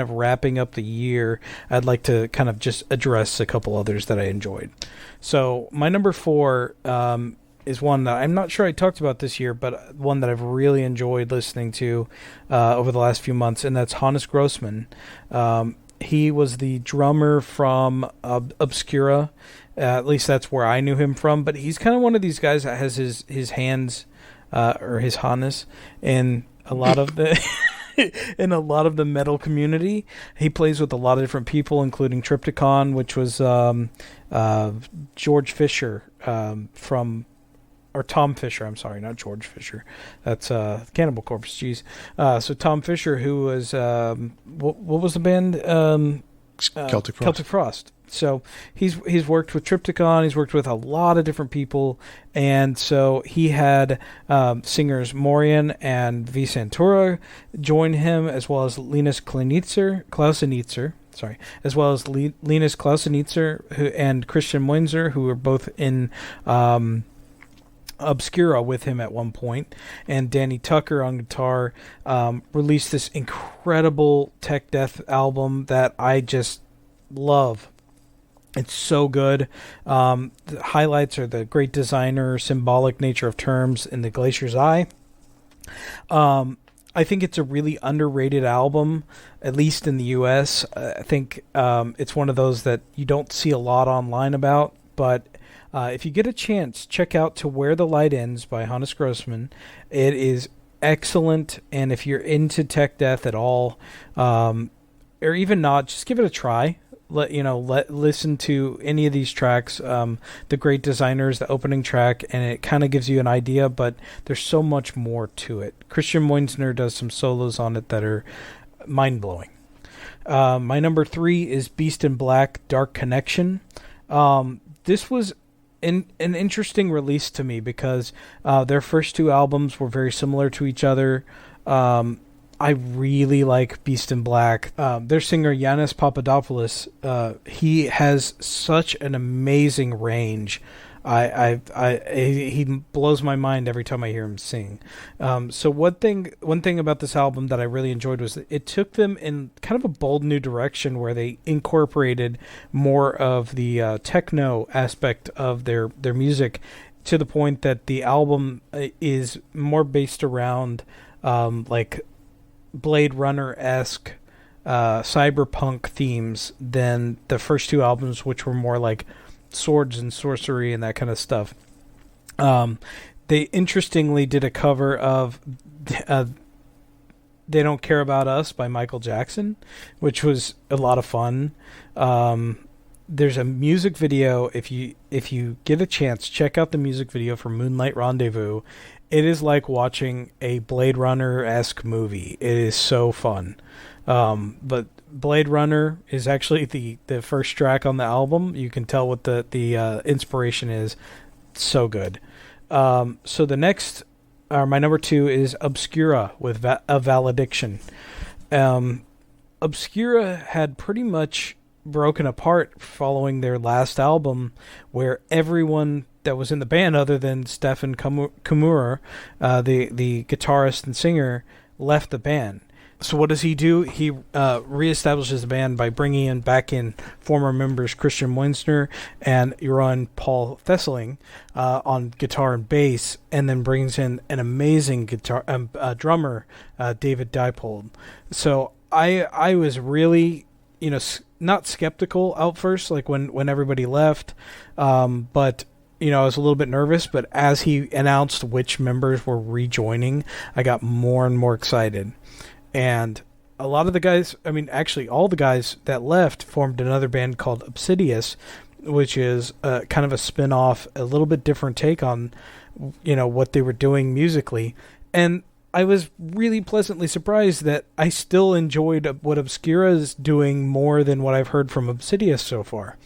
B: of wrapping up the year, I'd like to kind of just address a couple others that I enjoyed. So my number 4 is one that I'm not sure I talked about this year, but one that I've really enjoyed listening to over the last few months, and that's Hannes Grossmann. He was the drummer from Obscura. At least that's where I knew him from. But he's kind of one of these guys that has his hands, or his Hannes, in a lot of the in a lot of the metal community. He plays with a lot of different people, including Triptychon, which was George Fisher from. Or Tom Fisher, I'm sorry, not George Fisher. That's Cannibal Corpse, jeez. So Tom Fisher, who was, what was the band?
A: Celtic Frost.
B: Celtic Frost. So he's worked with Triptykon, he's worked with a lot of different people, and so he had singers Morian and V. Santora join him, as well as Linus Klausenitzer, as well as Linus Klausenitzer and Christian Moenzer, who were both in Obscura with him at one point, and Danny Tucker on guitar, released this incredible tech death album that I just love. It's so good. The highlights are the great designer, symbolic nature of terms in the Glacier's Eye. I think it's a really underrated album, at least in the U.S. I think it's one of those that you don't see a lot online about, but if you get a chance, check out To Where the Light Ends by Hannes Grossman. It is excellent, and if you're into tech death at all, or even not, just give it a try. Listen to any of these tracks. The Great Designers, the opening track, and it kind of gives you an idea, but there's so much more to it. Christian Moensner does some solos on it that are mind-blowing. My number 3 is Beast in Black, Dark Connection. This was an interesting release to me because their first 2 albums were very similar to each other. I really like Beast in Black. Their singer Yannis Papadopoulos, he has such an amazing range. He blows my mind every time I hear him sing. So one thing about this album that I really enjoyed was that it took them in kind of a bold new direction where they incorporated more of the techno aspect of their music, to the point that the album is more based around like Blade Runner-esque cyberpunk themes than the first 2 albums, which were more like swords and sorcery and that kind of stuff. They interestingly did a cover of They Don't Care About Us by Michael Jackson, which was a lot of fun. There's a music video. If you get a chance, check out the music video for Moonlight Rendezvous. It is like watching a Blade Runner-esque movie. It is so fun. But Blade Runner is actually the first track on the album. You can tell what the inspiration is. So good. So the next, my number 2 is Obscura with A Valediction. Obscura had pretty much broken apart following their last album, where everyone that was in the band, other than Stefan Kumura, the guitarist and singer, left the band. So what does he do? He reestablishes the band by bringing back in former members Christian Moensner and Joran Paul Thesseling on guitar and bass, and then brings in an amazing drummer, David Diepold. So I was really, not skeptical at first, like when everybody left, but I was a little bit nervous. But as he announced which members were rejoining, I got more and more excited. And a lot of the guys, actually all the guys that left formed another band called Obsidious, which is kind of a spin-off, a little bit different take on, what they were doing musically. And I was really pleasantly surprised that I still enjoyed what Obscura is doing more than what I've heard from Obsidious so far.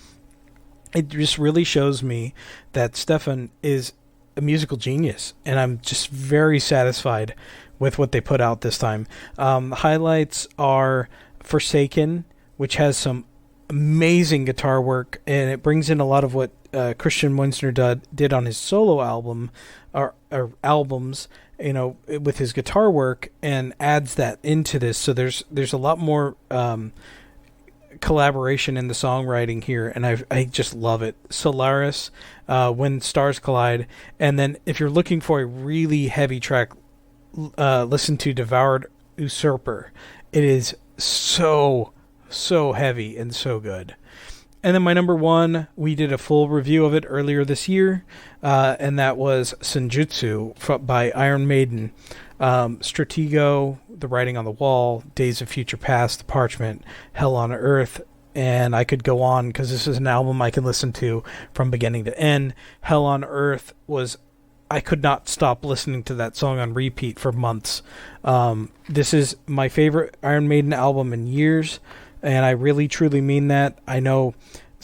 B: It just really shows me that Stefan is a musical genius, and I'm just very satisfied with what they put out this time. Highlights are Forsaken, which has some amazing guitar work, and it brings in a lot of what Christian Moensner did on his solo album or albums, with his guitar work, and adds that into this. So there's a lot more collaboration in the songwriting here, and I just love it. Solaris, When Stars Collide, and then if you're looking for a really heavy track, listen to Devoured Usurper. It is so heavy and so good. And then my number 1, we did a full review of it earlier this year, and that was Senjutsu by Iron Maiden. Stratego, The Writing on the Wall, Days of Future Past, The Parchment, Hell on Earth, and I could go on because this is an album I can listen to from beginning to end. Hell on Earth I could not stop listening to that song on repeat for months. This is my favorite Iron Maiden album in years, and I really truly mean that. I know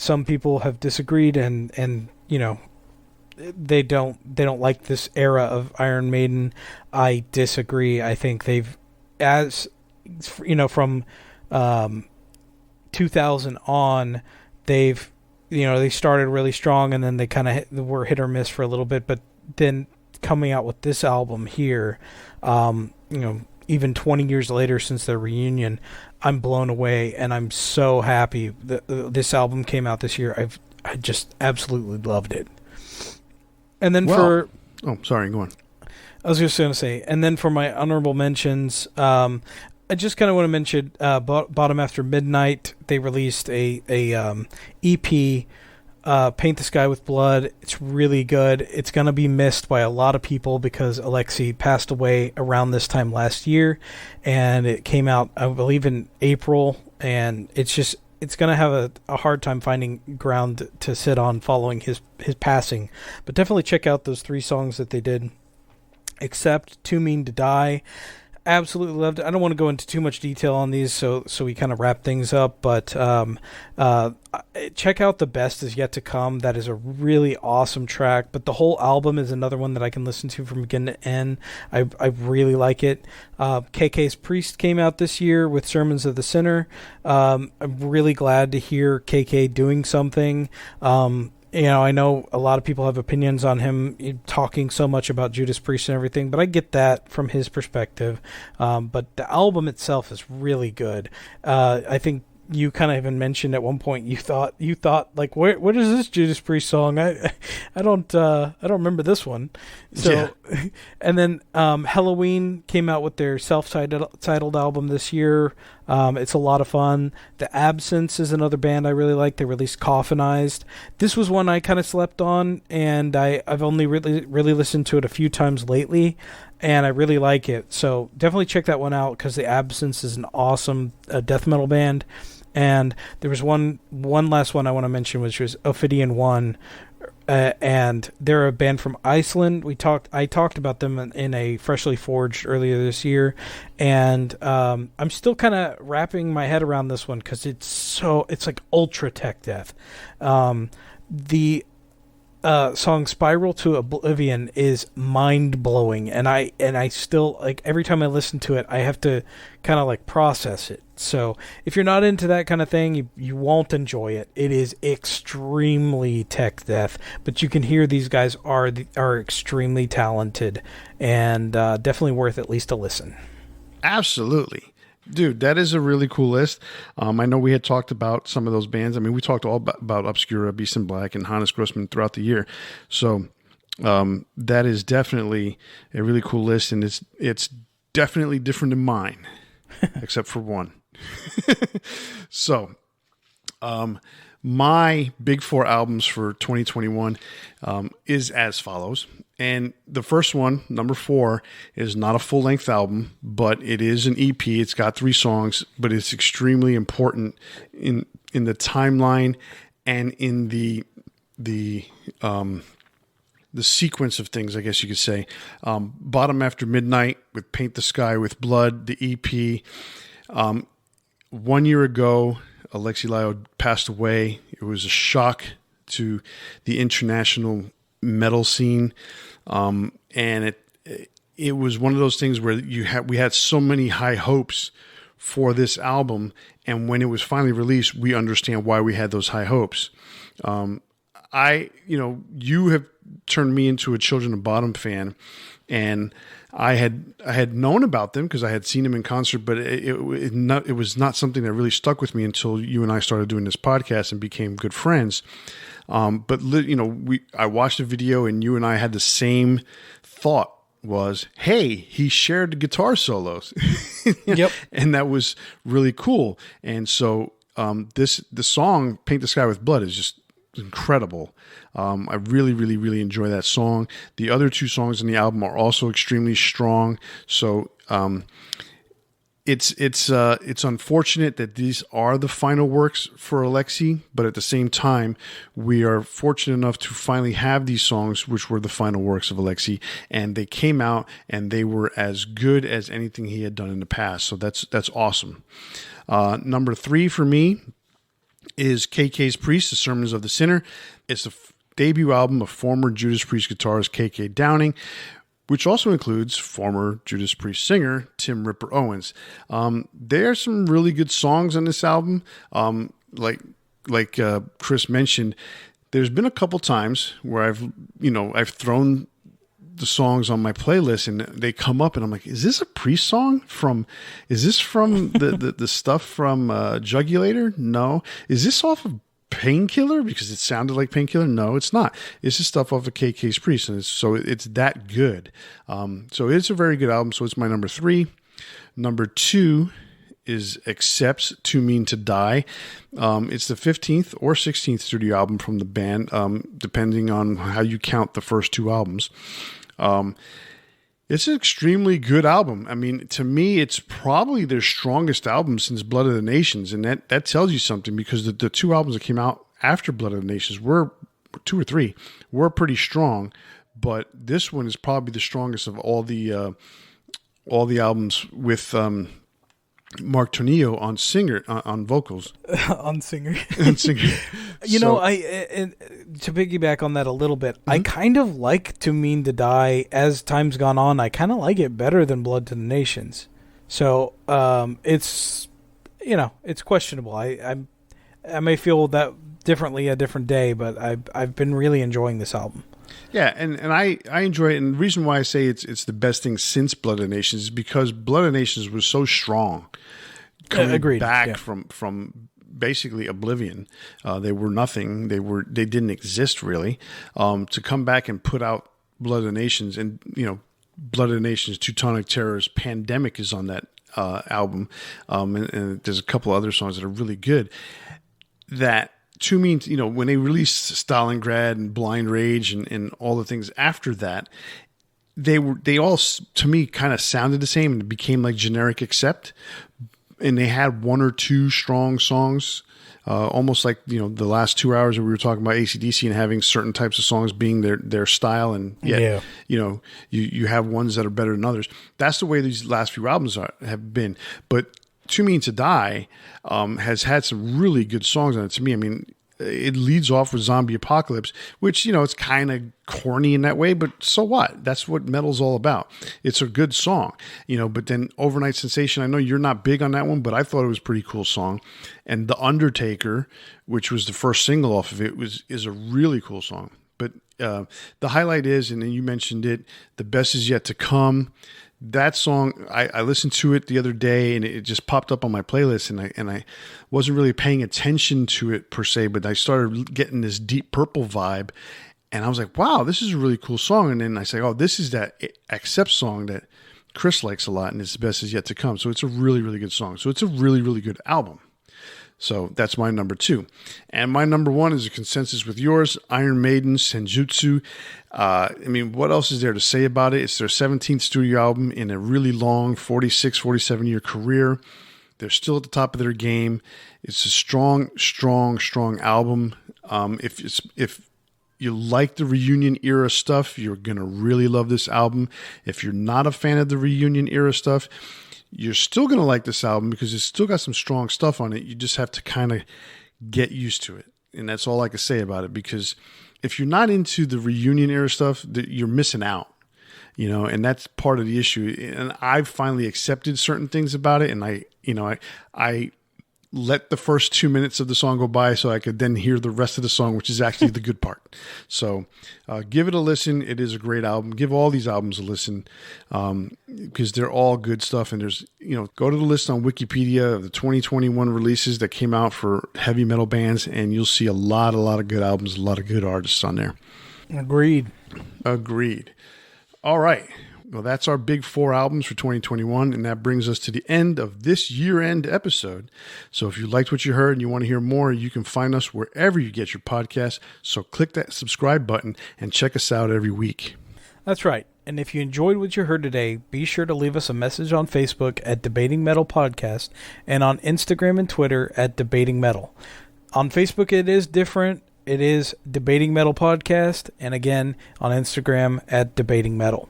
B: some people have disagreed and they don't like this era of Iron Maiden. I disagree. I think they've, as from 2000 on, they've they started really strong and then they kind of were hit or miss for a little bit, but then coming out with this album here, even 20 years later since their reunion, I'm blown away and I'm so happy that this album came out this year. I just absolutely loved it. And then go on. I was just going to say, and then for my honorable mentions, I just kind of want to mention Bottom After Midnight. They released a EP, Paint the Sky with Blood. It's really good. It's going to be missed by a lot of people because Alexi passed away around this time last year, and it came out, I believe, in April, and it's going to have a hard time finding ground to sit on following his passing. But definitely check out those 3 songs that they did. Except Too Mean to Die. Absolutely loved it. I don't want to go into too much detail on these, so we kind of wrap things up. But check out The Best Is Yet to Come. That is a really awesome track. But the whole album is another one that I can listen to from beginning to end. I really like it. KK's Priest came out this year with Sermons of the Sinner. I'm really glad to hear KK doing something. I know a lot of people have opinions on him talking so much about Judas Priest and everything, but I get that from his perspective. But the album itself is really good. I think you kind of even mentioned at one point you thought like, what is this Judas Priest song? I don't remember this one. So, yeah. And then Halloween came out with their self-titled album this year. It's a lot of fun. The Absence is another band I really like. They released Coffinized. This was one I kind of slept on, and I've only really listened to it a few times lately, and I really like it. So definitely check that one out because The Absence is an awesome death metal band. And there was one last one I want to mention, which was Ophidian One, and they're a band from Iceland. I talked about them in a Freshly Forged earlier this year, and I'm still kind of wrapping my head around this one because it's like ultra tech death. The song Spiral to Oblivion is mind-blowing, and I still, like, every time I listen to it I have to kind of like process it. So if you're not into that kind of thing, you won't enjoy it. It is extremely tech death, but you can hear these guys are extremely talented, and definitely worth at least a listen.
A: Absolutely. Dude, that is a really cool list. I know we had talked about some of those bands. I mean, we talked all about Obscura, Beast in Black, and Hannes Grossman throughout the year. So that is definitely a really cool list, and it's definitely different than mine, except for one. So my big 4 albums for 2021 is as follows. And the first one, number 4, is not a full-length album, but it is an EP. It's got 3 songs, but it's extremely important in the timeline and in the sequence of things, I guess you could say. Bottom After Midnight with Paint the Sky with Blood, the EP. 1 year ago, Alexi Laiho passed away. It was a shock to the international metal scene. And it was one of those things where we had so many high hopes for this album, and when it was finally released, we understand why we had those high hopes. You have turned me into a Children of Bodom fan, and I had known about them because I had seen them in concert, but it was not something that really stuck with me until you and I started doing this podcast and became good friends. But I watched the video, and you and I had the same thought: was, hey, he shared the guitar solos.
B: Yep.
A: And that was really cool. And so the song Paint the Sky with Blood is just incredible. I really, really, really enjoy that song. The other 2 songs on the album are also extremely strong. So it's unfortunate that these are the final works for Alexi, but at the same time, we are fortunate enough to finally have these songs, which were the final works of Alexi, and they came out and they were as good as anything he had done in the past. So that's awesome. Number 3 for me is KK's Priest, The Sermons of the Sinner. It's the debut album of former Judas Priest guitarist KK Downing, which also includes former Judas Priest singer Tim Ripper Owens. There are some really good songs on this album. Like Chris mentioned, there's been a couple times where I've thrown the songs on my playlist and they come up and I'm like, is this a Priest song is this from the stuff from Jugulator? No. Is this off of Painkiller? Because it sounded like Painkiller. No, it's not. It's the stuff off of KK's Priest. And it's that good. So it's a very good album. So it's my number 3. Number 2 is Accept's Too Mean to Die. It's the 15th or 16th studio album from the band, depending on how you count the first 2 albums. It's an extremely good album. I mean, to me, it's probably their strongest album since Blood of the Nations. And that tells you something, because the 2 albums that came out after Blood of the Nations were 2 or 3 were pretty strong. But this one is probably the strongest of all the albums with Mark Tornillo on vocals.
B: on singer.
A: To
B: piggyback on that a little bit, I kind of like Too Mean to Die. As time's gone on, I kind of like it better than Blood to the Nations. So it's questionable. I may feel that differently a different day, but I've been really enjoying this album.
A: Yeah, and I enjoy it. And the reason why I say it's the best thing since Blood of the Nations is because Blood of the Nations was so strong. Coming back from basically oblivion. They were nothing. They didn't exist really. To come back and put out Blood of the Nations, and Blood of the Nations, Teutonic Terrors, Pandemic is on that album. And there's a couple other songs that are really good. That to me, when they released Stalingrad and Blind Rage and all the things after that, they all, to me, kind of sounded the same and it became like generic Accept. And they had 1 or 2 strong songs, almost like, the last 2 hours that we were talking about AC/DC and having certain types of songs being their style. And yet, you have ones that are better than others. That's the way these last few albums have been. But Too Mean to Die has had some really good songs on it to me. I mean, it leads off with Zombie Apocalypse, which, it's kind of corny in that way, but so what? That's what metal's all about. It's a good song, but then Overnight Sensation, I know you're not big on that one, but I thought it was a pretty cool song. And The Undertaker, which was the first single off of it, is a really cool song. But the highlight is, and then you mentioned it, The Best Is Yet to Come. That song, I listened to it the other day and it just popped up on my playlist, and I wasn't really paying attention to it per se, but I started getting this Deep Purple vibe, and I was like, wow, this is a really cool song. And then I say, oh, this is that Accept song that Chris likes a lot, and it's The Best Is Yet to Come. So it's a really, really good song. So it's a really, really good album. So that's my number 2. And my number 1 is a consensus with yours, Iron Maiden, Senjutsu. What else is there to say about it? It's their 17th studio album in a really long 46, 47-year career. They're still at the top of their game. It's a strong, strong, strong album. If you like the reunion era stuff, you're going to really love this album. If you're not a fan of the reunion era stuff, you're still going to like this album because it's still got some strong stuff on it. You just have to kind of get used to it. And that's all I can say about it, because if you're not into the reunion era stuff, you're missing out, and that's part of the issue. And I've finally accepted certain things about it. And I let the first 2 minutes of the song go by so I could then hear the rest of the song, which is actually the good part. So give it a listen. It is a great album. Give all these albums a listen because they're all good stuff. And there's, go to the list on Wikipedia of the 2021 releases that came out for heavy metal bands, and you'll see a lot of good albums, a lot of good artists on there.
B: Agreed.
A: All right. Well, that's our big 4 albums for 2021, and that brings us to the end of this year-end episode. So if you liked what you heard and you want to hear more, you can find us wherever you get your podcasts. So click that subscribe button and check us out every week.
B: That's right. And if you enjoyed what you heard today, be sure to leave us a message on Facebook at Debating Metal Podcast and on Instagram and Twitter at Debating Metal. On Facebook, it is different. It is Debating Metal Podcast, and again, on Instagram at Debating Metal.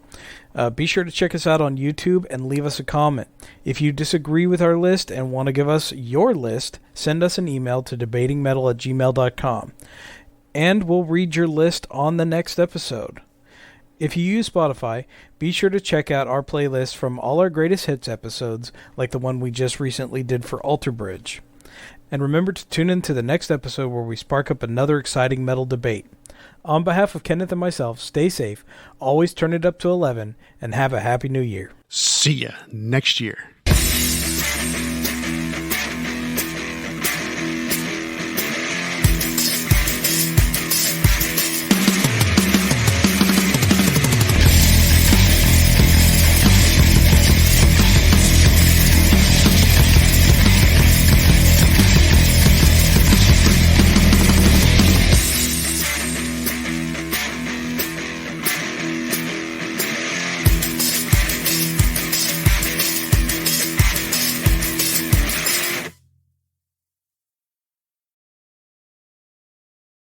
B: Be sure to check us out on YouTube and leave us a comment. If you disagree with our list and want to give us your list, send us an email to debatingmetal@gmail.com, and we'll read your list on the next episode. If you use Spotify, be sure to check out our playlist from all our greatest hits episodes, like the one we just recently did for Alter Bridge. And remember to tune in to the next episode where we spark up another exciting metal debate. On behalf of Kenneth and myself, stay safe, always turn it up to 11, and have a happy new year.
A: See ya next year.